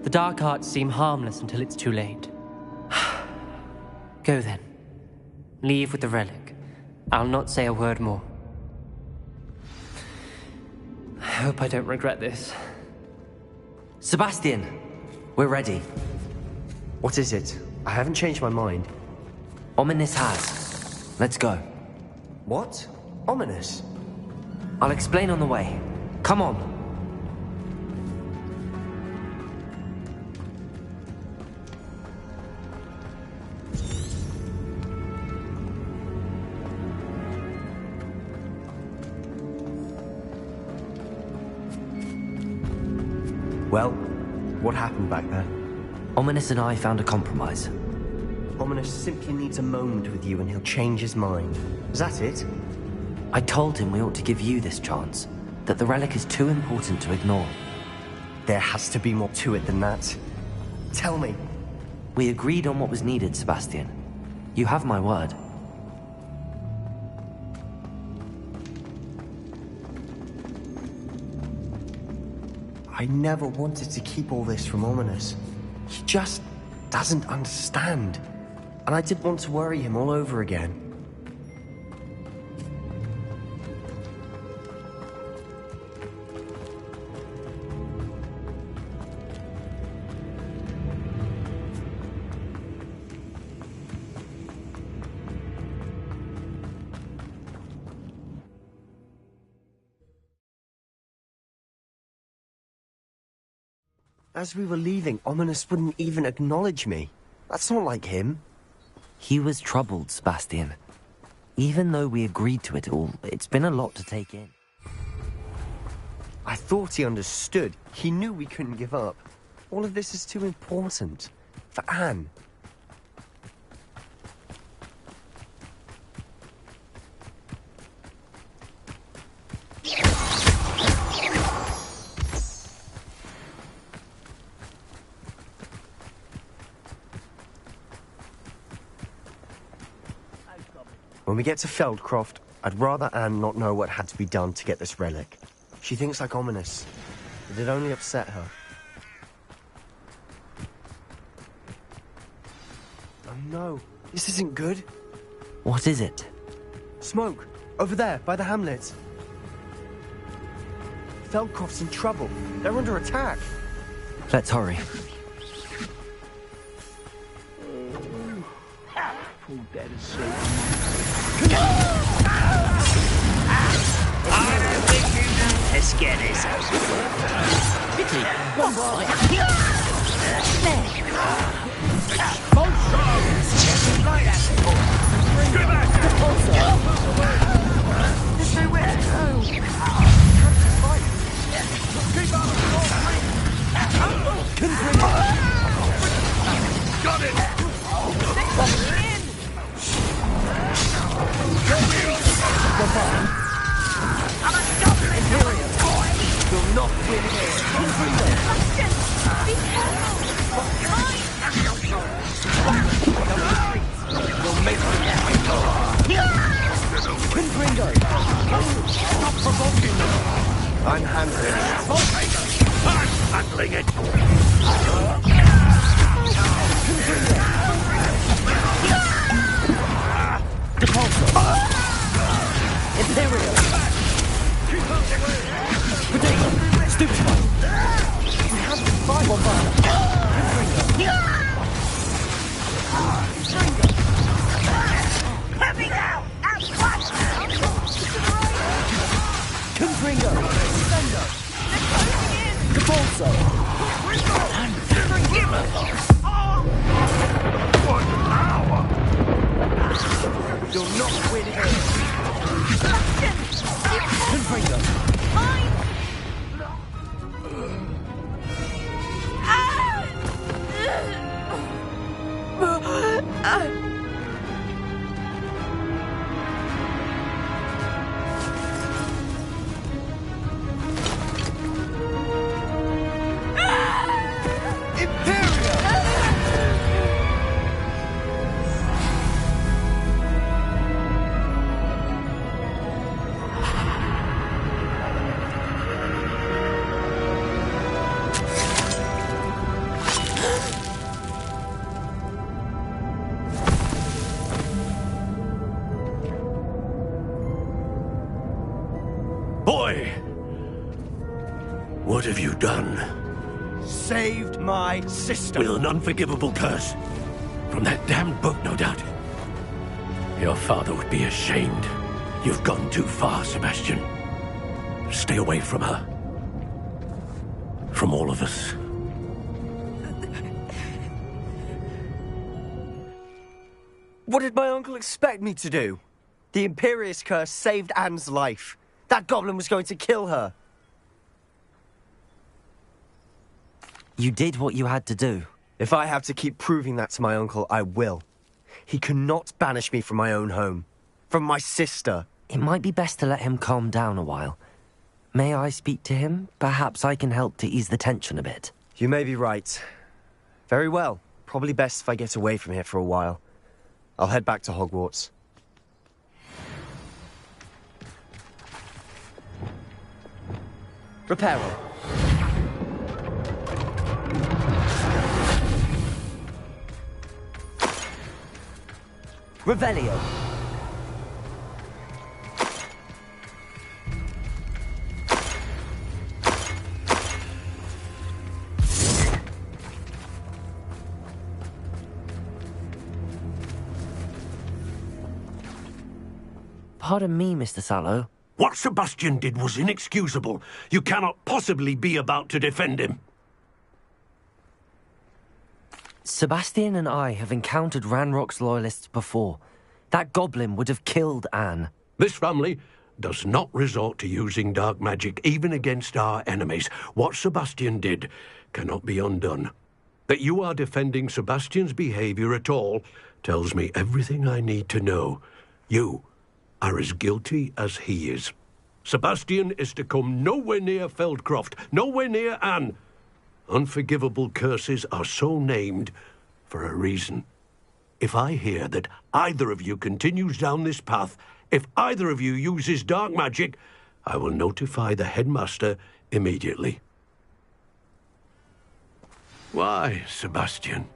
The dark arts seem harmless until it's too late. Go then. Leave with the relic. I'll not say a word more. I hope I don't regret this. Sebastian, we're ready. What is it? I haven't changed my mind. Ominous has. Let's go. What? Ominous? I'll explain on the way. Come on. Well, what happened back there? Ominous and I found a compromise. Ominous simply needs a moment with you and he'll change his mind. Is that it? I told him we ought to give you this chance, that the relic is too important to ignore. There has to be more to it than that. Tell me. We agreed on what was needed, Sebastian. You have my word. I never wanted to keep all this from Ominous. He just doesn't understand. And I didn't want to worry him all over again. As we were leaving, Ominous wouldn't even acknowledge me. That's not like him. He was troubled, Sebastian. Even though we agreed to it all, it's been a lot to take in. I thought he understood. He knew we couldn't give up. All of this is too important. For Anne. When we get to Feldcroft, I'd rather Anne not know what had to be done to get this relic. She thinks like Ominous. It'd only upset her. no, this isn't good. What is it? Smoke, over there, by the hamlet. Feldcroft's in trouble. They're under attack. Let's hurry. Let's get this over. Pity. One There's nowhere to go. Got it! Will not win here. Be careful! We'll make Confringo! Stop provoking them! I'm handling it. I'm handling it! Depulso! Imperial! Potato! Stupefy! We have to fight one Coming out! At once! Confringo! Depulso! You'll not win here! Confringo! Boy! What have you done? Saved my sister! With an unforgivable curse. From that damned book, no doubt. Your father would be ashamed. You've gone too far, Sebastian. Stay away from her. From all of us. What did my uncle expect me to do? The Imperious curse saved Anne's life. That goblin was going to kill her. You did what you had to do. If I have to keep proving that to my uncle, I will. He cannot banish me from my own home. From my sister. It might be best to let him calm down a while. May I speak to him? Perhaps I can help to ease the tension a bit. You may be right. Very well. Probably best if I get away from here for a while. I'll head back to Hogwarts. Reparo. Revelio. Pardon me, Mr. Sallow. What Sebastian did was inexcusable. You cannot possibly be about to defend him. Sebastian and I have encountered Ranrock's loyalists before. That goblin would have killed Anne. This family does not resort to using dark magic, even against our enemies. What Sebastian did cannot be undone. That you are defending Sebastian's behavior at all tells me everything I need to know. You are as guilty as he is. Sebastian is to come nowhere near Feldcroft, nowhere near Anne. Unforgivable curses are so named for a reason. If I hear that either of you continues down this path, if either of you uses dark magic, I will notify the headmaster immediately. Why, Sebastian?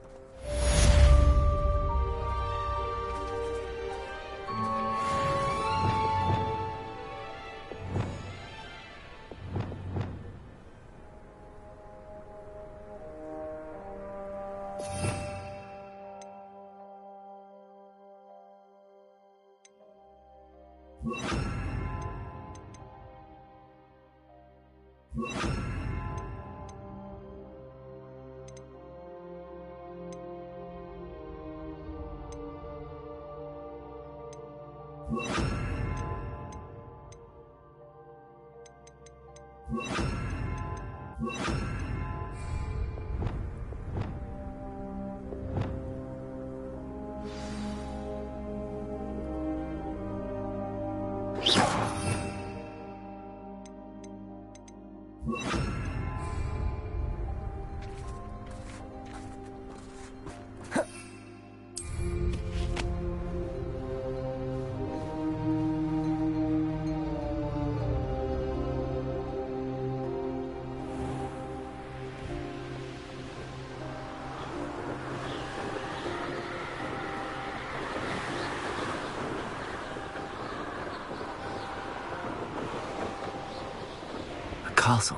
Castle.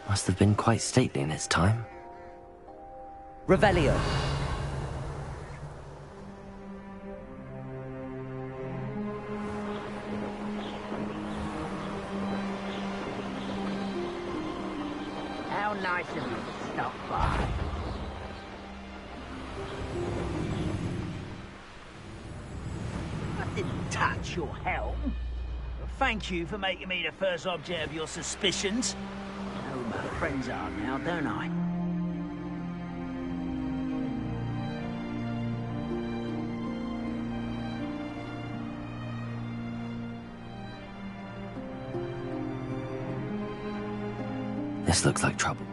Must have been quite stately in its time. Revelio. How nice of you to stop by. I didn't touch your helm. Thank you for making me the first object of your suspicions. I know who my friends are now, don't I? This looks like trouble.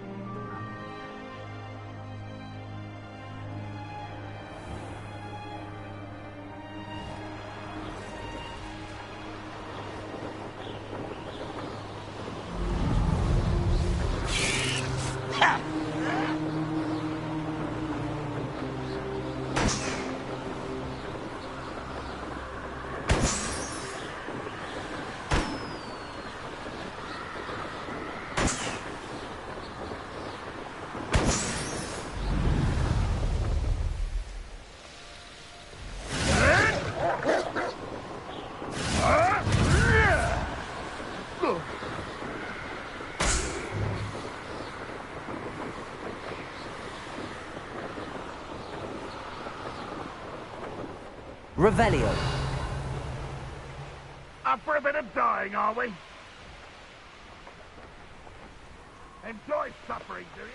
Revelio. Up for a bit of dying, are we? Enjoy suffering, do you?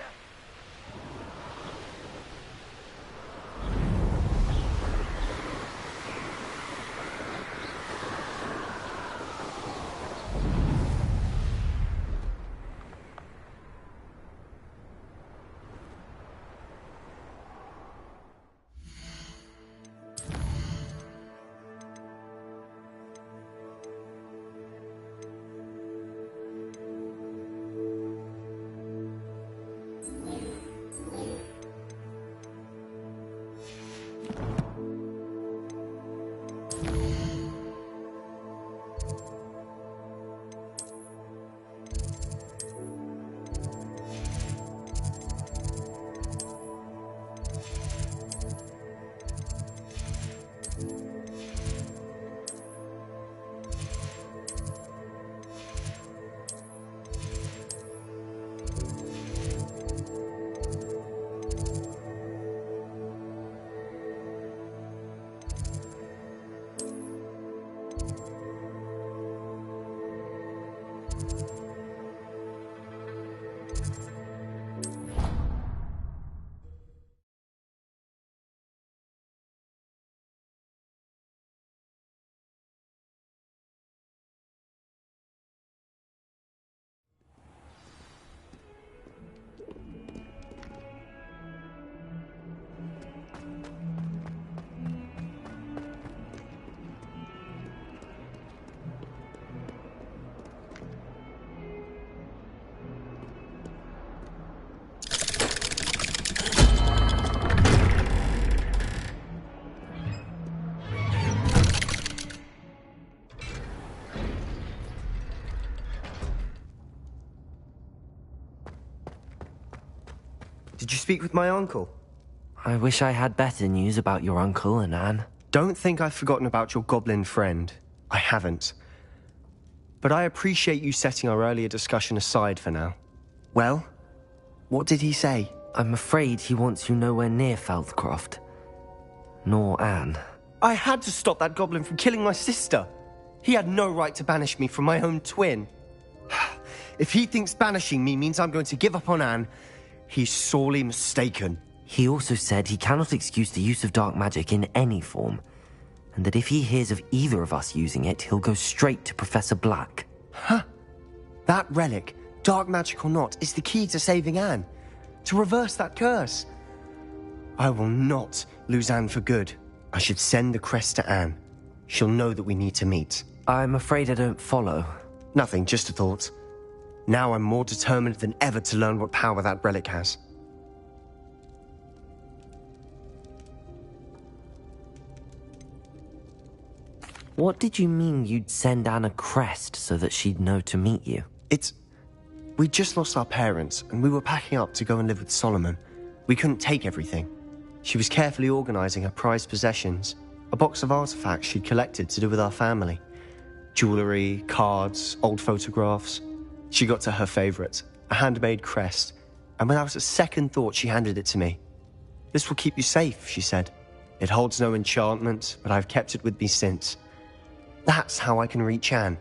Did you speak with my uncle? I wish I had better news about your uncle and Anne. Don't think I've forgotten about your goblin friend. I haven't. but I appreciate you setting our earlier discussion aside for now. Well, what did he say? I'm afraid he wants you nowhere near Feldcroft. Nor Anne. I had to stop that goblin from killing my sister. He had no right to banish me from my own twin. If he thinks banishing me means I'm going to give up on Anne, he's sorely mistaken. He also said he cannot excuse the use of dark magic in any form, and that if he hears of either of us using it, he'll go straight to Professor Black. Huh? That relic, dark magic or not, is the key to saving Anne. To reverse that curse. I will not lose Anne for good. I should send the crest to Anne. She'll know that we need to meet. I'm afraid I don't follow. Nothing, just a thought. Now I'm more determined than ever to learn what power that relic has. What did you mean you'd send Anne a crest so that she'd know to meet you? We just lost our parents, and we were packing up to go and live with Solomon. We couldn't take everything. She was carefully organizing her prized possessions, a box of artifacts she'd collected to do with our family. Jewelry, cards, old photographs. She got to her favorite, a handmade crest, and without a second thought she handed it to me. "This will keep you safe," she said. "It holds no enchantment, but I've kept it with me since. That's how I can reach Anne.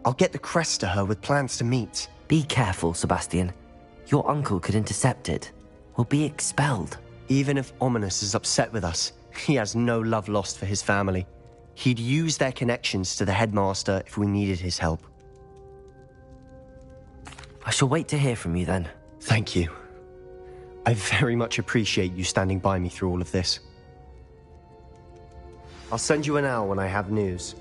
I'll get the crest to her with plans to meet." Be careful, Sebastian. Your uncle could intercept it. We'll be expelled. Even if Ominous is upset with us, he has no love lost for his family. He'd use their connections to the headmaster if we needed his help. I shall wait to hear from you then. Thank you. I very much appreciate you standing by me through all of this. I'll send you an owl when I have news.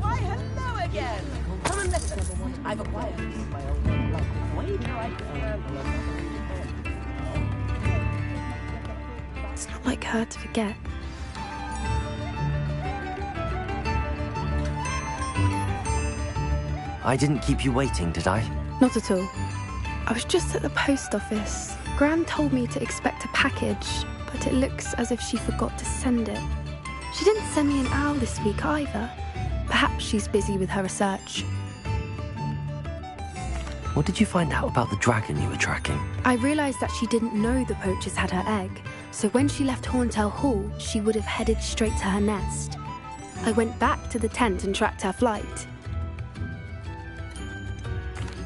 Why, hello again! Come and listen. I've acquired my own way bright It's not like her to forget. I didn't keep you waiting, did I? Not at all. I was just at the post office. Gran told me to expect a package, but it looks as if she forgot to send it. She didn't send me an owl this week either. Perhaps she's busy with her research. What did you find out about the dragon you were tracking? I realised that she didn't know the poachers had her egg, so when she left Horntail Hall, she would have headed straight to her nest. I went back to the tent and tracked her flight.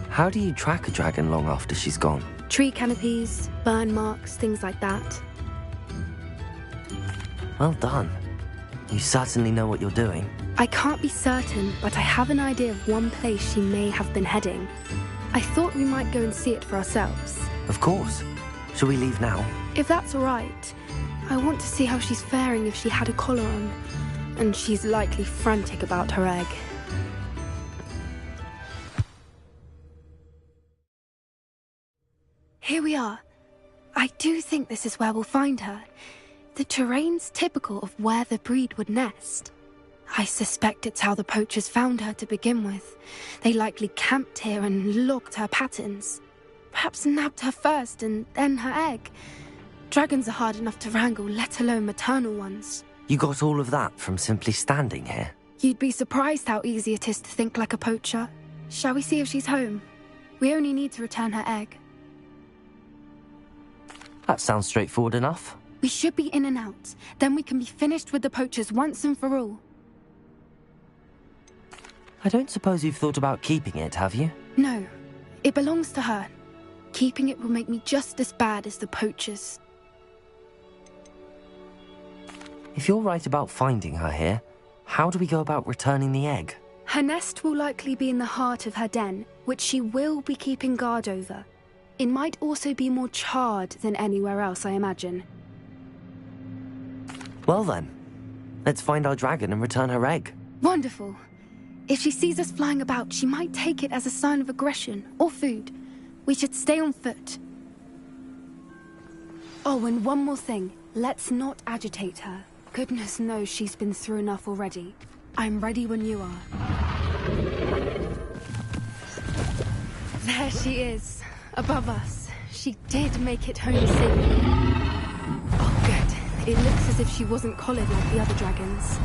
How do you track a dragon long after she's gone? Tree canopies, burn marks, things like that. Well done. You certainly know what you're doing. I can't be certain, but I have an idea of one place she may have been heading. I thought we might go and see it for ourselves. Of course. Shall we leave now? If that's all right. I want to see how she's faring if she had a collar on. And she's likely frantic about her egg. Here we are. I do think this is where we'll find her. The terrain's typical of where the breed would nest. I suspect it's how the poachers found her to begin with. They likely camped here and logged her patterns. Perhaps nabbed her first and then her egg. Dragons are hard enough to wrangle, let alone maternal ones. You got all of that from simply standing here? You'd be surprised how easy it is to think like a poacher. Shall we see if she's home? We only need to return her egg. That sounds straightforward enough. We should be in and out. Then we can be finished with the poachers once and for all. I don't suppose you've thought about keeping it, have you? No. It belongs to her. Keeping it will make me just as bad as the poachers. If you're right about finding her here, how do we go about returning the egg? Her nest will likely be in the heart of her den, which she will be keeping guard over. It might also be more charred than anywhere else, I imagine. Well then, Let's find our dragon and return her egg. Wonderful. If she sees us flying about, she might take it as a sign of aggression or food. We should stay on foot. Oh, and one more thing. Let's not agitate her. Goodness knows she's been through enough already. I'm ready when you are. There she is, above us. She did make it home safely. Oh, good. It looks as if she wasn't collared like the other dragons.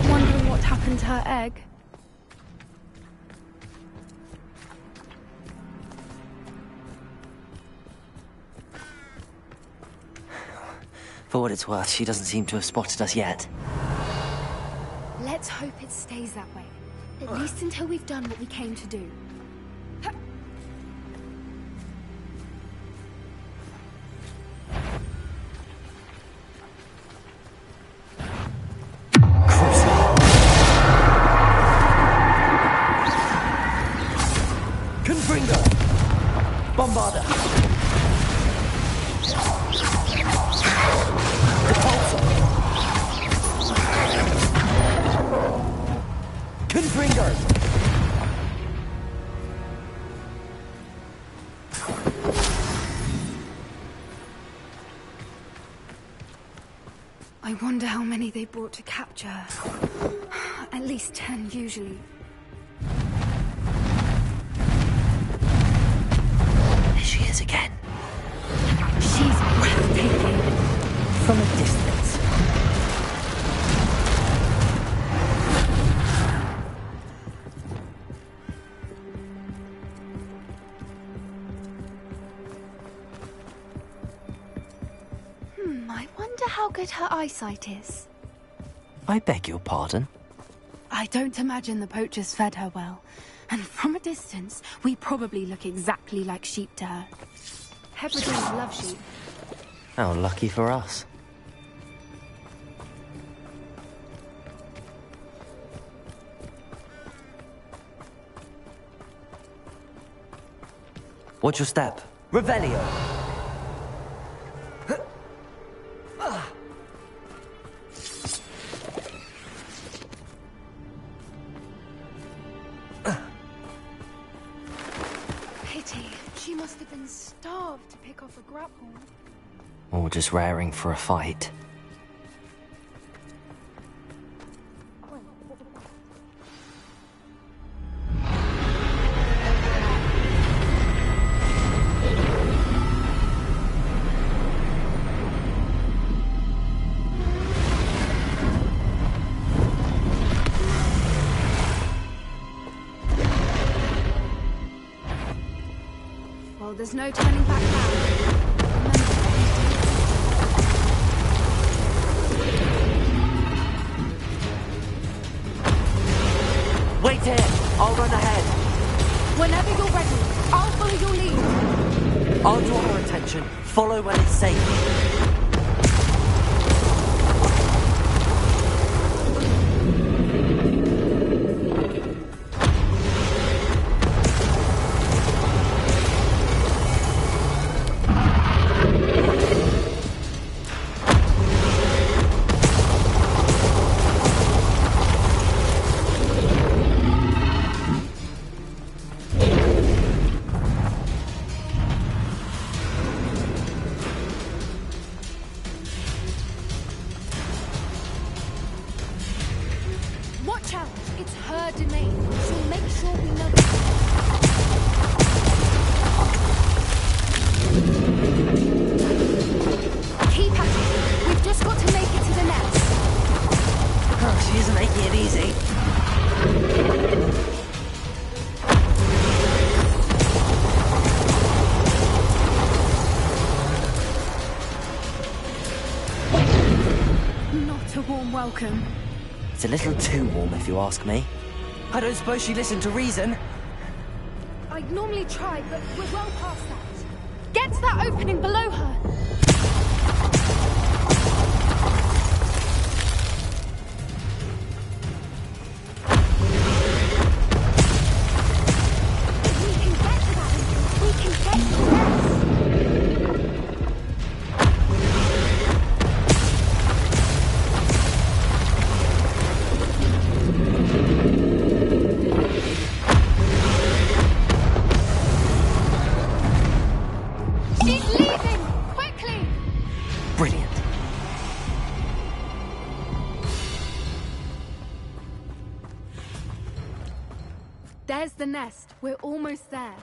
Wondering what happened to her egg. For what it's worth, she doesn't seem to have spotted us yet. Let's hope it stays that way. At least until we've done what we came to do. Bombarder! Confringo! I wonder how many they brought to capture. At least 10 usually. She is again. She's breathtaking. From a distance. I wonder how good her eyesight is. I beg your pardon? I don't imagine the poachers fed her well. And from a distance, we probably look exactly like sheep to her. Hebrides love sheep. How lucky for us. Watch your step. Revelio! She must have been starved to pick off a grapple. Or just raring for a fight. Well, there's no turning back now. Wait here! I'll run ahead. Whenever you're ready, I'll follow your lead. I'll draw her attention. Follow when it's safe. Watch out! It's her domain. She'll make sure we know. Keep at it. We've just got to make it to the nest. Oh, she isn't making it easy. Not a warm welcome. It's a little too warm, if you ask me. I don't suppose she listened to reason. I'd normally try, but we're well past that. Get to that opening below her! If we can get to that, we can get to the rest! She's leaving! Quickly! Brilliant. There's the nest. We're almost there.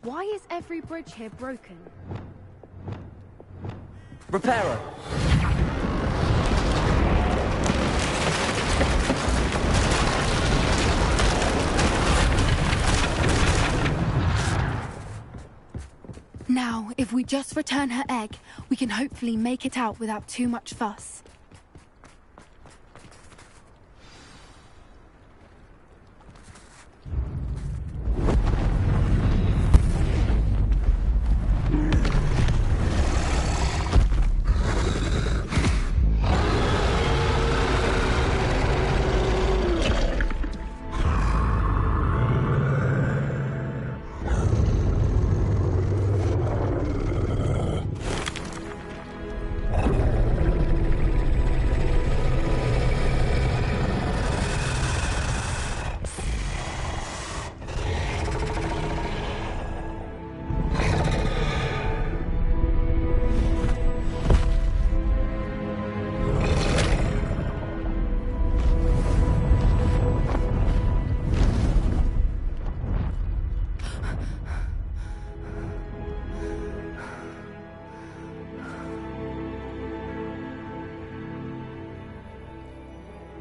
Why is every bridge here broken? Reparo! Now, if we just return her egg, we can hopefully make it out without too much fuss.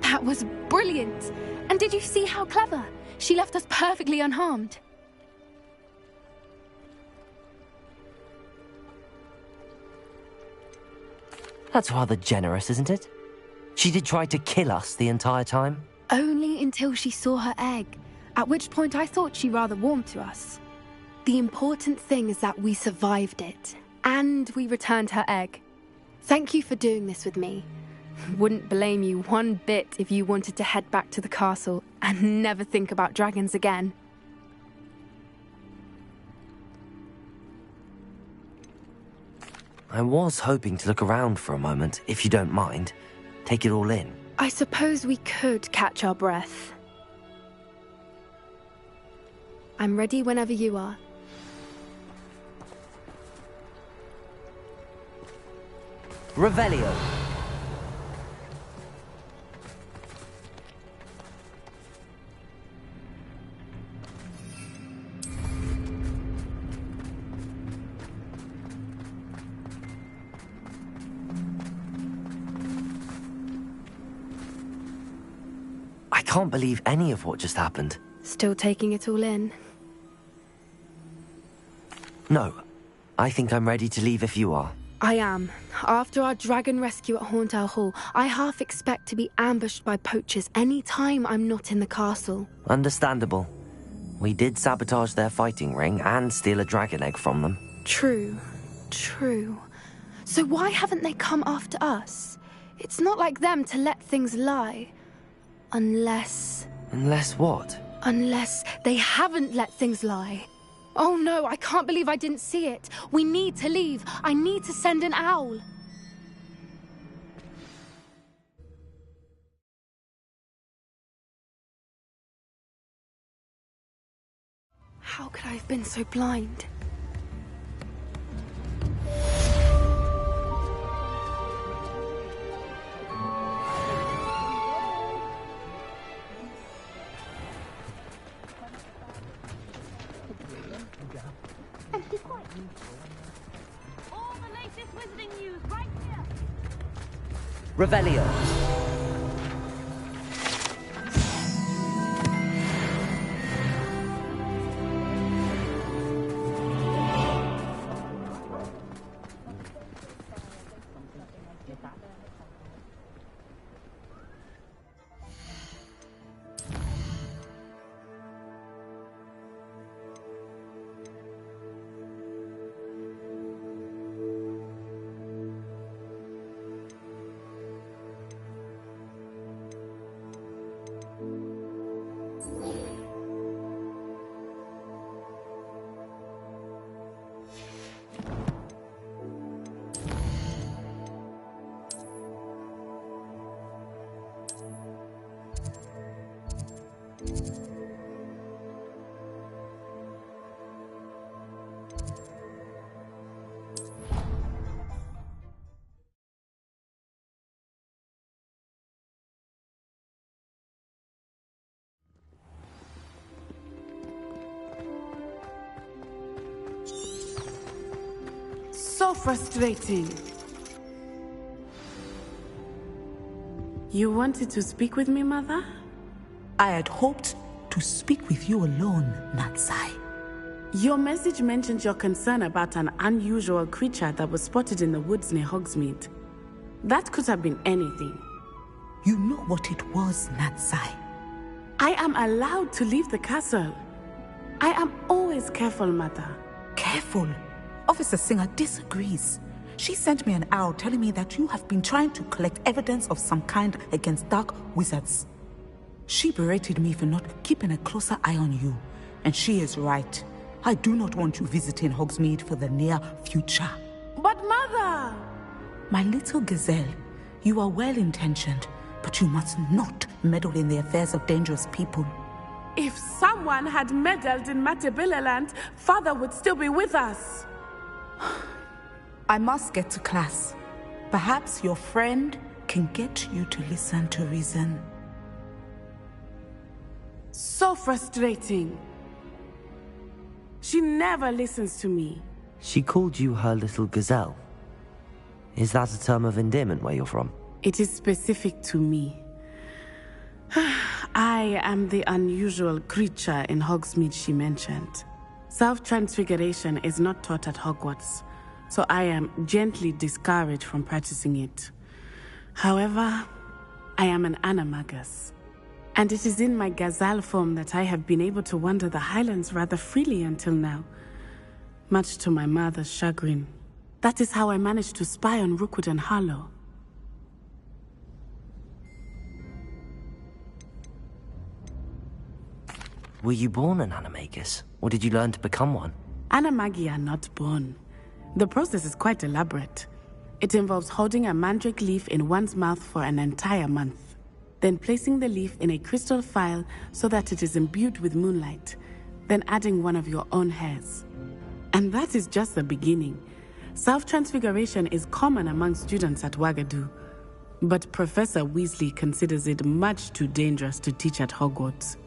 That was brilliant! And did you see how clever? She left us perfectly unharmed. That's rather generous, isn't it? She did try to kill us the entire time. Only until she saw her egg, at which point I thought she rather warmed to us. The important thing is that we survived it, and we returned her egg. Thank you for doing this with me. Wouldn't blame you one bit if you wanted to head back to the castle and never think about dragons again. I was hoping to look around for a moment, if you don't mind. Take it all in. I suppose we could catch our breath. I'm ready whenever you are. Revelio. I can't believe any of what just happened. Still taking it all in? No. I think I'm ready to leave if you are. I am. After our dragon rescue at Hauntow Hall, I half expect to be ambushed by poachers any time I'm not in the castle. Understandable. We did sabotage their fighting ring and steal a dragon egg from them. True. True. So why haven't they come after us? It's not like them to let things lie. Unless... Unless what? Unless they haven't let things lie. Oh no, I can't believe I didn't see it. We need to leave. I need to send an owl. How could I have been so blind? All the latest wizarding news right here. Revelio. So frustrating. You wanted to speak with me, Mother? I had hoped to speak with you alone, Natsai. Your message mentioned your concern about an unusual creature that was spotted in the woods near Hogsmeade. That could have been anything. You know what it was, Natsai. I am allowed to leave the castle. I am always careful, Mother. Careful? Officer Singer disagrees. She sent me an owl telling me that you have been trying to collect evidence of some kind against dark wizards. She berated me for not keeping a closer eye on you. And she is right. I do not want you visiting Hogsmeade for the near future. But Mother! My little gazelle, you are well-intentioned, but you must not meddle in the affairs of dangerous people. If someone had meddled in Matabeleland, Father would still be with us. I must get to class. Perhaps your friend can get you to listen to reason. So frustrating. She never listens to me. She called you her little gazelle. Is that a term of endearment where you're from? It is specific to me. I am the unusual creature in Hogsmeade she mentioned. Self-transfiguration is not taught at Hogwarts, so I am gently discouraged from practicing it. However, I am an animagus, and it is in my gazelle form that I have been able to wander the Highlands rather freely until now, much to my mother's chagrin. That is how I managed to spy on Rookwood and Harlow. Were you born an animagus, or did you learn to become one? Animagi are not born. The process is quite elaborate. It involves holding a mandrake leaf in one's mouth for an entire month, then placing the leaf in a crystal phial so that it is imbued with moonlight, then adding one of your own hairs. And that is just the beginning. Self-transfiguration is common among students at Wagadu, but Professor Weasley considers it much too dangerous to teach at Hogwarts.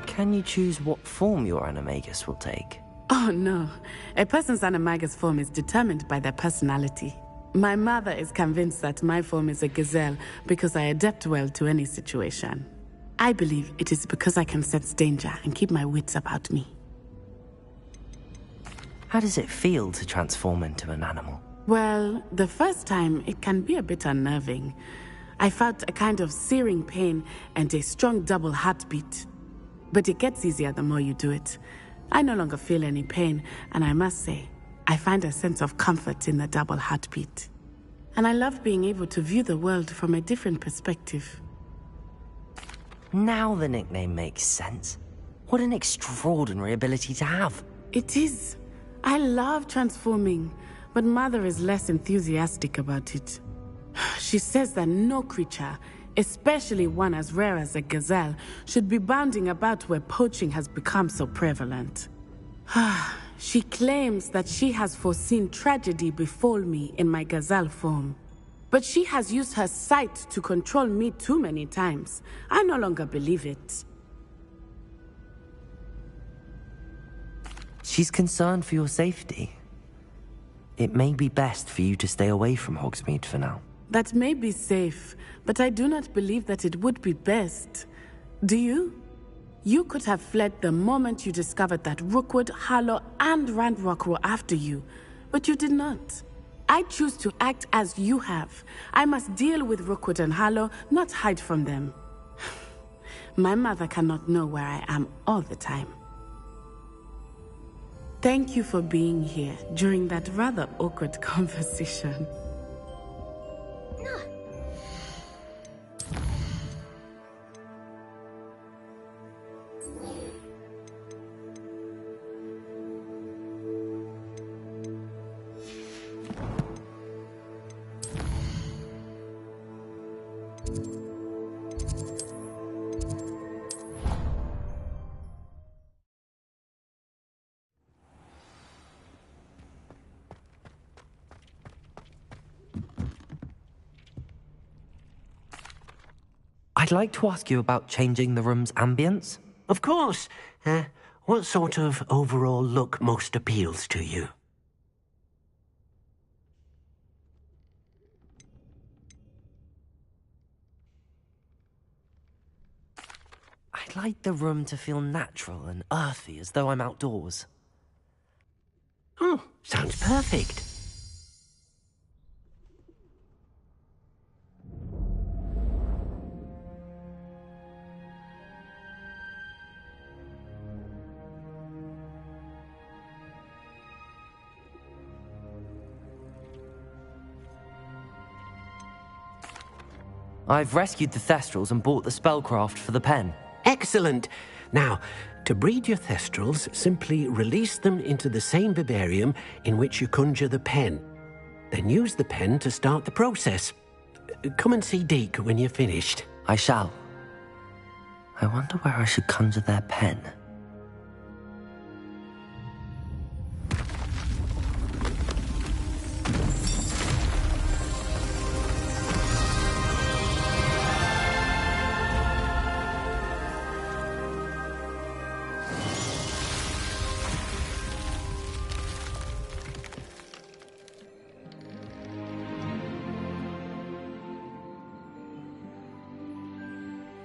Can you choose what form your animagus will take? Oh no, a person's animagus form is determined by their personality. My mother is convinced that my form is a gazelle because I adapt well to any situation. I believe it is because I can sense danger and keep my wits about me. How does it feel to transform into an animal? Well, the first time it can be a bit unnerving. I felt a kind of searing pain and a strong double heartbeat. But it gets easier the more you do it. I no longer feel any pain, and I must say, I find a sense of comfort in the double heartbeat. And I love being able to view the world from a different perspective. Now the nickname makes sense. What an extraordinary ability to have. It is. I love transforming, but Mother is less enthusiastic about it. She says that no creature, especially one as rare as a gazelle, should be bounding about where poaching has become so prevalent. She claims that she has foreseen tragedy befall me in my gazelle form. But she has used her sight to control me too many times. I no longer believe it. She's concerned for your safety. It may be best for you to stay away from Hogsmeade for now. That may be safe, but I do not believe that it would be best. Do you? You could have fled the moment you discovered that Rookwood, Harlow, and Ranrock were after you, but you did not. I choose to act as you have. I must deal with Rookwood and Harlow, not hide from them. My mother cannot know where I am all the time. Thank you for being here during that rather awkward conversation. I'd like to ask you about changing the room's ambience. Of course. What sort of overall look most appeals to you? I'd like the room to feel natural and earthy, as though I'm outdoors. Oh, sounds perfect. I've rescued the Thestrals and bought the spellcraft for the pen. Excellent. Now, to breed your Thestrals, simply release them into the same vivarium in which you conjure the pen. Then use the pen to start the process. Come and see Deke when you're finished. I shall. I wonder where I should conjure their pen.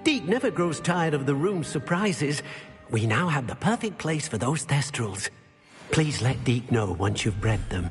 Deke never grows tired of the room's surprises. We now have the perfect place for those Thestrals. Please let Deke know once you've bred them.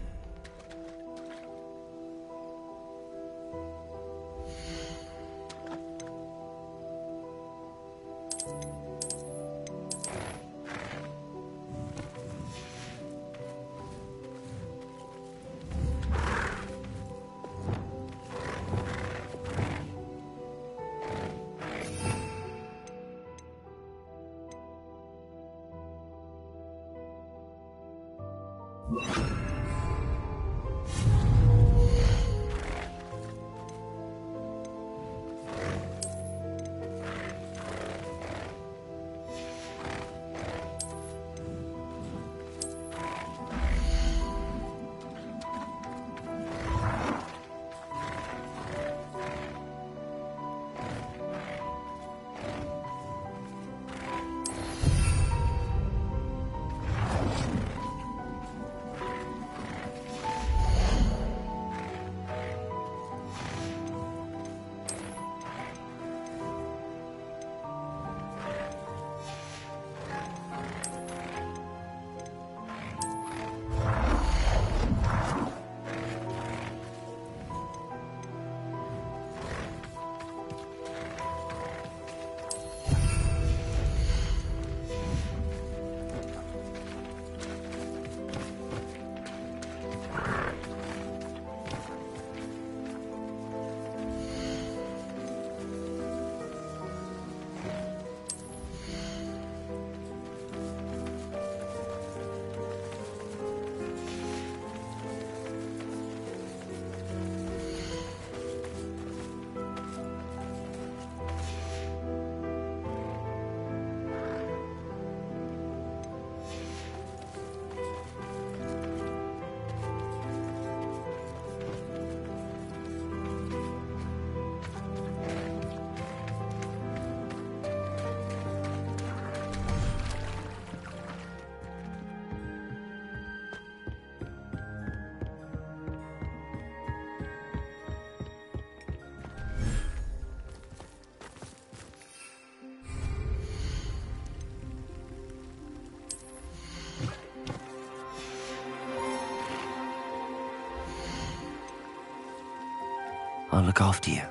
I'll look after you.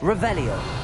Revelio.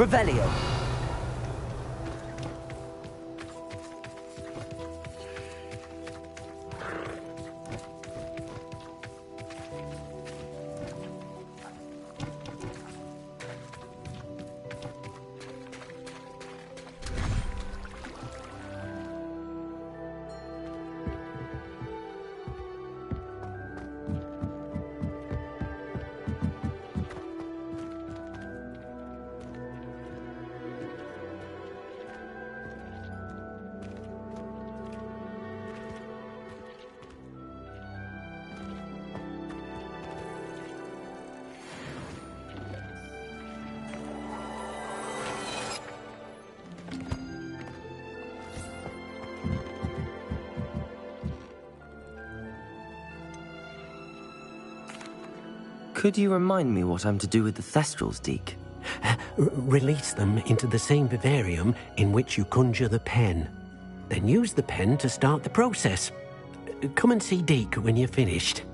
Revelio. Could you remind me what I'm to do with the Thestrals, Deke? Release them into the same vivarium in which you conjure the pen. Then use the pen to start the process. Come and see Deke when you're finished.